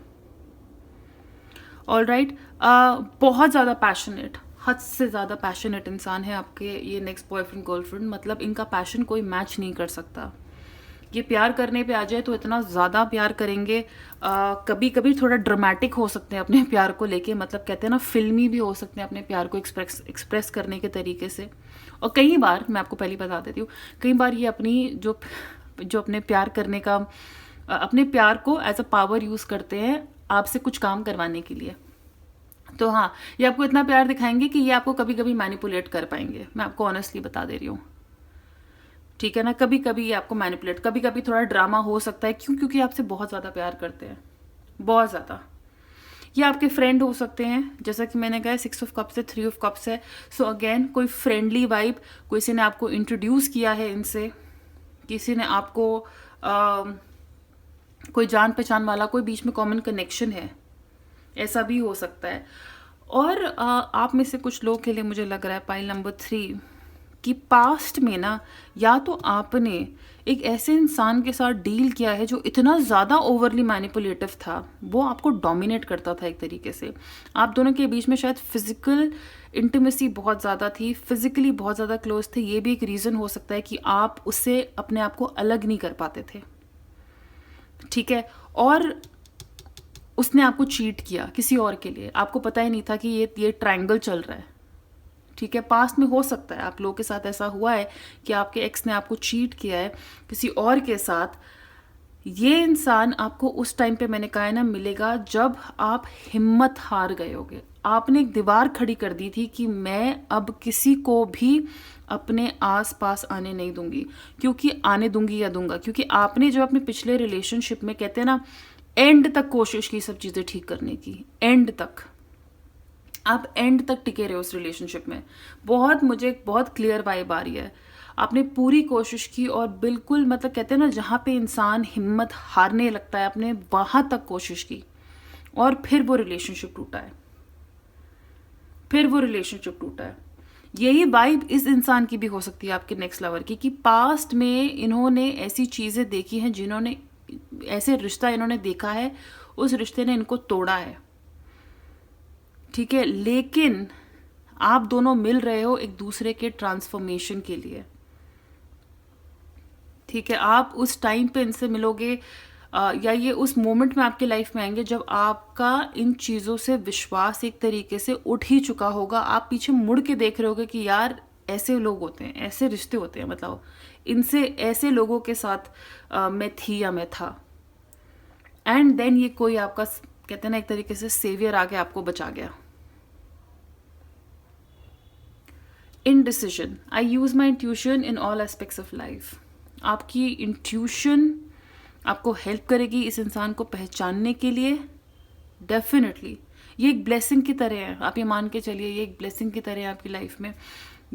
ऑलराइट, बहुत ज़्यादा पैशनेट, हद से ज़्यादा पैशनेट इंसान है आपके ये नेक्स्ट बॉयफ्रेंड गर्लफ्रेंड। मतलब इनका पैशन कोई मैच नहीं कर सकता। ये प्यार करने पे आ जाए तो इतना ज़्यादा प्यार करेंगे। कभी कभी थोड़ा ड्रामेटिक हो सकते हैं अपने प्यार को लेके, मतलब कहते हैं ना, फिल्मी भी हो सकते हैं अपने प्यार को एक्सप्रेस करने के तरीके से। और कई बार, मैं आपको पहले बता देती हूँ, कई बार ये अपनी जो अपने प्यार करने का, अपने प्यार को एज अ पावर यूज़ करते हैं आपसे कुछ काम करवाने के लिए। तो हाँ, ये आपको इतना प्यार दिखाएंगे कि ये आपको कभी कभी मैनिपुलेट कर पाएंगे। मैं आपको ऑनेस्टली बता दे रही हूँ, ठीक है ना। कभी कभी ये आपको मैनिपुलेट, कभी कभी थोड़ा ड्रामा हो सकता है। क्यों? क्योंकि आपसे बहुत ज़्यादा प्यार करते हैं, बहुत ज़्यादा। ये आपके फ्रेंड हो सकते हैं, जैसा कि मैंने कहा 6 ऑफ कप्स है, 3 ऑफ कप्स है। सो अगेन कोई फ्रेंडली वाइब, किसी ने आपको इंट्रोड्यूस किया है इनसे, किसी ने आपको कोई जान पहचान वाला, कोई बीच में कॉमन कनेक्शन है, ऐसा भी हो सकता है। और आप में से कुछ लोग के लिए मुझे लग रहा है पाइल नंबर 3 कि पास्ट में ना, या तो आपने एक ऐसे इंसान के साथ डील किया है जो इतना ज़्यादा ओवरली मैनिपुलेटिव था, वो आपको डोमिनेट करता था एक तरीके से। आप दोनों के बीच में शायद फिजिकल इंटीमेसी बहुत ज़्यादा थी, फिजिकली बहुत ज़्यादा क्लोज थे। ये भी एक रीज़न हो सकता है कि आप उससे अपने आप को अलग नहीं कर पाते थे, ठीक है। और उसने आपको चीट किया किसी और के लिए, आपको पता ही नहीं था कि ये ट्रायंगल चल रहा है, ठीक है। पास्ट में हो सकता है आप लोगों के साथ ऐसा हुआ है कि आपके एक्स ने आपको चीट किया है किसी और के साथ, ये इंसान आपको उस टाइम पे मैंने कहा है ना मिलेगा जब आप हिम्मत हार गए होगे। आपने एक दीवार खड़ी कर दी थी कि मैं अब किसी को भी अपने आस पास आने नहीं दूंगी, क्योंकि आने दूंगी या दूंगा, क्योंकि आपने जो अपने पिछले रिलेशनशिप में कहते हैं ना एंड तक कोशिश की सब चीज़ें ठीक करने की, एंड तक आप एंड तक टिके रहे उस रिलेशनशिप में। मुझे बहुत क्लियर वाइब आ रही है, आपने पूरी कोशिश की और बिल्कुल मतलब कहते हैं ना जहाँ पे इंसान हिम्मत हारने लगता है आपने वहाँ तक कोशिश की, और फिर वो रिलेशनशिप टूटा है, यही वाइब इस इंसान की भी हो सकती है आपके नेक्स्ट लवर की, कि पास्ट में इन्होंने ऐसी चीज़ें देखी हैं, जिन्होंने ऐसे रिश्ता इन्होंने देखा है, उस रिश्ते ने इनको तोड़ा है, ठीक है, लेकिन आप दोनों मिल रहे हो एक दूसरे के ट्रांसफॉर्मेशन के लिए, ठीक है। आप उस टाइम पे इनसे मिलोगे या ये उस मोमेंट में आपके लाइफ में आएंगे जब आपका इन चीज़ों से विश्वास एक तरीके से उठ ही चुका होगा। आप पीछे मुड़ के देख रहे होगे कि यार ऐसे लोग होते हैं, ऐसे रिश्ते होते हैं, मतलब इनसे ऐसे लोगों के साथ मैं थी या मैं था, एंड देन ये कोई आपका कहते हैं ना एक तरीके से सेवियर आके आपको बचा गया। Indecision, I use my intuition in all aspects of life. आपकी इंट्यूशन आपको हेल्प करेगी इस इंसान को पहचानने के लिए, डेफिनेटली। ये एक ब्लेसिंग की तरह है, आप ये मान के चलिए, ये एक ब्लेसिंग की तरह है आपकी लाइफ में।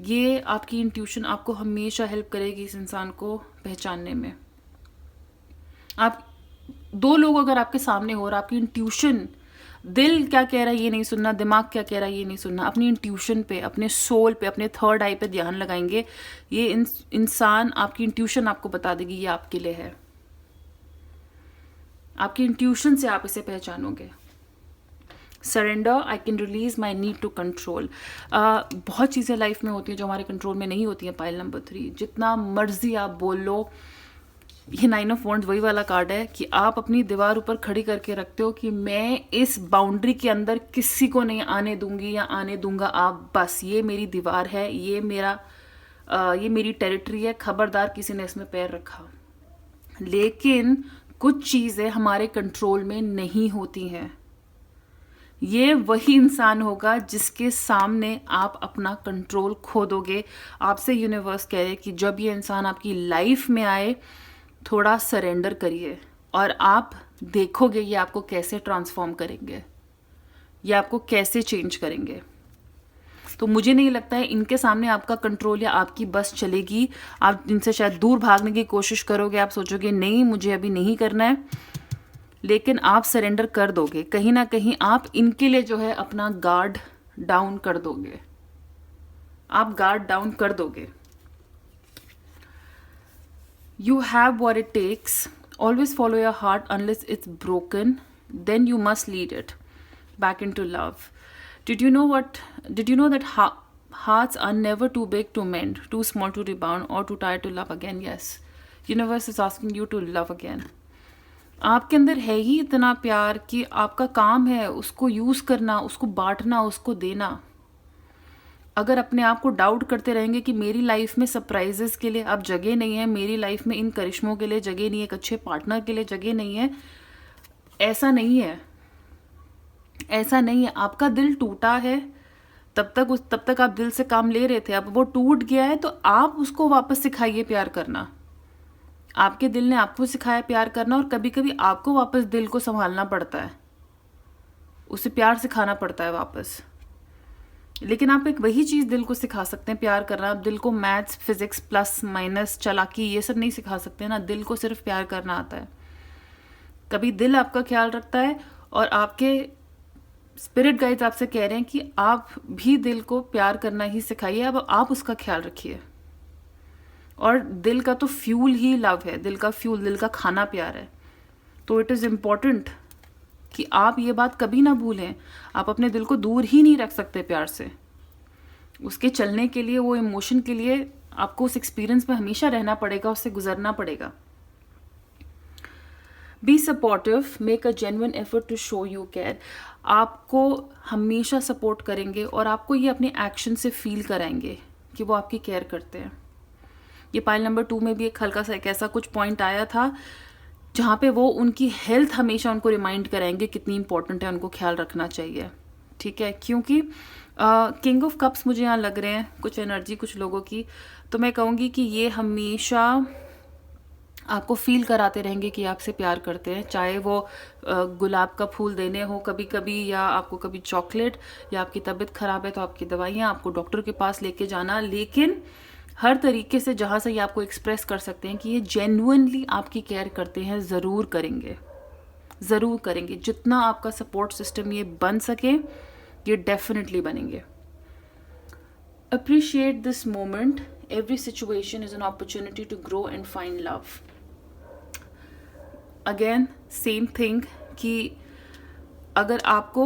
ये आपकी इंट्यूशन आपको हमेशा हेल्प करेगी इस इंसान को पहचानने में। आप दो लोग अगर आपके सामने हो और आपकी इंट्यूशन, दिल क्या कह रहा है ये नहीं सुनना, दिमाग क्या कह रहा है ये नहीं सुनना, अपनी इंट्यूशन पे, अपने सोल पे, अपने थर्ड आई पे ध्यान लगाएंगे, ये इंसान आपकी इंट्यूशन आपको बता देगी ये आपके लिए है। आपकी इंट्यूशन से आप इसे पहचानोगे। Surrender, I can release my need to control. बहुत चीज़ें लाइफ में होती हैं जो हमारे कंट्रोल में नहीं होती हैं। पाइल नंबर 3, जितना मर्जी आप बोल लो, ये 9 ऑफ वॉन्ड्स वही वाला कार्ड है कि आप अपनी दीवार ऊपर खड़ी करके रखते हो कि मैं इस बाउंड्री के अंदर किसी को नहीं आने दूंगी या आने दूंगा, आप बस, ये मेरी दीवार है, ये मेरी टेरिटरी है, खबरदार किसी ने इसमें पैर रखा। लेकिन कुछ चीज़ें हमारे कंट्रोल में नहीं होती हैं। ये वही इंसान होगा जिसके सामने आप अपना कंट्रोल खो दोगे। आपसे यूनिवर्स कह रहे कि जब ये इंसान आपकी लाइफ में आए, थोड़ा सरेंडर करिए और आप देखोगे ये आपको कैसे ट्रांसफॉर्म करेंगे, ये आपको कैसे चेंज करेंगे। तो मुझे नहीं लगता है इनके सामने आपका कंट्रोल या आपकी बस चलेगी। आप इनसे शायद दूर भागने की कोशिश करोगे, आप सोचोगे नहीं मुझे अभी नहीं करना है, लेकिन आप सरेंडर कर दोगे। कहीं ना कहीं आप इनके लिए जो है अपना गार्ड डाउन कर दोगे, आप गार्ड डाउन कर दोगे। You have what it takes. Always follow your heart unless it's broken. Then you must lead it back into love. Did you know that hearts are never too big to mend, too small to rebound, or too tired to love again? Yes. Universe is asking you to love again. आपके अंदर है ही इतना प्यार कि आपका काम है उसको यूज़ करना, उसको बांटना, उसको देना। अगर अपने आप को डाउट करते रहेंगे कि मेरी लाइफ में सरप्राइजेस के लिए अब जगह नहीं है, मेरी लाइफ में इन करिश्मों के लिए जगह नहीं है, एक अच्छे पार्टनर के लिए जगह नहीं है, ऐसा नहीं है, ऐसा नहीं है। आपका दिल टूटा है, तब तक आप दिल से काम ले रहे थे, अब वो टूट गया है तो आप उसको वापस सिखाइए प्यार करना। आपके दिल ने आपको सिखाया प्यार करना, और कभी कभी आपको वापस दिल को संभालना पड़ता है, उसे प्यार सिखाना पड़ता है वापस। लेकिन आप एक वही चीज़ दिल को सिखा सकते हैं प्यार करना। आप दिल को मैथ्स, फिजिक्स, प्लस माइनस, चालाकी, ये सब नहीं सिखा सकते ना। दिल को सिर्फ प्यार करना आता है। कभी दिल आपका ख्याल रखता है और आपके स्पिरिट गाइड्स आपसे कह रहे हैं कि आप भी दिल को प्यार करना ही सिखाइए, अब आप उसका ख्याल रखिए। और दिल का तो फ्यूल ही लव है, दिल का फ्यूल, दिल का खाना प्यार है। तो इट इज़ इम्पॉर्टेंट कि आप ये बात कभी ना भूलें, आप अपने दिल को दूर ही नहीं रख सकते प्यार से। उसके चलने के लिए, वो इमोशन के लिए आपको उस एक्सपीरियंस में हमेशा रहना पड़ेगा, उससे गुजरना पड़ेगा। Be supportive, make a genuine effort to show you care. आपको हमेशा सपोर्ट करेंगे और आपको ये अपने एक्शन से फील कराएंगे कि वो आपकी केयर करते हैं। ये पाइल नंबर 2 में भी एक हल्का सा एक ऐसा कुछ पॉइंट आया था जहाँ पे वो उनकी हेल्थ हमेशा उनको रिमाइंड कराएंगे कितनी इंपॉर्टेंट है, उनको ख्याल रखना चाहिए, ठीक है। क्योंकि किंग ऑफ कप्स मुझे यहाँ लग रहे हैं कुछ एनर्जी कुछ लोगों की, तो मैं कहूँगी कि ये हमेशा आपको फील कराते रहेंगे कि आपसे प्यार करते हैं, चाहे वो गुलाब का फूल देने हो कभी कभी, या आपको कभी चॉकलेट, या आपकी तबीयत ख़राब है तो आपकी दवाइयाँ, आपको डॉक्टर के पास लेके जाना, लेकिन हर तरीके से जहाँ से ये आपको एक्सप्रेस कर सकते हैं कि ये जेन्युइनली आपकी केयर करते हैं, ज़रूर करेंगे, ज़रूर करेंगे। जितना आपका सपोर्ट सिस्टम ये बन सके, ये डेफिनेटली बनेंगे। Appreciate this moment. Every situation is an opportunity to grow and find love. Again, same thing कि अगर आपको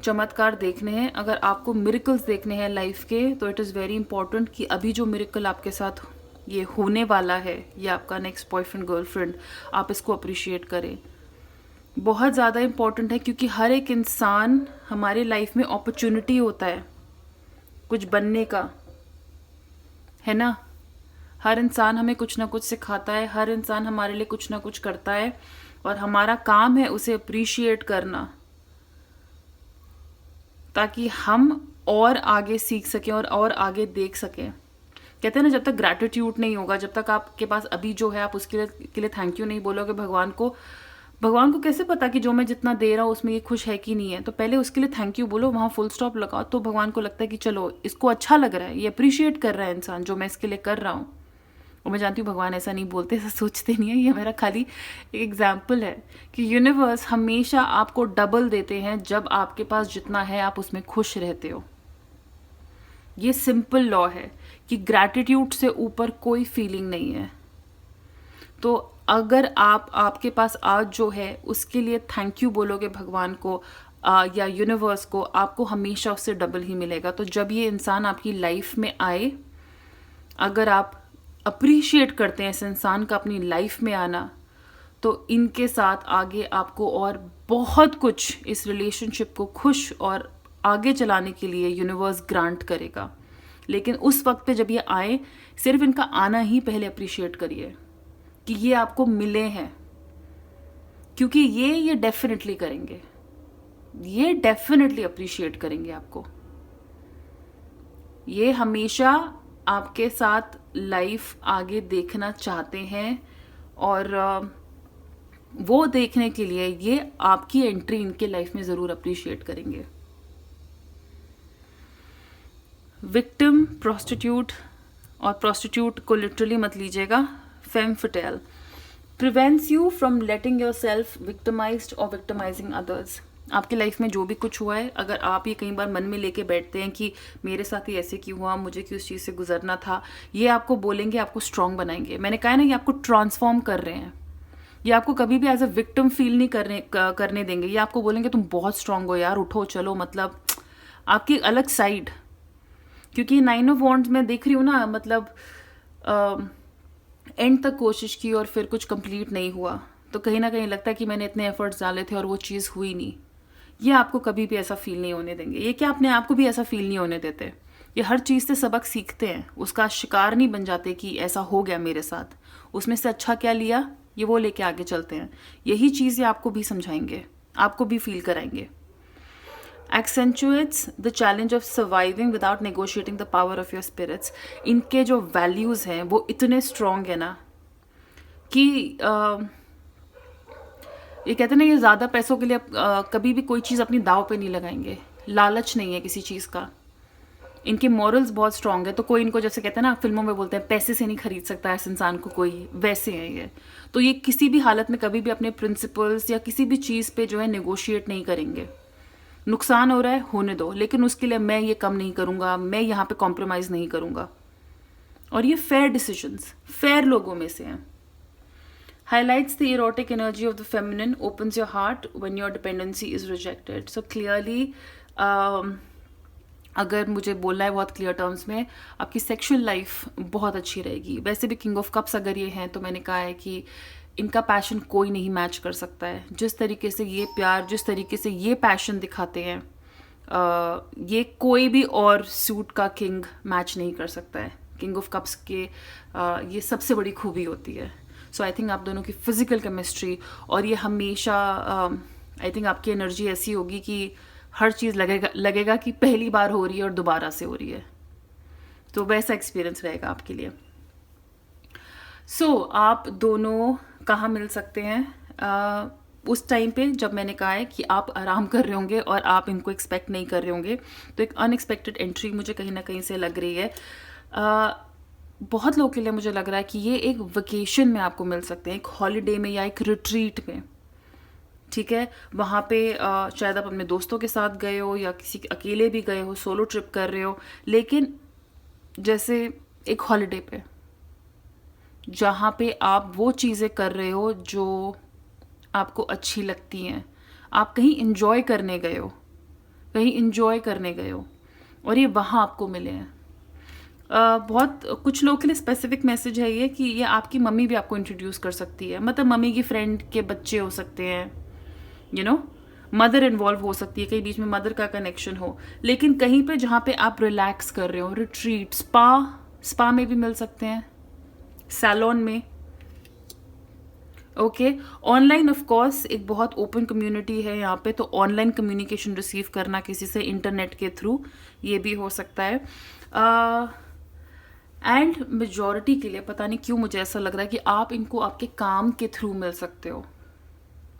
चमत्कार देखने हैं, अगर आपको मिरेकल्स देखने हैं लाइफ के, तो इट इज़ वेरी इंपॉर्टेंट कि अभी जो मिरेकल आपके साथ ये होने वाला है, ये आपका नेक्स्ट बॉयफ्रेंड गर्लफ्रेंड, आप इसको अप्रिशिएट करें। बहुत ज़्यादा इंपॉर्टेंट है, क्योंकि हर एक इंसान हमारे लाइफ में अपॉर्चुनिटी होता है कुछ बनने का, है ना। हर इंसान हमें कुछ ना कुछ सिखाता है, हर इंसान हमारे लिए कुछ ना कुछ करता है, और हमारा काम है उसे अप्रिशिएट करना, ताकि हम और आगे सीख सकें और आगे देख सकें। कहते हैं ना, जब तक ग्रैटिट्यूड नहीं होगा, जब तक आपके पास अभी जो है आप उसके लिए थैंक यू नहीं बोलोगे भगवान को कैसे पता कि जो मैं जितना दे रहा हूँ उसमें ये खुश है कि नहीं है। तो पहले उसके लिए थैंक यू बोलो, वहाँ फुल स्टॉप लगाओ, तो भगवान को लगता है कि चलो इसको अच्छा लग रहा है, ये अप्रिशिएट कर रहा है इंसान जो मैं इसके लिए कर रहा हूँ। और मैं जानती हूँ भगवान ऐसा नहीं बोलते, ऐसा सोचते नहीं है, ये मेरा खाली एक एग्जाम्पल है कि यूनिवर्स हमेशा आपको डबल देते हैं, जब आपके पास जितना है आप उसमें खुश रहते हो। ये सिंपल लॉ है कि ग्रैटिट्यूड से ऊपर कोई फीलिंग नहीं है। तो अगर आपके पास आज जो है उसके लिए थैंक यू बोलोगे भगवान को या यूनिवर्स को, आपको हमेशा उससे डबल ही मिलेगा। तो जब ये इंसान आपकी लाइफ में आए, अगर आप अप्रिशिएट करते हैं इस इंसान का अपनी लाइफ में आना, तो इनके साथ आगे आपको और बहुत कुछ इस रिलेशनशिप को खुश और आगे चलाने के लिए यूनिवर्स ग्रांट करेगा। लेकिन उस वक्त पे जब ये आए, सिर्फ इनका आना ही पहले अप्रिशिएट करिए कि ये आपको मिले हैं, क्योंकि ये डेफिनेटली करेंगे, ये डेफिनेटली अप्रिशिएट करेंगे आपको। ये हमेशा आपके साथ लाइफ आगे देखना चाहते हैं, और वो देखने के लिए ये आपकी एंट्री इनके लाइफ में ज़रूर अप्रिशिएट करेंगे। विक्टिम, प्रोस्टिट्यूट, और प्रोस्टिट्यूट को लिटरली मत लीजिएगा, femme fatale, prevents you from letting yourself victimised और विक्टिमाइजिंग अदर्स। आपकी लाइफ में जो भी कुछ हुआ है, अगर आप ये कई बार मन में लेके बैठते हैं कि मेरे साथ ही ऐसे क्यों हुआ, मुझे क्यों उस चीज़ से गुजरना था, ये आपको बोलेंगे, आपको स्ट्रांग बनाएंगे। मैंने कहा ना, ये आपको ट्रांसफॉर्म कर रहे हैं, ये आपको कभी भी एज अ विक्टिम फील नहीं करने देंगे। ये आपको बोलेंगे तुम बहुत स्ट्रांग हो यार, उठो चलो, मतलब आपकी अलग साइड। क्योंकि 9 ऑफ वॉन्ड्स में देख रही हूँ ना, मतलब एंड तक कोशिश की और फिर कुछ कंप्लीट नहीं हुआ, तो कहीं ना कहीं लगता है कि मैंने इतने एफर्ट्स डाले थे और वो चीज़ हुई नहीं। ये आपको कभी भी ऐसा फील नहीं होने देंगे। ये क्या अपने आप को भी ऐसा फील नहीं होने देते। ये हर चीज़ से सबक सीखते हैं, उसका शिकार नहीं बन जाते कि ऐसा हो गया मेरे साथ, उसमें से अच्छा क्या लिया ये वो लेके आगे चलते हैं। यही चीज़ें आपको भी समझाएंगे, आपको भी फील कराएंगे। Accentuates the challenge of surviving without negotiating the power of your spirits. इनके जो वैल्यूज़ हैं वो इतने स्ट्रॉन्ग है ना कि ये कहते हैं ना, ये ज़्यादा पैसों के लिए कभी भी कोई चीज़ अपनी दाव पे नहीं लगाएंगे। लालच नहीं है किसी चीज़ का। इनके मॉरल्स बहुत स्ट्रांग है। तो कोई इनको, जैसे कहते हैं ना फिल्मों में बोलते हैं, पैसे से नहीं खरीद सकता इस इंसान को कोई, वैसे है ये। तो ये किसी भी हालत में कभी भी अपने प्रिंसिपल्स या किसी भी चीज़ पे जो है नेगोशिएट नहीं करेंगे। नुकसान हो रहा है, होने दो, लेकिन उसके लिए मैं ये कम नहीं करूँगा, मैं यहाँ पे कॉम्प्रोमाइज़ नहीं करूँगा। और ये फेयर डिसीजंस, फेयर लोगों में से हैं। Highlights the erotic energy of the feminine, opens your heart when your dependency is rejected. So clearly, अगर मुझे बोलना है बहुत क्लियर टर्म्स में, आपकी सेक्शुअल लाइफ बहुत अच्छी रहेगी। वैसे भी किंग ऑफ कप्स अगर ये हैं, तो मैंने कहा है कि इनका पैशन कोई नहीं मैच कर सकता है। जिस तरीके से ये प्यार, जिस तरीके से ये पैशन दिखाते हैं, ये कोई भी और सूट का किंग मैच नहीं कर सकता है। किंग ऑफ कप्स के ये सबसे बड़ी खूबी होती है। सो आई थिंक आप दोनों की फिजिकल केमिस्ट्री, और ये हमेशा आई थिंक आपकी एनर्जी ऐसी होगी कि हर चीज़ लगेगा कि पहली बार हो रही है और दोबारा से हो रही है, तो वैसा एक्सपीरियंस रहेगा आपके लिए। आप दोनों कहाँ मिल सकते हैं? उस टाइम पे जब मैंने कहा है कि आप आराम कर रहे होंगे और आप इनको एक्सपेक्ट नहीं कर रहे होंगे, तो एक अनएक्सपेक्टेड एंट्री मुझे कहीं ना कहीं से लग रही है। बहुत लोगों के लिए मुझे लग रहा है कि ये एक वेकेशन में आपको मिल सकते हैं, एक हॉलीडे में या एक रिट्रीट में, ठीक है। वहाँ पे शायद आप अपने दोस्तों के साथ गए हो या किसी अकेले भी गए हो, सोलो ट्रिप कर रहे हो, लेकिन जैसे एक हॉलीडे पे जहाँ पे आप वो चीज़ें कर रहे हो जो आपको अच्छी लगती हैं, आप कहीं इंजॉय करने गए हो, कहीं इंजॉय करने गए हो, और ये वहाँ आपको मिले हैं। बहुत कुछ लोगों के लिए स्पेसिफिक मैसेज है ये कि ये आपकी मम्मी भी आपको इंट्रोड्यूस कर सकती है, मतलब मम्मी की फ्रेंड के बच्चे हो सकते हैं, यू नो, मदर इन्वॉल्व हो सकती है, कहीं बीच में मदर का कनेक्शन हो, लेकिन कहीं पे जहाँ पे आप रिलैक्स कर रहे हो, रिट्रीट, स्पा में भी मिल सकते हैं, सैलून में, ओके। ऑनलाइन ऑफ कोर्स एक बहुत ओपन कम्युनिटी है यहाँ पे, तो ऑनलाइन कम्युनिकेशन रिसीव करना किसी से इंटरनेट के थ्रू, ये भी हो सकता है। एंड मेजॉरिटी के लिए पता नहीं क्यों मुझे ऐसा लग रहा है कि आप इनको आपके काम के थ्रू मिल सकते हो,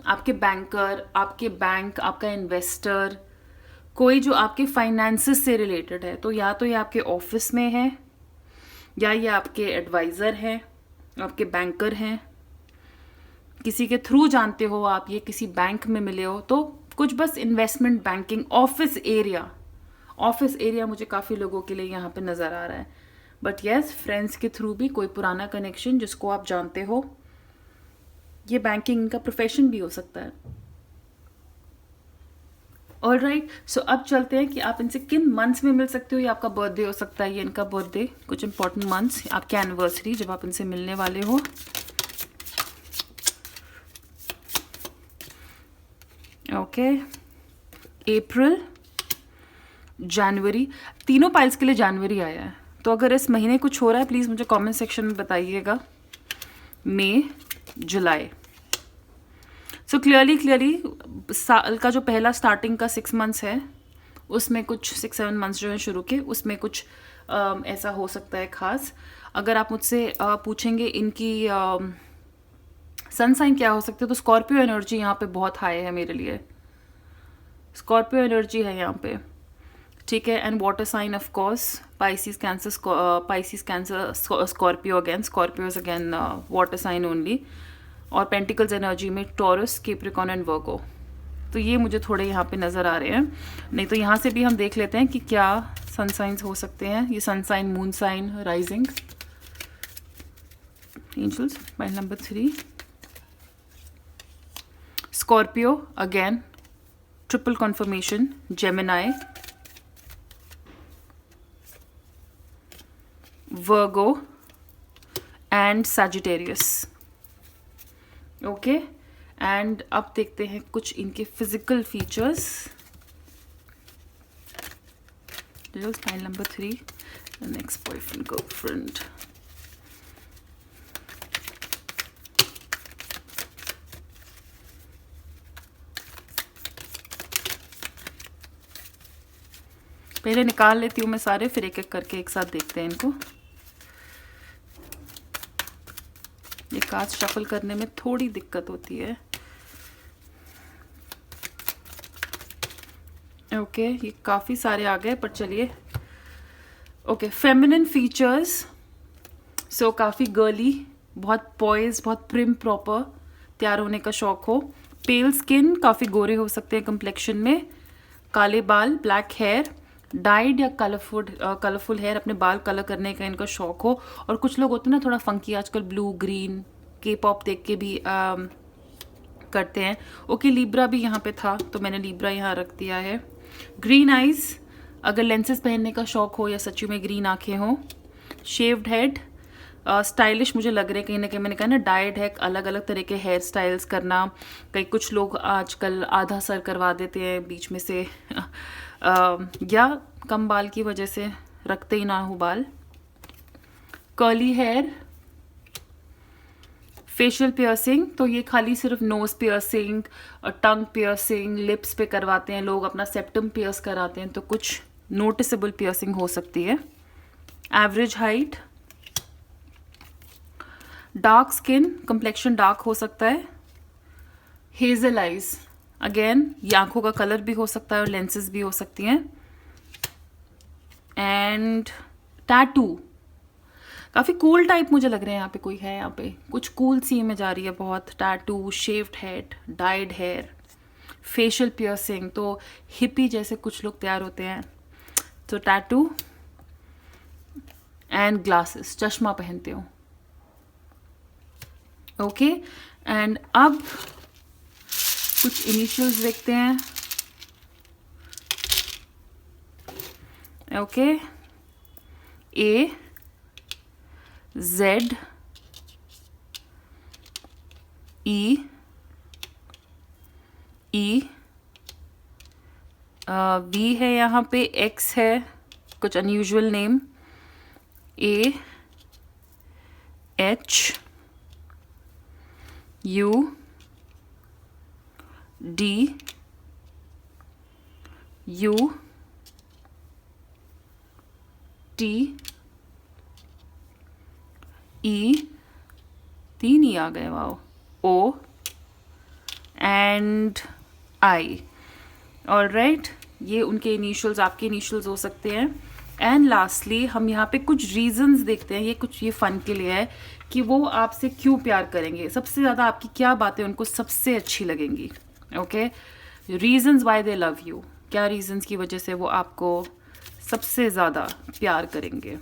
आपके बैंकर, आपके बैंक, आपका इन्वेस्टर, कोई जो आपके फाइनेंसेस से रिलेटेड है, तो या तो ये आपके ऑफिस में है, या ये आपके एडवाइज़र हैं, आपके बैंकर हैं, किसी के थ्रू जानते हो आप, ये किसी बैंक में मिले हो, तो कुछ बस इन्वेस्टमेंट बैंकिंग, ऑफिस एरिया मुझे काफ़ी लोगों के लिए यहाँ पे नज़र आ रहा है। बट येस, फ्रेंड्स के थ्रू भी कोई पुराना कनेक्शन जिसको आप जानते हो, ये बैंकिंग का प्रोफेशन भी हो सकता है। ऑल राइट, सो अब चलते हैं कि आप इनसे किन मंथ्स में मिल सकते हो। ये आपका बर्थडे हो सकता है, ये इनका बर्थडे, कुछ इंपॉर्टेंट मंथ्स, आपके एनिवर्सरी जब आप इनसे मिलने वाले हो। ओके, अप्रैल, जनवरी, तीनों पाइल्स के लिए जनवरी आया है, तो अगर इस महीने कुछ हो रहा है प्लीज़ मुझे कमेंट सेक्शन में बताइएगा। मई, जुलाई, सो क्लियरली साल का जो पहला स्टार्टिंग का 6 मंथ्स है, उसमें कुछ 6-7 मंथ्स जो है शुरू के, उसमें कुछ ऐसा हो सकता है खास। अगर आप मुझसे पूछेंगे इनकी सन साइन क्या हो सकते हैं, तो स्कॉर्पियो एनर्जी यहाँ पे बहुत हाई है मेरे लिए, स्कॉर्पियो एनर्जी है यहाँ पे, ठीक है। And water sign of course Pisces Cancer, Scorpio again, Scorpio is again water sign only, और पेंटिकल्स एनर्जी में टॉरस, कैप्रिकॉर्न एंड वर्गो, तो ये मुझे थोड़े यहाँ पे नज़र आ रहे हैं। नहीं तो यहाँ से भी हम देख लेते हैं कि क्या सन साइंस हो सकते हैं। ये sun sign, moon sign, rising, angels, point number 3, Scorpio again, triple confirmation, Gemini, Virgo and Sagittarius, okay. And अब देखते हैं कुछ इनके physical features. File number 3, next boyfriend, girlfriend, पहले निकाल लेती हूँ मैं सारे, फिर एक एक करके एक साथ देखते हैं इनको। ये कार्ड शफल करने में थोड़ी दिक्कत होती है, ओके। ये काफ़ी सारे आ गए, पर चलिए, ओके। फेमिनिन फीचर्स, सो काफ़ी गर्ली, बहुत पॉइज, बहुत प्रिम प्रॉपर, तैयार होने का शौक हो, पेल स्किन, काफ़ी गोरे हो सकते हैं कम्प्लेक्शन में, काले बाल, ब्लैक हेयर, डाइड या कलरफुल हेयर, अपने बाल कलर करने का इनका शौक हो, और कुछ लोग होते हैं ना थोड़ा फंकी, आजकल ब्लू ग्रीन के पॉप देख के भी करते हैं, ओके। लिब्रा भी यहाँ पे था तो मैंने लिब्रा यहाँ रख दिया है। ग्रीन आइज, अगर लेंसेज पहनने का शौक हो या सच्ची में ग्रीन आंखें हो, शेव्ड हेड, स्टाइलिश मुझे लग रहे हैं कहीं ना कहीं, मैंने कहा ना डाइड है, अलग अलग तरह के हेयर स्टाइल्स करना, कई कुछ लोग आजकल आधा सर करवा देते हैं बीच में से या कम बाल की वजह से रखते ही ना हो बाल, कर्ली हेयर, फेशियल पियर्सिंग, तो ये खाली सिर्फ नोज पियर्सिंग और टंग पियर्सिंग, लिप्स पे करवाते हैं लोग, अपना सेप्टम पियर्स कराते हैं, तो कुछ नोटिसेबल पियर्सिंग हो सकती है। Average height, dark skin, complexion dark हो सकता है। हेजल आइज, अगेन ये आंखों का कलर भी हो सकता है और लेंसेज भी हो सकती हैं। एंड टैटू, काफ़ी कूल टाइप मुझे लग रहे हैं, यहाँ पे कोई है, यहाँ पे कुछ कूल सी में जा रही है बहुत। Tattoo, shaved head, dyed hair, facial piercing, तो हिप्पी जैसे कुछ लोग तैयार होते हैं, तो टैटू एंड ग्लासेस, चश्मा पहनते हो। ओके, एंड अब कुछ इनिशियल्स देखते हैं। Okay, A, Z, E, V है यहाँ पे, एक्स है, कुछ unusual name, A, H, U, D, U, T, E, 3 E आ गए, wow, O and I. All right, ये उनके इनिशियल्स, आपके इनिशियल्स हो सकते हैं। एंड लास्टली हम यहाँ पे कुछ रीजंस देखते हैं, ये फन के लिए है कि वो आपसे क्यों प्यार करेंगे, सबसे ज़्यादा आपकी क्या बातें उनको सबसे अच्छी लगेंगी। Okay, reasons why they love you, क्या रीजंस की वजह से वो आपको सबसे ज़्यादा प्यार करेंगे।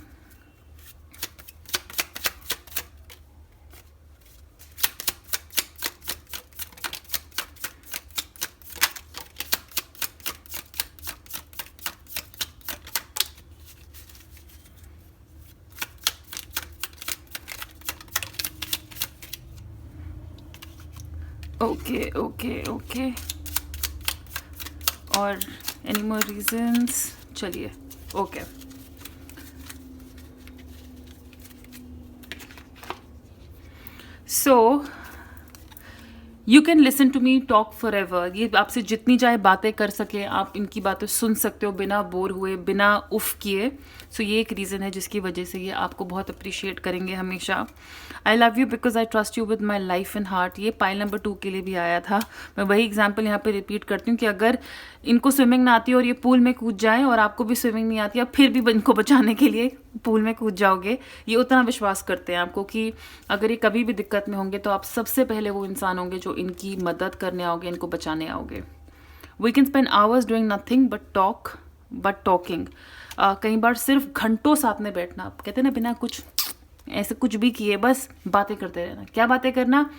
ओके ओके ओके, और एनी मोर रीजंस? चलिए, okay. So you can listen to me talk forever, ये आपसे जितनी चाहे बातें कर सके, आप इनकी बातें सुन सकते हो बिना बोर हुए, बिना उफ किए। सो ये एक रीज़न है जिसकी वजह से ये आपको बहुत अप्रिशिएट करेंगे हमेशा। आई love you because I trust you with my life and heart, ये पाइल नंबर 2 के लिए भी आया था। मैं वही एग्जाम्पल यहाँ पे रिपीट करती हूँ कि अगर इनको स्विमिंग ना आती और ये पूल में कूद जाए और आपको भी स्विमिंग नहीं आती, आप फिर भी इनको बचाने के लिए पूल में कूद जाओगे। ये उतना विश्वास करते हैं आपको कि अगर ये कभी भी दिक्कत में होंगे तो आप सबसे पहले वो इंसान होंगे जो इनकी मदद करने आओगे, इनको बचाने आओगे। We can spend hours doing nothing but talking. कई बार सिर्फ घंटों साथ में बैठना, आप कहते हैं ना, बिना कुछ ऐसे कुछ भी किए बस बातें करते रहना। क्या बातें करना?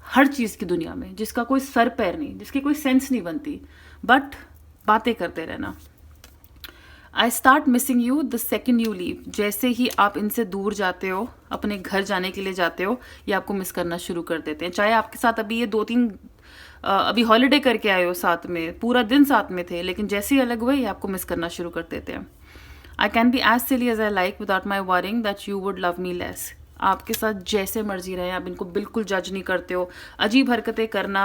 हर चीज़ की दुनिया में जिसका कोई सर पैर नहीं, जिसकी कोई सेंस नहीं बनती, बट बातें करते रहना। I start missing you the second you leave, जैसे ही आप इनसे दूर जाते हो, अपने घर जाने के लिए जाते हो, ये आपको मिस करना शुरू कर देते हैं। चाहे आपके साथ अभी ये 2-3 अभी हॉलीडे करके आए हो, साथ में पूरा दिन साथ में थे, लेकिन जैसे ही अलग हुए ये आपको मिस करना शुरू कर देते हैं। I can be as silly as I like without my worrying that you would love me less. आपके साथ जैसे मर्जी रहे, आप इनको बिल्कुल जज नहीं करते हो। अजीब हरकतें करना,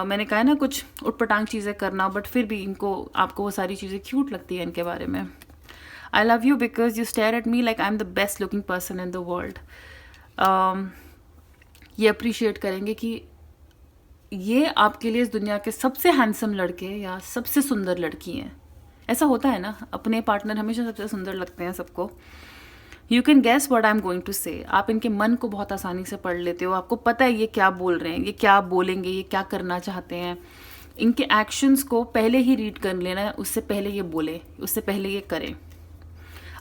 मैंने कहा है ना, कुछ उटपटांग चीज़ें करना, बट फिर भी इनको, आपको वो सारी चीज़ें क्यूट लगती है इनके बारे में। आई love you because you stare at me like I am the best looking person in the world. ये अप्रिशिएट करेंगे कि ये आपके लिए इस दुनिया के सबसे हैंडसम लड़के या सबसे सुंदर लड़की हैं। ऐसा होता है ना, अपने पार्टनर हमेशा सबसे सुंदर लगते हैं सबको। You can guess what I am going to say, आप इनके मन को बहुत आसानी से पढ़ लेते हो। आपको पता है ये क्या बोल रहे हैं, ये क्या बोलेंगे, ये क्या करना चाहते हैं। इनके एक्शंस को पहले ही रीड कर लेना है, उससे पहले ये बोले, उससे पहले ये करें।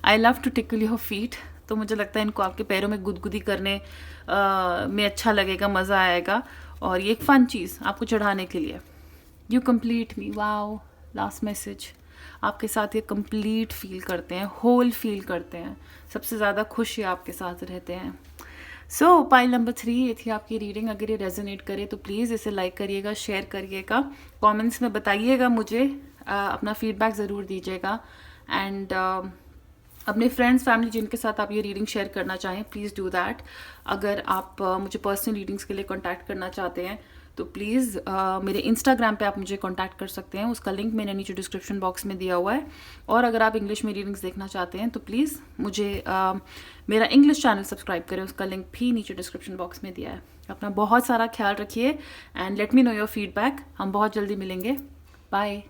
I love to tickle your feet, तो मुझे लगता है इनको आपके पैरों में गुदगुदी करने में अच्छा लगेगा, मज़ा आएगा, और ये एक फ़न चीज़ आपको चढ़ाने के लिए। You complete me, wow, last message. आपके साथ ये कंप्लीट फील करते हैं, होल फील करते हैं, सबसे ज़्यादा खुश ये आपके साथ रहते हैं। सो पाइल नंबर 3 ये थी आपकी रीडिंग। अगर ये रेजोनेट करे तो प्लीज़ इसे लाइक करिएगा, शेयर करिएगा, कमेंट्स में बताइएगा मुझे, अपना फीडबैक ज़रूर दीजिएगा। एंड अपने फ्रेंड्स फैमिली जिनके साथ आप ये रीडिंग शेयर करना चाहें, प्लीज़ डू दैट। अगर आप मुझे पर्सनल रीडिंग्स के लिए कांटेक्ट करना चाहते हैं तो प्लीज़ मेरे इंस्टाग्राम पे आप मुझे कांटेक्ट कर सकते हैं, उसका लिंक मैंने नीचे डिस्क्रिप्शन बॉक्स में दिया हुआ है। और अगर आप इंग्लिश में रीडिंग्स देखना चाहते हैं तो प्लीज़ मुझे मेरा इंग्लिश चैनल सब्सक्राइब करें, उसका लिंक भी नीचे डिस्क्रिप्शन बॉक्स में दिया है। अपना बहुत सारा ख्याल रखिए and let me know your feedback. हम बहुत जल्दी मिलेंगे। बाय।